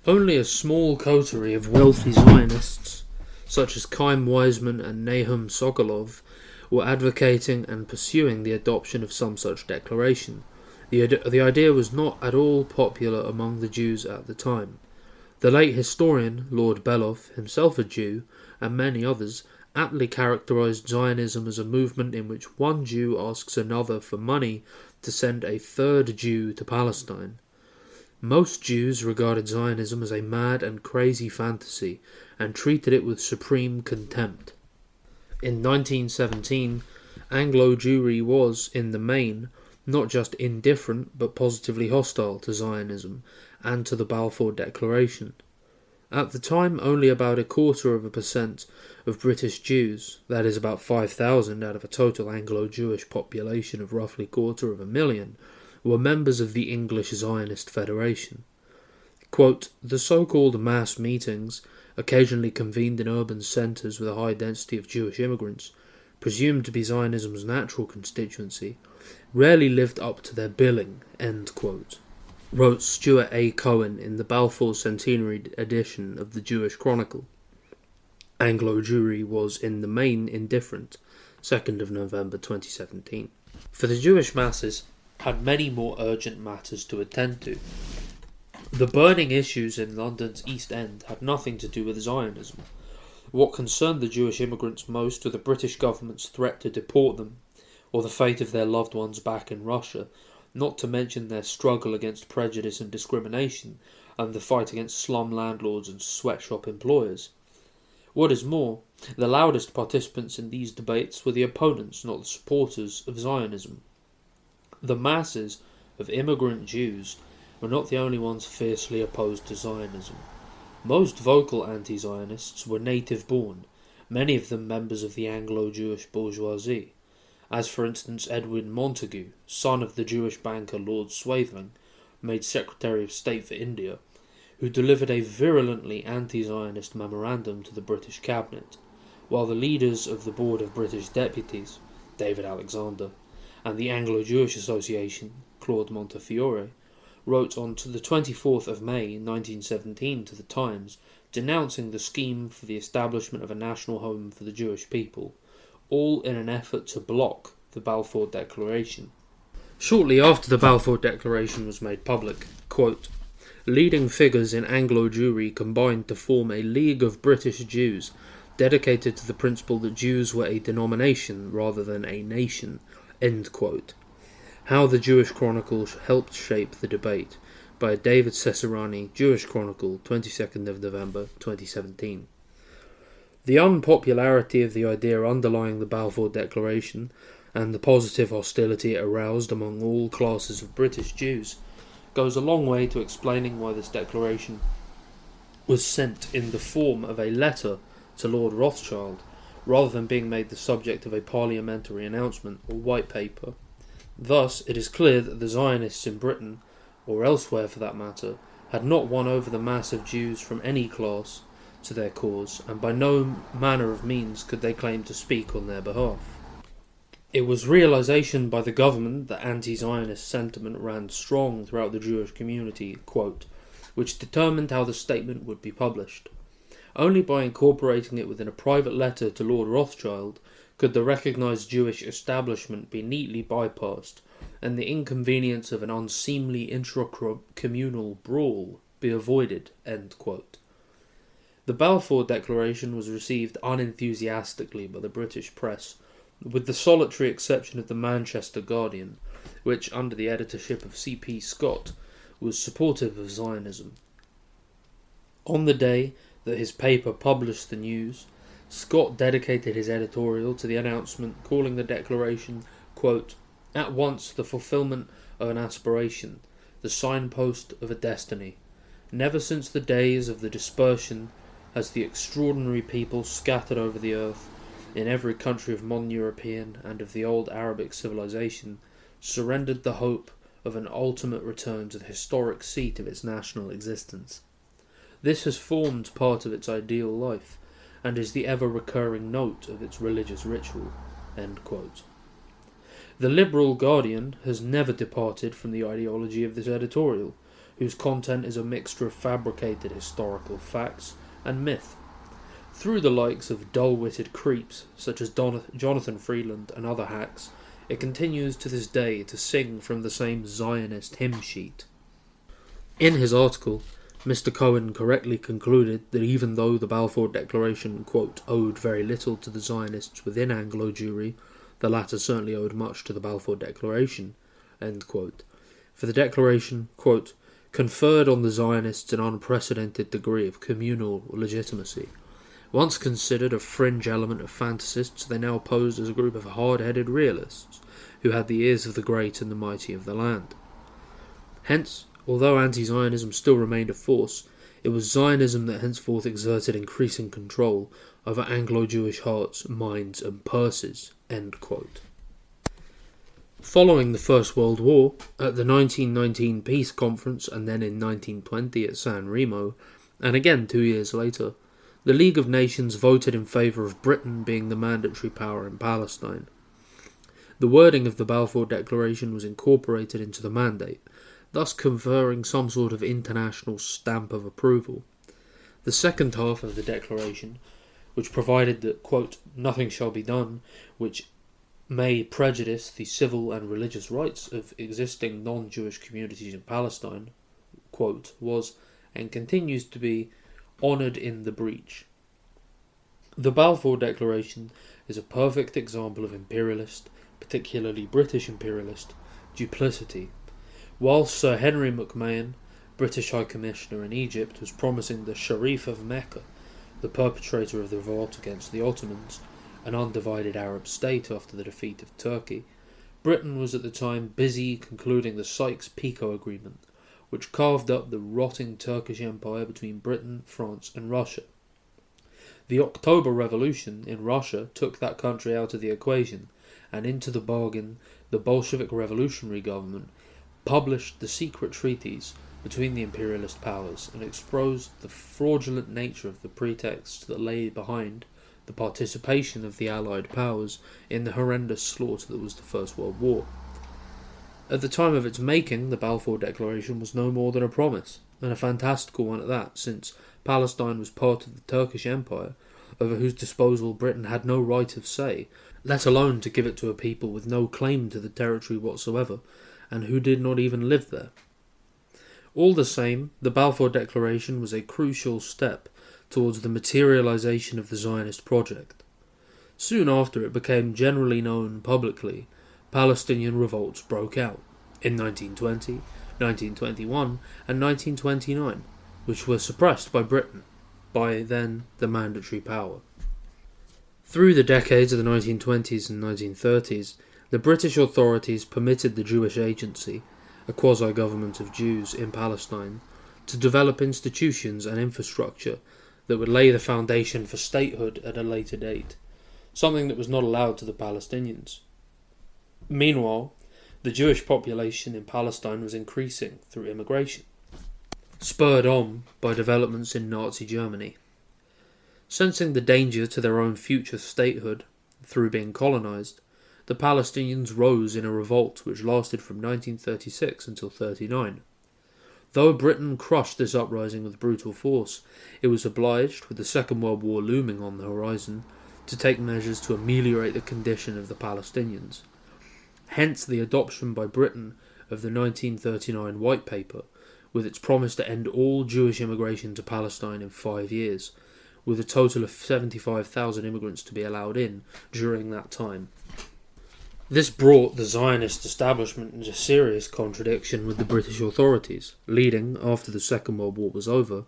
Only a small coterie of wealthy Zionists, such as Chaim Weizmann and Nahum Sokolov, were advocating and pursuing the adoption of some such declaration. The idea was not at all popular among the Jews at the time. The late historian, Lord Beloff, himself a Jew, and many others, aptly characterized Zionism as a movement in which one Jew asks another for money to send a third Jew to Palestine. Most Jews regarded Zionism as a mad and crazy fantasy, and treated it with supreme contempt. In 1917, Anglo-Jewry was, in the main, not just indifferent but positively hostile to Zionism and to the Balfour Declaration. At the time, only about 0.25% of British Jews, that is about 5,000 out of a total Anglo-Jewish population of roughly 250,000, were members of the English Zionist Federation. Quote, the so-called mass meetings, occasionally convened in urban centres with a high density of Jewish immigrants, presumed to be Zionism's natural constituency, rarely lived up to their billing, end quote, wrote Stuart A. Cohen in the Balfour centenary edition of the Jewish Chronicle. Anglo-Jewry was in the main indifferent, 2nd of November 2017. For the Jewish masses had many more urgent matters to attend to. The burning issues in London's East End had nothing to do with Zionism. What concerned the Jewish immigrants most were the British government's threat to deport them, or the fate of their loved ones back in Russia, not to mention their struggle against prejudice and discrimination, and the fight against slum landlords and sweatshop employers. What is more, the loudest participants in these debates were the opponents, not the supporters, of Zionism. The masses of immigrant Jews were not the only ones fiercely opposed to Zionism. Most vocal anti-Zionists were native-born, many of them members of the Anglo-Jewish bourgeoisie, as for instance Edwin Montagu, son of the Jewish banker Lord Swathling, made Secretary of State for India, who delivered a virulently anti-Zionist memorandum to the British cabinet, while the leaders of the Board of British Deputies, David Alexander, and the Anglo-Jewish Association, Claude Montefiore, wrote on to the 24th of May 1917 to the Times, denouncing the scheme for the establishment of a national home for the Jewish people, all in an effort to block the Balfour Declaration. Shortly after the Balfour Declaration was made public, quote, leading figures in Anglo-Jewry combined to form a League of British Jews dedicated to the principle that Jews were a denomination rather than a nation, end quote. How the Jewish Chronicle helped shape the debate, by David Cesarani, Jewish Chronicle, 22nd of November 2017. The unpopularity of the idea underlying the Balfour Declaration, and the positive hostility it aroused among all classes of British Jews, goes a long way to explaining why this declaration was sent in the form of a letter to Lord Rothschild, rather than being made the subject of a parliamentary announcement or white paper. Thus, it is clear that the Zionists in Britain, or elsewhere for that matter, had not won over the mass of Jews from any class to their cause, and by no manner of means could they claim to speak on their behalf. It was realization by the government that anti-Zionist sentiment ran strong throughout the Jewish community, quote, which determined how the statement would be published. Only by incorporating it within a private letter to Lord Rothschild could the recognised Jewish establishment be neatly bypassed, and the inconvenience of an unseemly intra-communal brawl be avoided, end quote. The Balfour Declaration was received unenthusiastically by the British press, with the solitary exception of the Manchester Guardian, which, under the editorship of C.P. Scott, was supportive of Zionism. On the day that his paper published the news, Scott dedicated his editorial to the announcement, calling the declaration, quote, at once the fulfilment of an aspiration, the signpost of a destiny. Never since the days of the dispersion has the extraordinary people scattered over the earth, in every country of modern European and of the old Arabic civilization, surrendered the hope of an ultimate return to the historic seat of its national existence. This has formed part of its ideal life, and is the ever-recurring note of its religious ritual, end quote. The Liberal Guardian has never departed from the ideology of this editorial, whose content is a mixture of fabricated historical facts and myth. Through the likes of dull-witted creeps, such as Jonathan Freeland and other hacks, it continues to this day to sing from the same Zionist hymn sheet. In his article, Mr. Cohen correctly concluded that even though the Balfour Declaration, quote, owed very little to the Zionists within Anglo-Jewry, the latter certainly owed much to the Balfour Declaration, end quote. For the Declaration, quote, conferred on the Zionists an unprecedented degree of communal legitimacy, Once considered a fringe element of fantasists, they now posed as a group of hard-headed realists who had the ears of the great and the mighty of the land. Hence, although anti-Zionism still remained a force, it was Zionism that henceforth exerted increasing control over Anglo-Jewish hearts, minds and purses." End quote. Following the First World War, at the 1919 Peace Conference and then in 1920 at San Remo, and again 2 years later, the League of Nations voted in favour of Britain being the mandatory power in Palestine. The wording of the Balfour Declaration was incorporated into the mandate, thus conferring some sort of international stamp of approval. The second half of the declaration, which provided that, quote, "nothing shall be done which may prejudice the civil and religious rights of existing non-Jewish communities in Palestine," quote, was and continues to be honoured in the breach. The Balfour Declaration is a perfect example of imperialist, particularly British imperialist, duplicity. Whilst Sir Henry McMahon, British High Commissioner in Egypt, was promising the Sharif of Mecca, the perpetrator of the revolt against the Ottomans, an undivided Arab state after the defeat of Turkey, Britain was at the time busy concluding the Sykes-Picot Agreement, which carved up the rotting Turkish Empire between Britain, France and Russia. The October Revolution in Russia took that country out of the equation, and into the bargain the Bolshevik revolutionary government published the secret treaties between the imperialist powers and exposed the fraudulent nature of the pretexts that lay behind the participation of the Allied powers in the horrendous slaughter that was the First World War. At the time of its making, the Balfour Declaration was no more than a promise, and a fantastical one at that, since Palestine was part of the Turkish Empire, over whose disposal Britain had no right of say, let alone to give it to a people with no claim to the territory whatsoever, and who did not even live there. All the same, the Balfour Declaration was a crucial step towards the materialization of the Zionist project. Soon after it became generally known publicly, Palestinian revolts broke out in 1920, 1921 and 1929, which were suppressed by Britain, by then the mandatory power. Through the decades of the 1920s and 1930s, the British authorities permitted the Jewish Agency, a quasi-government of Jews in Palestine, to develop institutions and infrastructure that would lay the foundation for statehood at a later date, something that was not allowed to the Palestinians. Meanwhile, the Jewish population in Palestine was increasing through immigration, spurred on by developments in Nazi Germany. Sensing the danger to their own future statehood through being colonized, the Palestinians rose in a revolt which lasted from 1936 until 1939. Though Britain crushed this uprising with brutal force, it was obliged, with the Second World War looming on the horizon, to take measures to ameliorate the condition of the Palestinians. Hence the adoption by Britain of the 1939 White Paper, with its promise to end all Jewish immigration to Palestine in 5 years, with a total of 75,000 immigrants to be allowed in during that time. This brought the Zionist establishment into serious contradiction with the British authorities, leading, after the Second World War was over,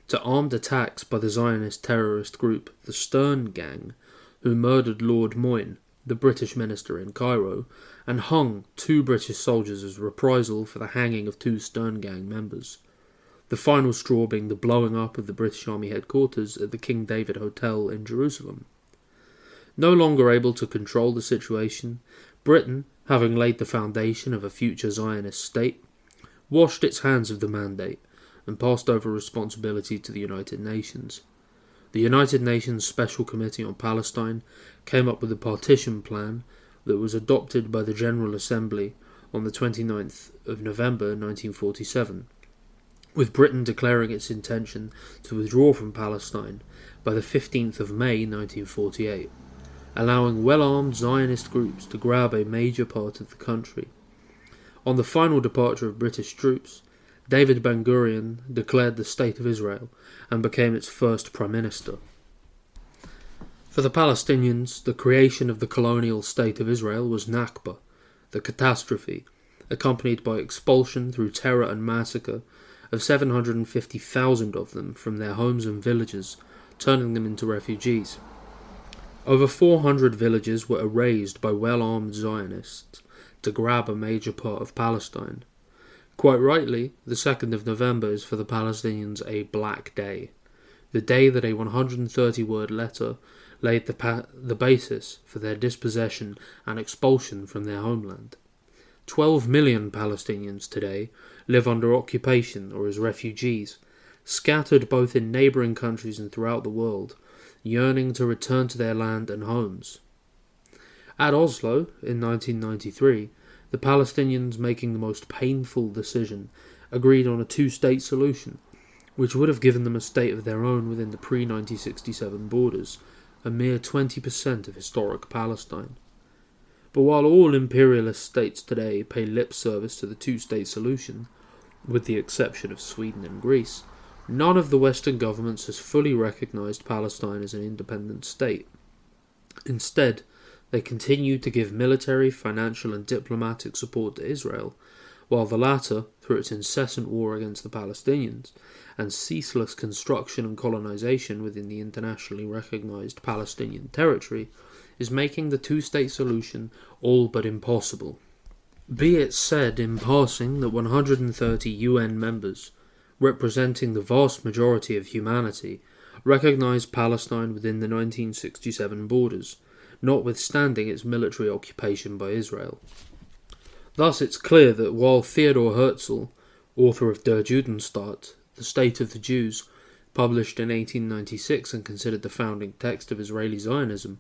to armed attacks by the Zionist terrorist group, the Stern Gang, who murdered Lord Moyne, the British minister in Cairo, and hung 2 British soldiers as reprisal for the hanging of 2 Stern Gang members. The final straw being the blowing up of the British Army headquarters at the King David Hotel in Jerusalem. No longer able to control the situation, Britain, having laid the foundation of a future Zionist state, washed its hands of the mandate and passed over responsibility to the United Nations. The United Nations Special Committee on Palestine came up with a partition plan that was adopted by the General Assembly on the 29th of November 1947, with Britain declaring its intention to withdraw from Palestine by the 15th of May 1948, allowing well-armed Zionist groups to grab a major part of the country. On the final departure of British troops, David Ben-Gurion declared the State of Israel and became its first Prime Minister. For the Palestinians, the creation of the colonial State of Israel was Nakba, the catastrophe, accompanied by expulsion through terror and massacre of 750,000 of them from their homes and villages turning them into refugees. Over 400 villages were erased by well-armed Zionists to grab a major part of Palestine. Quite rightly, the 2nd of November is for the Palestinians a black day, the day that a 130-word letter laid the basis for their dispossession and expulsion from their homeland. 12 million Palestinians today live under occupation or as refugees, scattered both in neighbouring countries and throughout the world, yearning to return to their land and homes. At Oslo, in 1993, the Palestinians, making the most painful decision, agreed on a two-state solution, which would have given them a state of their own within the pre-1967 borders, a mere 20% of historic Palestine. But while all imperialist states today pay lip service to the two-state solution, with the exception of Sweden and Greece, none of the Western governments has fully recognised Palestine as an independent state. Instead, they continue to give military, financial and diplomatic support to Israel, while the latter, through its incessant war against the Palestinians and ceaseless construction and colonisation within the internationally recognised Palestinian territory, is making the two-state solution all but impossible. Be it said in passing that 130 UN members, representing the vast majority of humanity, recognised Palestine within the 1967 borders, notwithstanding its military occupation by Israel. Thus it's clear that while Theodor Herzl, author of Der Judenstaat, The State of the Jews, published in 1896 and considered the founding text of Israeli Zionism,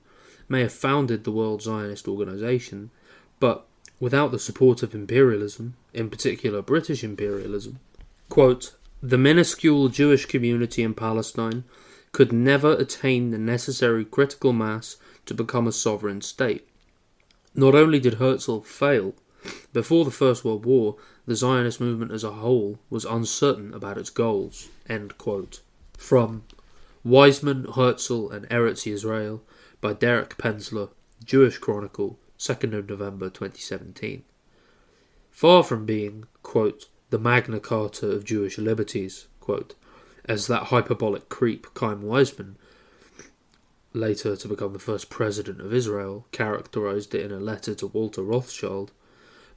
may have founded the World Zionist Organization, but without the support of imperialism, in particular British imperialism, quote, the minuscule Jewish community in Palestine could never attain the necessary critical mass to become a sovereign state. Not only did Herzl fail, before the First World War, the Zionist movement as a whole was uncertain about its goals. End quote. From Weizmann, Herzl and Eretz Yisrael by Derek Penzler, Jewish Chronicle, 2nd of November 2017. Far from being, quote, the Magna Carta of Jewish liberties, quote, as that hyperbolic creep Chaim Weizmann, later to become the first president of Israel, characterized it in a letter to Walter Rothschild,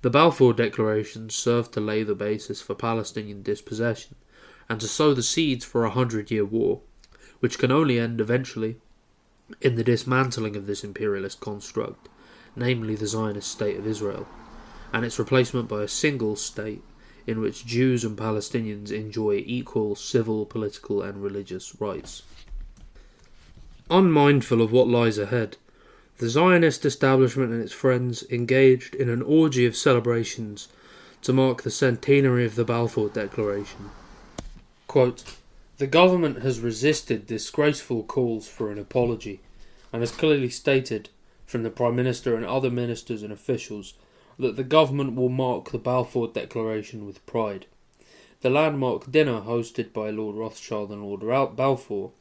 the Balfour Declaration served to lay the basis for Palestinian dispossession and to sow the seeds for a 100-year war, which can only end eventually in the dismantling of this imperialist construct, namely the Zionist state of Israel, and its replacement by a single state in which Jews and Palestinians enjoy equal civil, political and religious rights. Unmindful of what lies ahead, the Zionist establishment and its friends engaged in an orgy of celebrations to mark the centenary of the Balfour Declaration. Quote, the government has resisted disgraceful calls for an apology and has clearly stated from the Prime Minister and other ministers and officials that the government will mark the Balfour Declaration with pride. The landmark dinner hosted by Lord Rothschild and Lord Balfour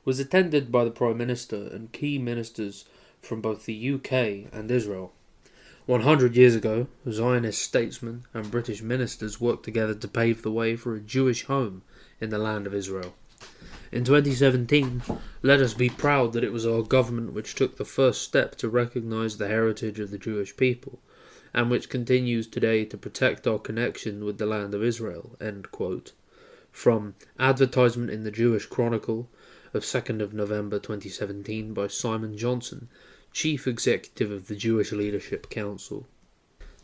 was attended by the Prime Minister and key ministers from both the UK and Israel. 100 years ago, Zionist statesmen and British ministers worked together to pave the way for a Jewish home in the land of Israel. In 2017, let us be proud that it was our government which took the first step to recognise the heritage of the Jewish people, and which continues today to protect our connection with the land of Israel. End quote. From Advertisement in the Jewish Chronicle of 2nd of November 2017 by Simon Johnson, Chief Executive of the Jewish Leadership Council.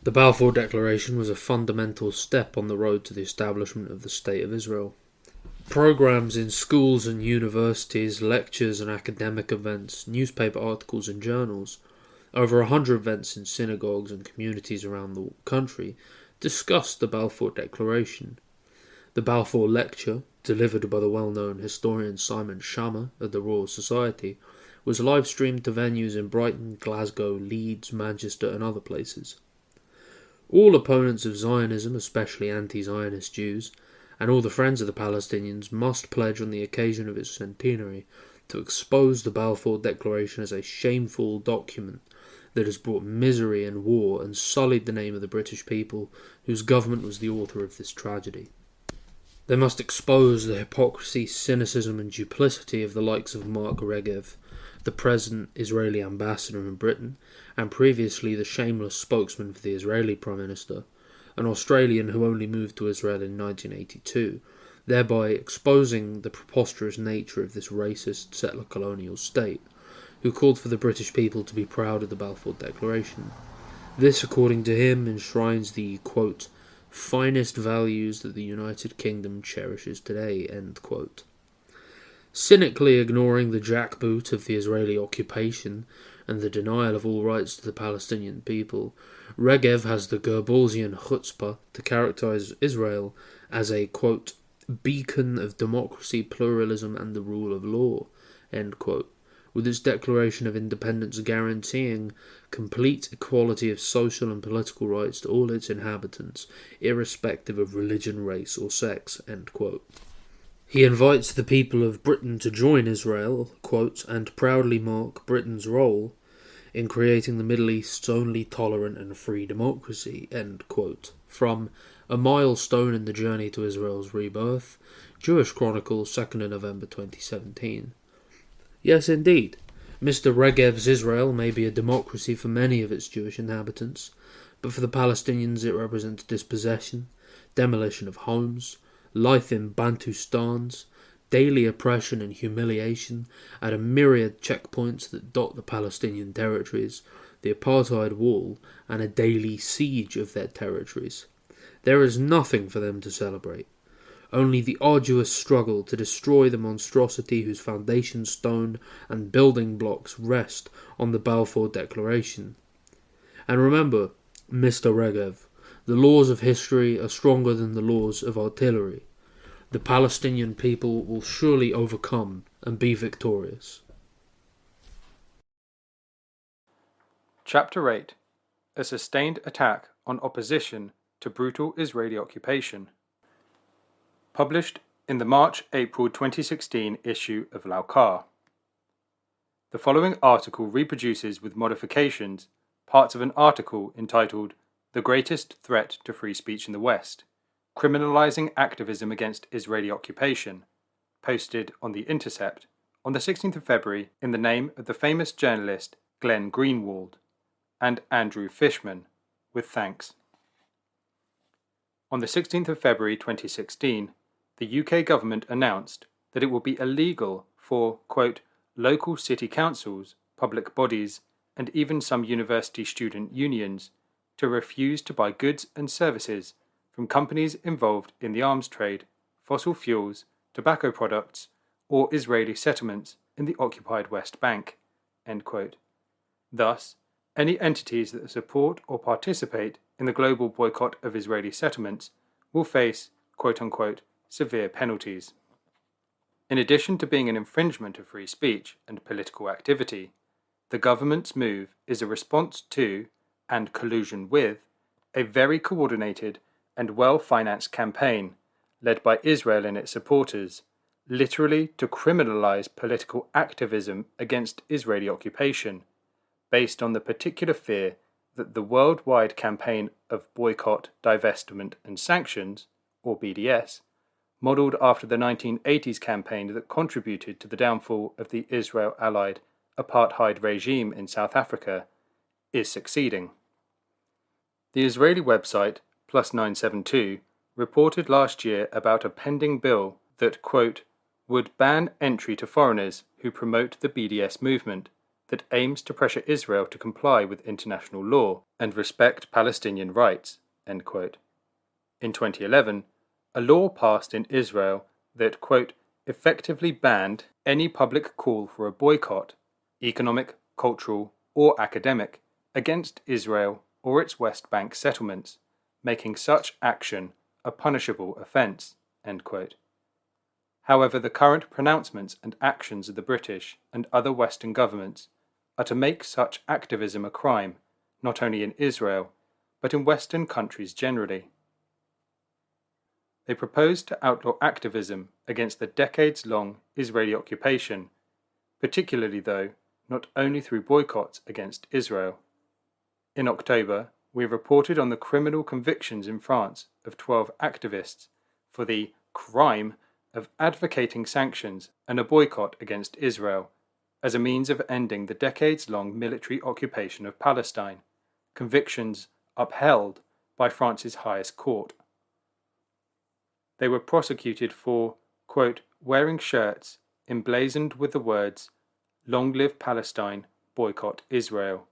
The Balfour Declaration was a fundamental step on the road to the establishment of the State of Israel. Programs in schools and universities, lectures and academic events, newspaper articles and journals, over 100 events in synagogues and communities around the country discussed the Balfour Declaration. The Balfour Lecture, delivered by the well-known historian Simon Schama of the Royal Society, was live-streamed to venues in Brighton, Glasgow, Leeds, Manchester and other places. All opponents of Zionism, especially anti-Zionist Jews, and all the friends of the Palestinians must pledge on the occasion of its centenary to expose the Balfour Declaration as a shameful document that has brought misery and war and sullied the name of the British people whose government was the author of this tragedy. They must expose the hypocrisy, cynicism and duplicity of the likes of Mark Regev, the present Israeli ambassador in Britain, and previously the shameless spokesman for the Israeli Prime Minister, an Australian who only moved to Israel in 1982, thereby exposing the preposterous nature of this racist settler colonial state, who called for the British people to be proud of the Balfour Declaration. This, according to him, enshrines the, quote, finest values that the United Kingdom cherishes today, end quote. Cynically ignoring the jackboot of the Israeli occupation and the denial of all rights to the Palestinian people, Regev has the Goebbelsian chutzpah to characterize Israel as a, quote, beacon of democracy, pluralism and the rule of law, end quote, with its declaration of independence guaranteeing complete equality of social and political rights to all its inhabitants, irrespective of religion, race or sex, end quote. He invites the people of Britain to join Israel, quote, and proudly mark Britain's role in creating the Middle East's only tolerant and free democracy, end quote. From A Milestone in the Journey to Israel's Rebirth, Jewish Chronicle, 2nd November 2017. Yes, indeed, Mr. Regev's Israel may be a democracy for many of its Jewish inhabitants, but for the Palestinians it represents dispossession, demolition of homes, life in Bantustans, daily oppression and humiliation at a myriad checkpoints that dot the Palestinian territories, the apartheid wall, and a daily siege of their territories. There is nothing for them to celebrate. Only the arduous struggle to destroy the monstrosity whose foundation stone and building blocks rest on the Balfour Declaration. And remember, Mr. Regev, the laws of history are stronger than the laws of artillery. The Palestinian people will surely overcome and be victorious. Chapter 8. A sustained attack on opposition to brutal Israeli occupation. Published in the March-April 2016 issue of Laukar. The following article reproduces with modifications parts of an article entitled The Greatest Threat to Free Speech in the West, Criminalizing Activism Against Israeli Occupation, posted on The Intercept on the 16th of February in the name of the famous journalist Glenn Greenwald and Andrew Fishman, with thanks. On the 16th of February 2016, the UK government announced that it will be illegal for, quote, local city councils, public bodies, and even some university student unions to refuse to buy goods and services from companies involved in the arms trade, fossil fuels, tobacco products, or Israeli settlements in the occupied West Bank, end quote. Thus, any entities that support or participate in the global boycott of Israeli settlements will face, quote-unquote, severe penalties. In addition to being an infringement of free speech and political activity, the government's move is a response to, and collusion with, a very coordinated and well-financed campaign led by Israel and its supporters, literally to criminalize political activism against Israeli occupation, based on the particular fear that the worldwide campaign of boycott, divestment and sanctions, or BDS, modelled after the 1980s campaign that contributed to the downfall of the Israel-allied apartheid regime in South Africa, is succeeding. The Israeli website, Plus972, reported last year about a pending bill that, quote, would ban entry to foreigners who promote the BDS movement that aims to pressure Israel to comply with international law and respect Palestinian rights, end quote. In 2011, a law passed in Israel that, quote, effectively banned any public call for a boycott, economic, cultural, or academic, against Israel or its West Bank settlements, making such action a punishable offence, end quote. However, the current pronouncements and actions of the British and other Western governments are to make such activism a crime, not only in Israel, but in Western countries generally. They propose to outlaw activism against the decades-long Israeli occupation, particularly though not only through boycotts against Israel. In October, we reported on the criminal convictions in France of 12 activists for the crime of advocating sanctions and a boycott against Israel as a means of ending the decades-long military occupation of Palestine, convictions upheld by France's highest court. They were prosecuted for, quote, wearing shirts emblazoned with the words, "Long live Palestine, boycott Israel,"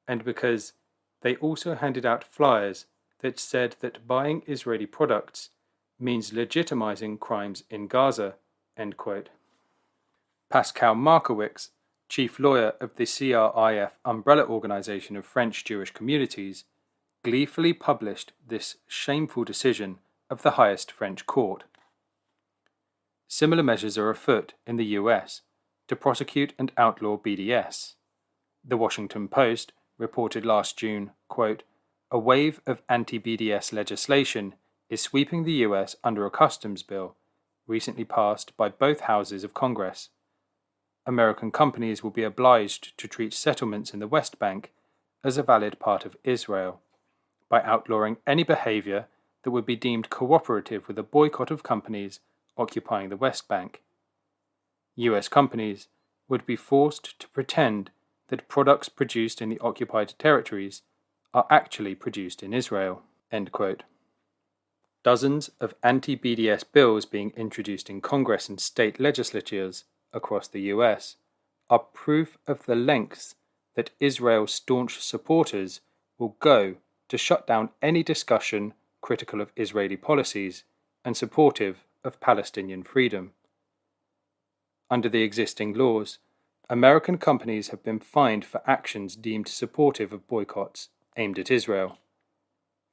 and because they also handed out flyers that said that buying Israeli products means legitimizing crimes in Gaza, end quote. Pascal Markowicz, chief lawyer of the CRIF umbrella organization of French Jewish communities, gleefully published this shameful decision of the highest French court. Similar measures are afoot in the US to prosecute and outlaw BDS. The Washington Post reported last June, quote, a wave of anti-BDS legislation is sweeping the US under a customs bill recently passed by both houses of Congress. American companies will be obliged to treat settlements in the West Bank as a valid part of Israel by outlawing any behavior that would be deemed cooperative with a boycott of companies occupying the West Bank. US companies would be forced to pretend that products produced in the occupied territories are actually produced in Israel, end quote. Dozens of anti-BDS bills being introduced in Congress and state legislatures across the US are proof of the lengths that Israel's staunch supporters will go to shut down any discussion critical of Israeli policies and supportive of Palestinian freedom. Under the existing laws, American companies have been fined for actions deemed supportive of boycotts aimed at Israel.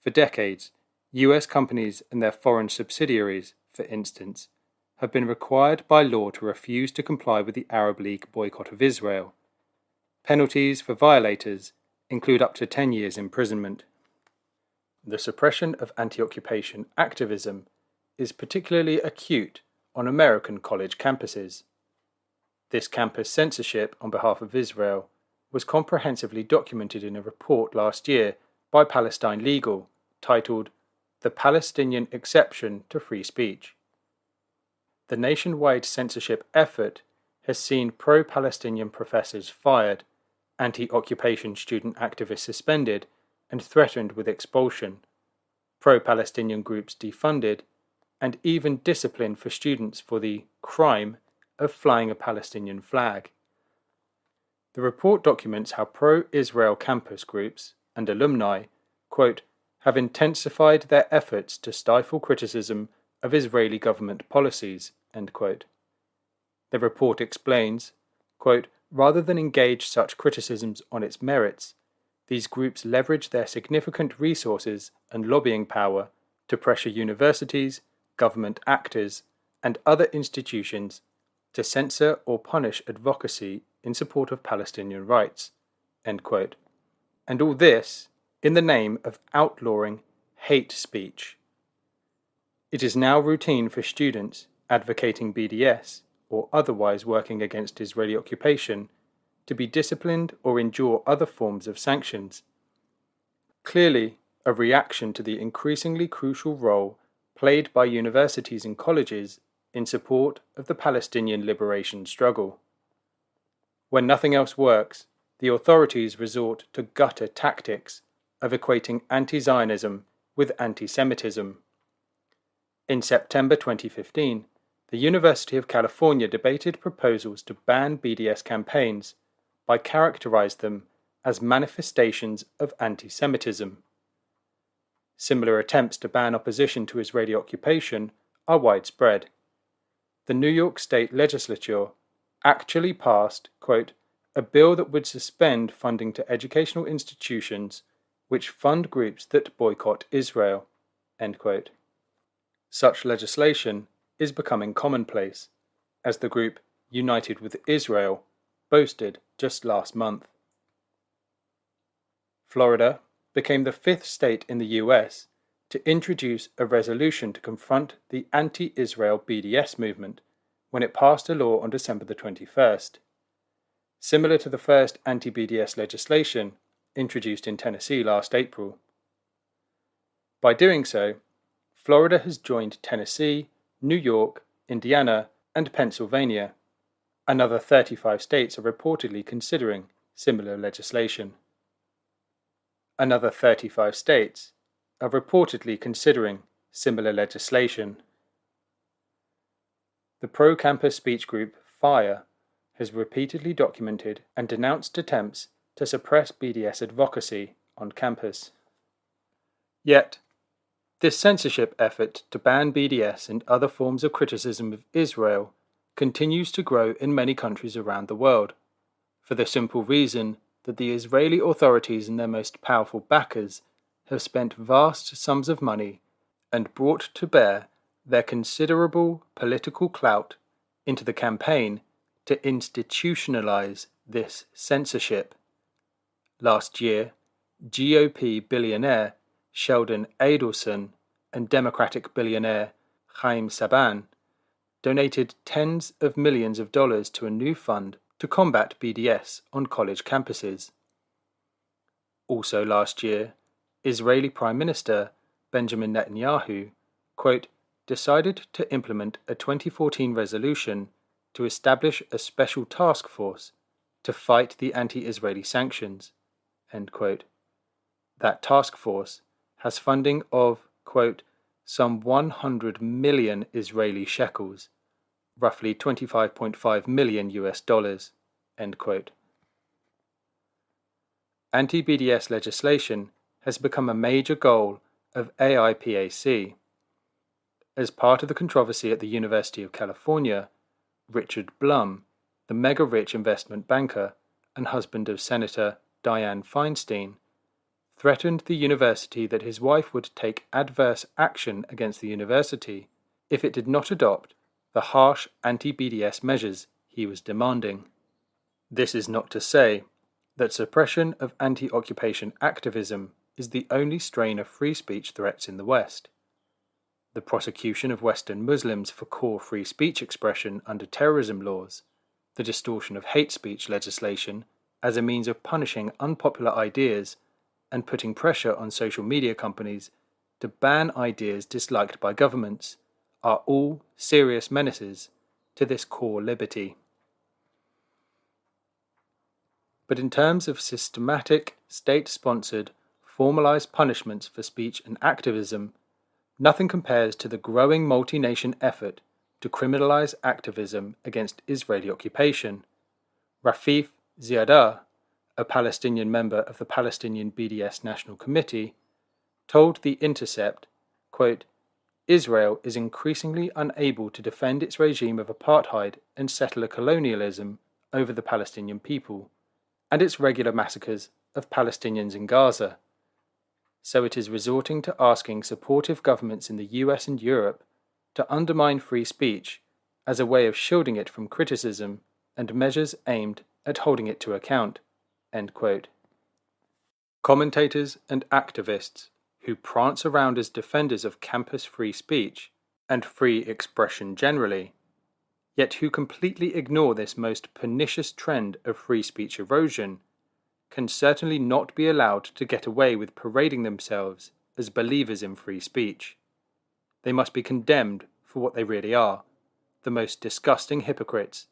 For decades, US companies and their foreign subsidiaries, for instance, have been required by law to refuse to comply with the Arab League boycott of Israel. Penalties for violators include up to 10 years imprisonment. The suppression of anti-occupation activism is particularly acute on American college campuses. This campus censorship on behalf of Israel was comprehensively documented in a report last year by Palestine Legal titled The Palestinian Exception to Free Speech. The nationwide censorship effort has seen pro-Palestinian professors fired, anti-occupation student activists suspended and threatened with expulsion, pro-Palestinian groups defunded, and even disciplined for students for the crime of flying a Palestinian flag. The report documents how pro-Israel campus groups and alumni, quote, have intensified their efforts to stifle criticism of Israeli government policies, end quote. The report explains, quote, rather than engage such criticisms on its merits, these groups leverage their significant resources and lobbying power to pressure universities, government actors, and other institutions to censor or punish advocacy in support of Palestinian rights, end quote. And all this in the name of outlawing hate speech. It is now routine for students advocating BDS or otherwise working against Israeli occupation to be disciplined or endure other forms of sanctions. Clearly, a reaction to the increasingly crucial role played by universities and colleges in support of the Palestinian liberation struggle. When nothing else works, the authorities resort to gutter tactics of equating anti-Zionism with anti-Semitism. In September 2015, the University of California debated proposals to ban BDS campaigns by characterizing them as manifestations of anti-Semitism. Similar attempts to ban opposition to Israeli occupation are widespread. The New York State Legislature actually passed, quote, a bill that would suspend funding to educational institutions which fund groups that boycott Israel, end quote. Such legislation is becoming commonplace, as the group United with Israel boasted just last month. Florida became the fifth state in the US to introduce a resolution to confront the anti-Israel BDS movement when it passed a law on December the 21st. Similar to the first anti-BDS legislation introduced in Tennessee last April. By doing so, Florida has joined Tennessee, New York, Indiana, and Pennsylvania. Another 35 states are reportedly considering similar legislation. Another 35 states are reportedly considering similar legislation. The pro-campus speech group FIRE has repeatedly documented and denounced attempts to suppress BDS advocacy on campus. Yet, this censorship effort to ban BDS and other forms of criticism of Israel continues to grow in many countries around the world, for the simple reason that the Israeli authorities and their most powerful backers have spent vast sums of money and brought to bear their considerable political clout into the campaign to institutionalize this censorship. Last year, GOP billionaire Sheldon Adelson and Democratic billionaire Chaim Saban donated tens of millions of dollars to a new fund to combat BDS on college campuses. Also last year, Israeli Prime Minister Benjamin Netanyahu, quote, decided to implement a 2014 resolution to establish a special task force to fight the anti-Israeli sanctions, end quote. That task force has funding of, quote, some 100 million Israeli shekels, roughly 25.5 million US dollars, end quote. Anti-BDS legislation has become a major goal of AIPAC. As part of the controversy at the University of California, Richard Blum, the mega-rich investment banker and husband of Senator Dianne Feinstein, threatened the university that his wife would take adverse action against the university if it did not adopt the harsh anti-BDS measures he was demanding. This is not to say that suppression of anti-occupation activism is the only strain of free speech threats in the West. The prosecution of Western Muslims for core free speech expression under terrorism laws, the distortion of hate speech legislation as a means of punishing unpopular ideas and putting pressure on social media companies to ban ideas disliked by governments are all serious menaces to this core liberty. But in terms of systematic, state-sponsored, formalized punishments for speech and activism, nothing compares to the growing multi-nation effort to criminalize activism against Israeli occupation. Rafif Ziadah, a Palestinian member of the Palestinian BDS National Committee, told The Intercept, quote, Israel is increasingly unable to defend its regime of apartheid and settler colonialism over the Palestinian people, and its regular massacres of Palestinians in Gaza. So it is resorting to asking supportive governments in the US and Europe to undermine free speech as a way of shielding it from criticism and measures aimed at holding it to account. End quote. Commentators and activists who prance around as defenders of campus free speech and free expression generally, yet who completely ignore this most pernicious trend of free speech erosion, can certainly not be allowed to get away with parading themselves as believers in free speech. They must be condemned for what they really are, the most disgusting hypocrites,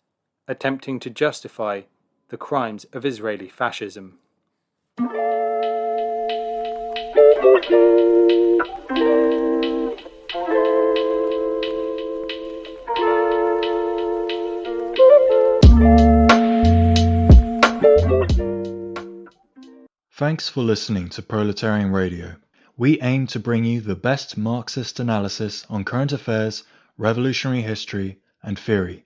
attempting to justify the crimes of Israeli fascism. Thanks for listening to Proletarian Radio. We aim to bring you the best Marxist analysis on current affairs, revolutionary history, and theory.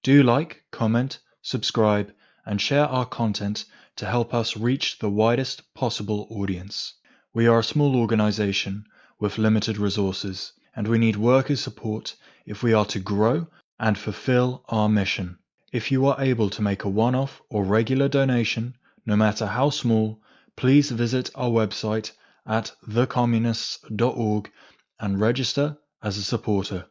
Do like, comment, subscribe, and share our content to help us reach the widest possible audience. We are a small organization with limited resources, and we need workers' support if we are to grow and fulfill our mission. If you are able to make a one-off or regular donation, no matter how small, please visit our website at thecommunists.org and register as a supporter.